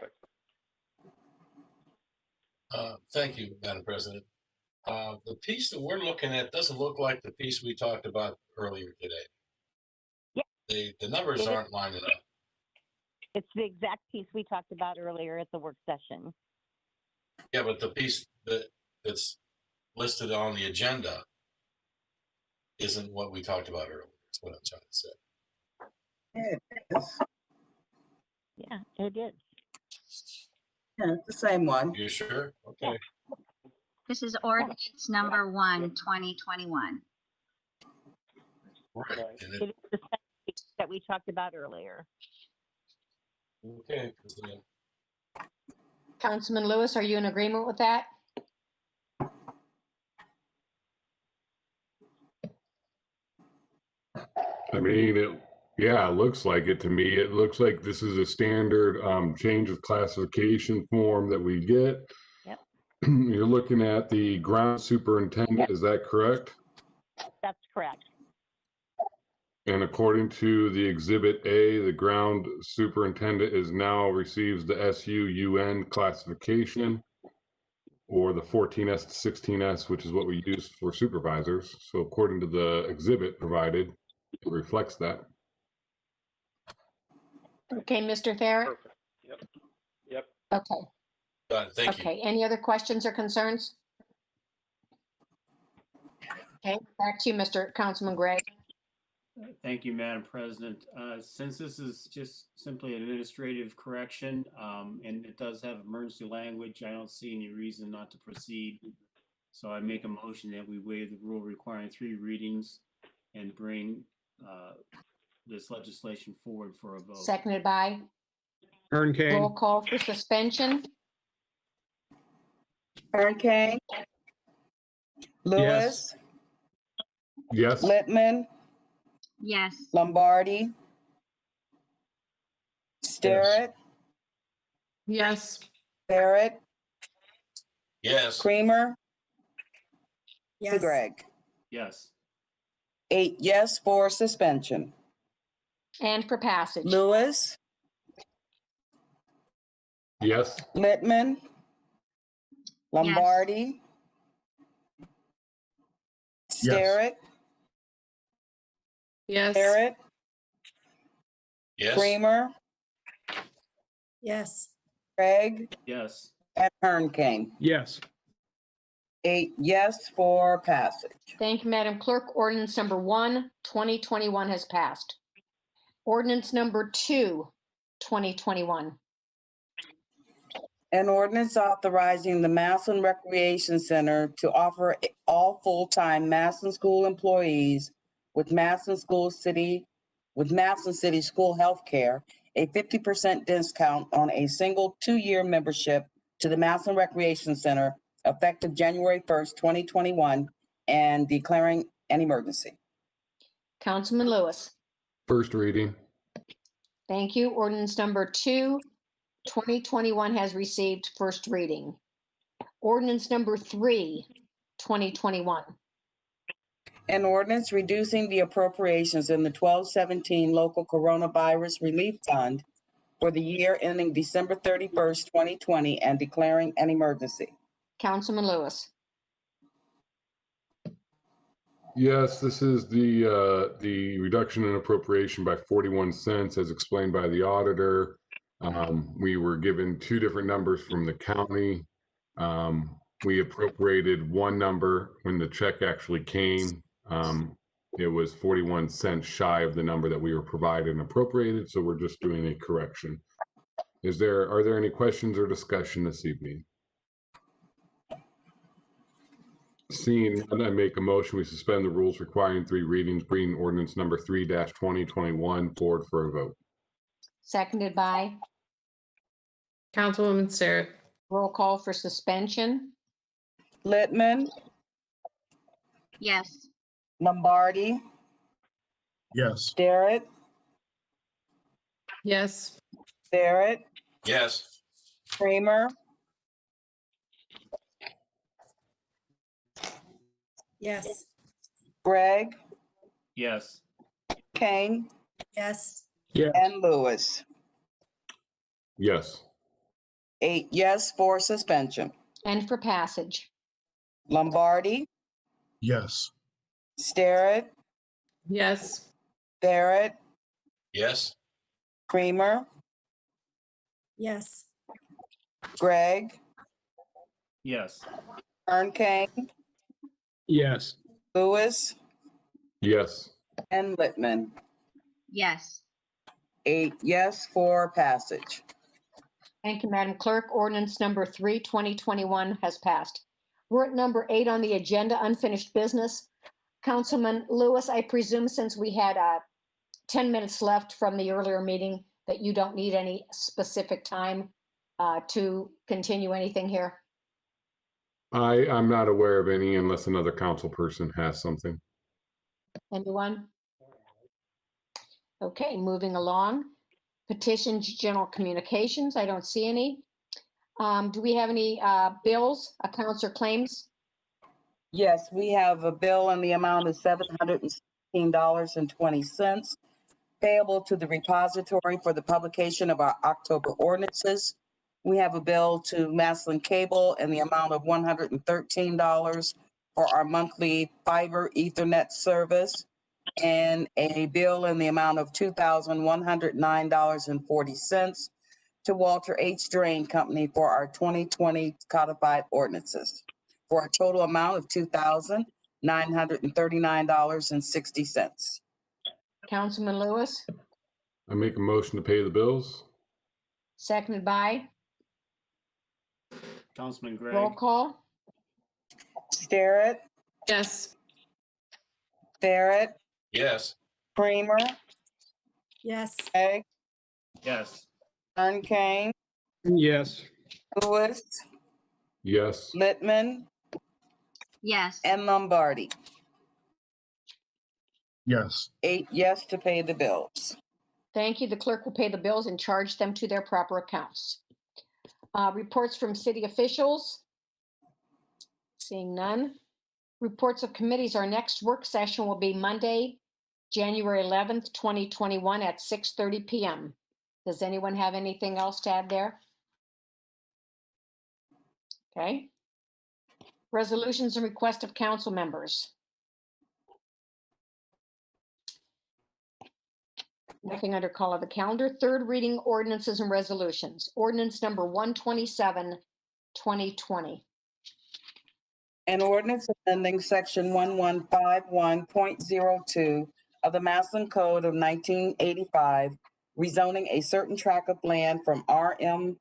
Thank you, Madam President. The piece that we're looking at doesn't look like the piece we talked about earlier today. Yeah. The numbers aren't lining up. It's the exact piece we talked about earlier at the work session. Yeah, but the piece that's listed on the agenda isn't what we talked about earlier. That's what I'm trying to say. It is. Yeah, it is. Yeah, it's the same one. You sure? Okay. This is ordinance number 1, 2021. Right. It is the same piece that we talked about earlier. Okay. Councilman Lewis, are you in agreement with that? I mean, it looks like it to me. It looks like this is a standard change of classification form that we get. Yep. You're looking at the ground superintendent, is that correct? That's correct. And according to the Exhibit A, the ground superintendent now receives the SUUN classification, or the 14S to 16S, which is what we use for supervisors. So according to the exhibit provided, it reflects that. Okay, Mr. Barrett. Yep. Okay. Thank you. Okay, any other questions or concerns? Okay, back to you, Mr. Councilman Gray. Thank you, Madam President. Since this is just simply an administrative correction, and it does have emergency language, I don't see any reason not to proceed. So I make a motion that we waive the rule requiring 3 readings and bring this legislation forward for a vote. Seconded by? Ern Kane. Roll call for suspension. Ern Kane. Lewis. Yes. Littman. Yes. Lombardi. Starrett. Yes. Barrett. Yes. Creamer. Yes. Greg. Yes. 8 yes for suspension. And for passage. Lewis. Yes. Littman. Lombardi. Starrett. Yes. Barrett. Yes. Creamer. Yes. Craig. Yes. And Ern Kane. Yes. 8 yes for passage. Thank you, Madam Clerk. Ordinance number 1, 2021 has passed. Ordinance number 2, 2021. An ordinance authorizing the Massillon Recreation Center to offer all full-time Massillon School employees with Massillon City School Health Care a 50% discount on a single 2-year membership to the Massillon Recreation Center effective January 1st, 2021, and declaring an emergency. Councilman Lewis. First reading. Thank you. Ordinance number 2, 2021 has received first reading. Ordinance number 3, 2021. An ordinance reducing the appropriations in the 1217 local coronavirus relief fund for the year ending December 31st, 2020, and declaring an emergency. Councilman Lewis. Yes, this is the reduction in appropriation by 41 cents as explained by the auditor. We were given two different numbers from the county. We appropriated one number when the check actually came. It was 41 cents shy of the number that we were provided and appropriated, so we're just doing a correction. Are there any questions or discussion this evening? Seeing none, I make a motion, we suspend the rules requiring 3 readings, bringing ordinance number 3-2021 forward for a vote. Seconded by Councilwoman Starrett. roll call for suspension. Littman, Yes. Lombardi, Yes. Starrett, Yes. Barrett, Yes. Kramer, Yes. Gregg, Yes. Kane, Yes. Yes. and Lewis. Yes. 8 yes for suspension. And for passage. Lombardi, Yes. Starrett, Yes. Barrett, Yes. Kramer, Yes. Gregg, Yes. Kane, Yes. Lewis, Yes. and Littman. Yes. 8 yes for passage. Thank you, Madam Clerk. Ordinance number 3, 2021 has passed. We're at number 8 on the agenda, unfinished business. Councilman Lewis, I presume since we had 10 minutes left from the earlier meeting that you don't need any specific time to continue anything here? I'm not aware of any unless another council person has something. Anyone? Okay, moving along. Petitions, general communications, I don't see any. Do we have any bills, accounts, or claims? Yes, we have a bill in the amount of $716.20 payable to the repository for the publication of our October ordinances. We have a bill to Massillon Cable in the amount of $113 for our monthly fiber Ethernet service, and a bill in the amount of $2,109.40 to Walter H. Drain Company for our 2020 codified ordinances, for a total amount of $2,939.60. Councilman Lewis, I make a motion to pay the bills. seconded by, Councilman roll Gregg. call. Starrett, Yes. Barrett, Yes. Kramer, Yes. Gregg, Yes. Kane, Yes. Lewis, Yes. Littman, Yes. and Lombardi. Yes. 8 yes to pay the bills. Thank you. The clerk will pay the bills and charge them to their proper accounts. Reports from city officials. Seeing none. Reports of committees. Our next work session will be Monday, January 11th, 2021 at 6:30 p.m. Does anyone have anything else to add there? Okay. Resolutions and request of council members. Nothing under call of the calendar. Third reading ordinances and resolutions. Ordinance number 127, 2020. An ordinance amending section 1151.02 of the Massillon Code of 1985, rezoning a certain tract of land from RM-1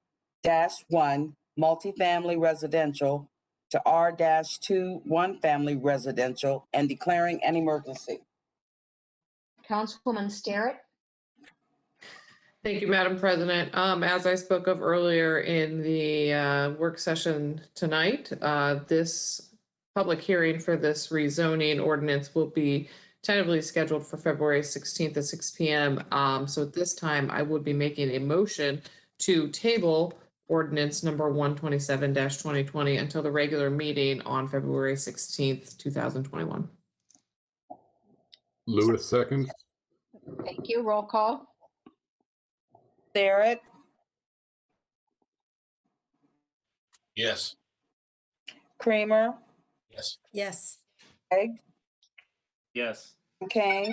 multifamily residential to R-2 one-family residential and declaring an emergency. Councilwoman Starrett. Thank you, Madam President. As I spoke of earlier in the work session tonight, this public hearing for this rezoning ordinance will be tentatively scheduled for February 16th at 6 p.m. So at this time, I would be making a motion to table ordinance number 127-2020 until the regular meeting on February 16th, 2021. Lewis seconds. Thank you. Roll call. Barrett, Yes. Kramer, Yes. Yes. Craig, Yes. Kane,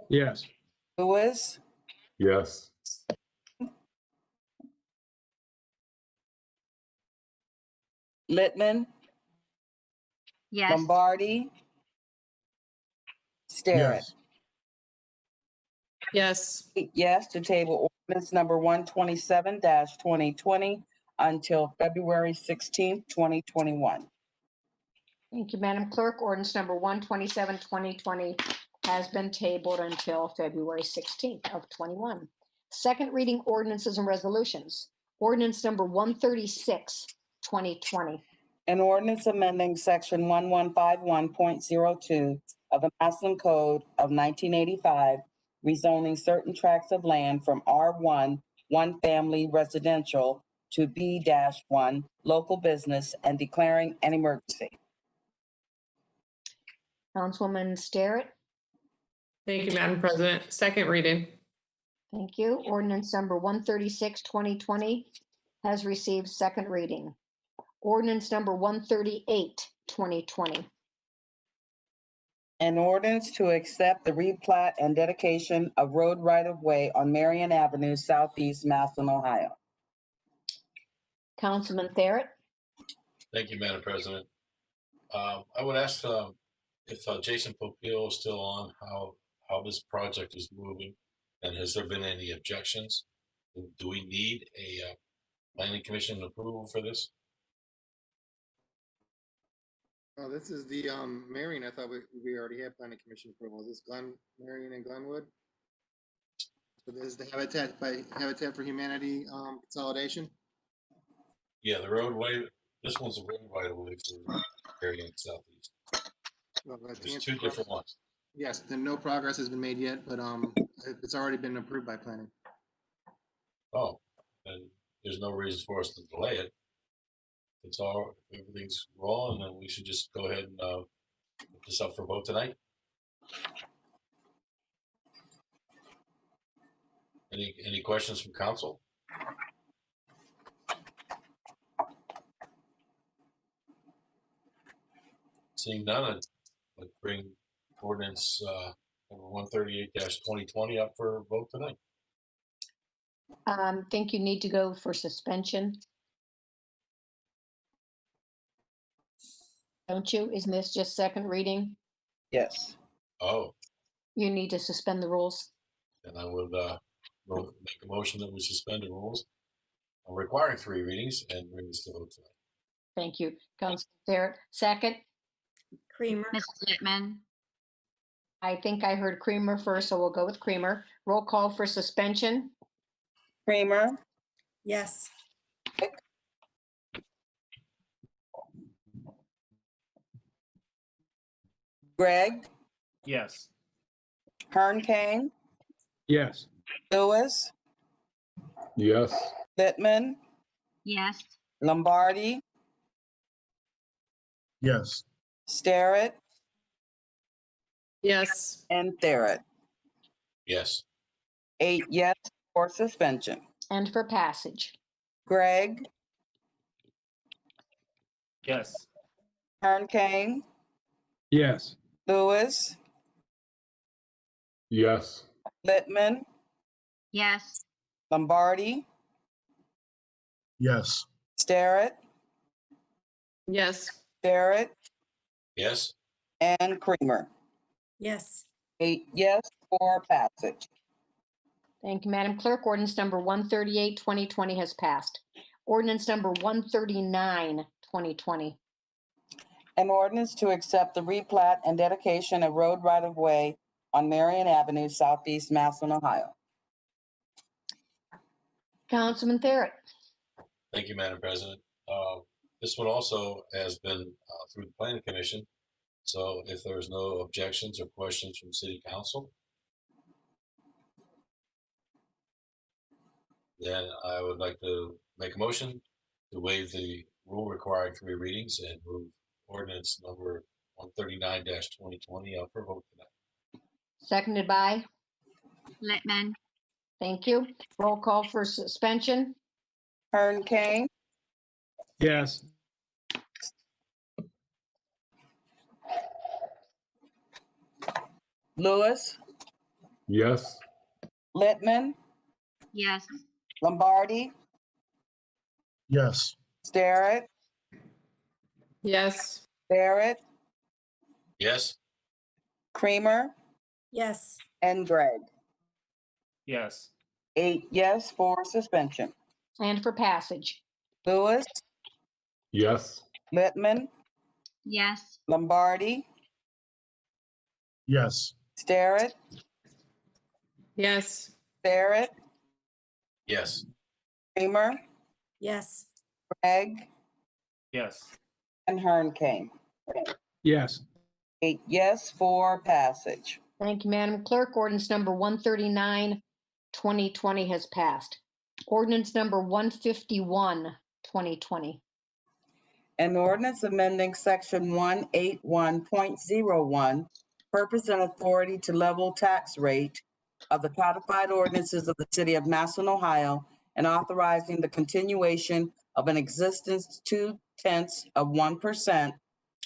Yes. Lewis, Yes. Littman, Yes. Lombardi, Starrett. Yes. Yes to table ordinance number 127-2020 until February 16th, 2021. Thank you, Madam Clerk. Ordinance number 127-2020 has been tabled until February 16th of 21. Second reading ordinances and resolutions. Ordinance number 136-2020. An ordinance amending section 1151.02 of the Massillon Code of 1985, rezoning certain tracts of land from R1, one family residential, to B-1, local business, and declaring an emergency. Councilwoman Starrett. Thank you, Madam President. Second reading. Thank you. Ordinance number 136-2020 has received second reading. Ordinance number 138-2020. An ordinance to accept the replat and dedication of road right-of-way on Marion Avenue, Southeast Massillon, Ohio. Councilman Barrett. Thank you, Madam President. I would ask if Jason Popeil is still on, how this project is moving, and has there been any objections? Do we need a planning commission approval for this? Oh, this is the Marion. I thought we already had planning commission approval. Is this Marion and Glenwood? So this is the Habitat for Humanity consolidation. Yeah, the roadway. This one's a road right away for Marion Southeast. Well, There's two different ones. Yes, then no progress has been made yet, but it's already been approved by planning. Oh, and there's no reason for us to delay it. It's all, everything's rolling, and we should just go ahead and put this up for vote tonight. Any questions from council? Seeing none, I'd bring ordinance number 138-2020 up for vote tonight. Think you need to go for suspension. Don't you? Isn't this just second reading? Yes. Oh, You need to suspend the rules. then I would make a motion that we suspend the rules requiring 3 readings and bring this to vote tonight. Thank you. Councilman Barrett. Second. Creamer. Mrs. Littman. I think I heard Creamer first, so we'll go with Creamer. Roll call for suspension. Kramer, Yes. Gregg, Yes. Hearn Kane, Yes. Lewis, Yes. Littman, Yes. Lombardi, Yes. Starrett, Yes. and Barrett. Yes. 8 yes for suspension. And for passage. Gregg, Yes. Hearn Kane, Yes. Lewis, Yes. Littman, Yes. Lombardi, Yes. Starrett, Yes. Barrett, Yes. and Creamer. Yes. 8 yes for passage. Thank you, Madam Clerk. Ordinance number 138-2020 has passed. Ordinance number 139-2020. An ordinance to accept the replat and dedication of road right-of-way on Marion Avenue, Southeast Massillon, Ohio. Councilman Barrett. Thank you, Madam President. This one also has been through the Planning Commission. So if there's no objections or questions from City Council, then I would like to make a motion to waive the rule requiring 3 readings and move ordinance number 139-2020 up for vote tonight. Seconded by? Littman. Thank you. Roll call for suspension. Hearn Kane, Yes. Lewis, Yes. Littman, Yes. Lombardi, Yes. Starrett, Yes. Barrett, Yes. Creamer, Yes. and Gregg. Yes. 8 yes for suspension. And for passage. Lewis, Yes. Littman, Yes. Lombardi, Yes. Starrett, Yes. Barrett, Yes. Creamer, Yes. Gregg, Yes. and Hearn Kane. Yes. 8 yes for passage. Thank you, Madam Clerk. Ordinance number 139, 2020 has passed. Ordinance number 151, 2020. An ordinance amending section 181.01, purpose and authority to level tax rate of the codified ordinances of the City of Massillon, Ohio, and authorizing the continuation of an existing 0.2%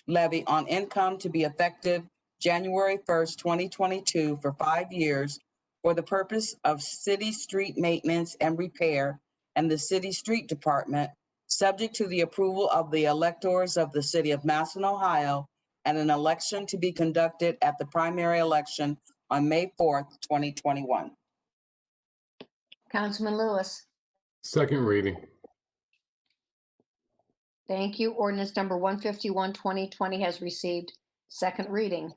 levy on income to be effective January 1st, 2022 for 5 years for the purpose of city street maintenance and repair and the city street department, subject to the approval of the electors of the City of Massillon, Ohio, and an election to be conducted at the primary election on May 4th, 2021. Councilman Lewis. Second reading. Thank you. Ordinance number 151, 2020 has received second reading.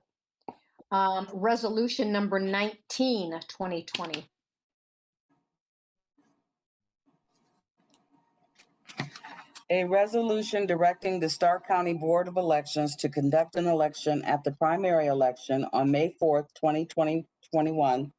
Resolution number 19, 2020. A resolution directing the Stark County Board of Elections to conduct an election at the primary election on May 4th, 2021,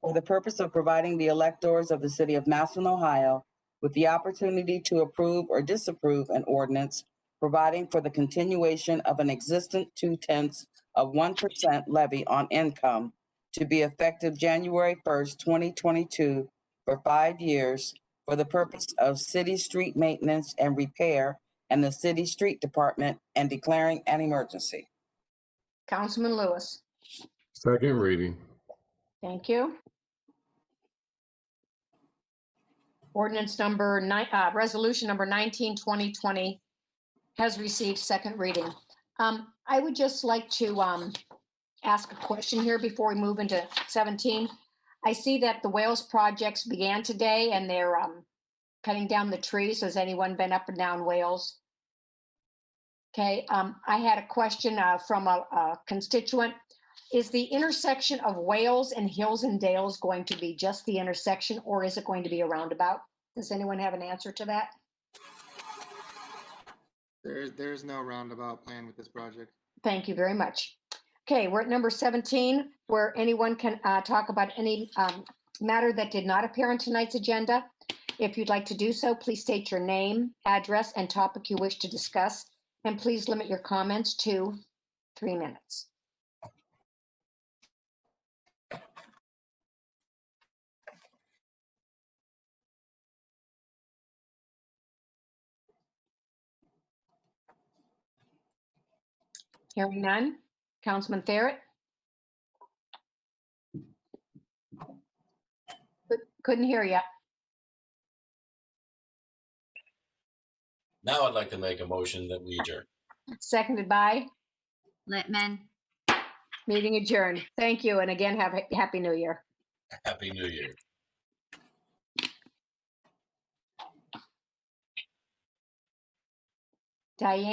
for the purpose of providing the electors of the City of Massillon, Ohio, with the opportunity to approve or disapprove an ordinance providing for the continuation of an existing 0.2% levy on income to be effective January 1st, 2022 for 5 years for the purpose of city street maintenance and repair and the city street department and declaring an emergency. Councilman Lewis. Second reading. Thank you. Ordinance number resolution number 19, 2020 has received second reading. I would just like to ask a question here before we move into 17. I see that the Wales projects began today and they're cutting down the trees. Has anyone been up and down Wales? Okay, I had a question from a constituent. Is the intersection of Wales and Hills and Dales going to be just the intersection, or is it going to be a roundabout? Does anyone have an answer to that? There's no roundabout plan with this project. Thank you very much. Okay, we're at number 17, where anyone can talk about any matter that did not appear on tonight's agenda. If you'd like to do so, please state your name, address, and topic you wish to discuss, and please limit your comments to 3 minutes. Hearing none. Councilman Barrett? Couldn't hear you. Now I'd like to make a motion that we adjourn. Seconded by? Littman. Meeting adjourned. Thank you. And again, have a Happy New Year. Happy New Year. Diane, are you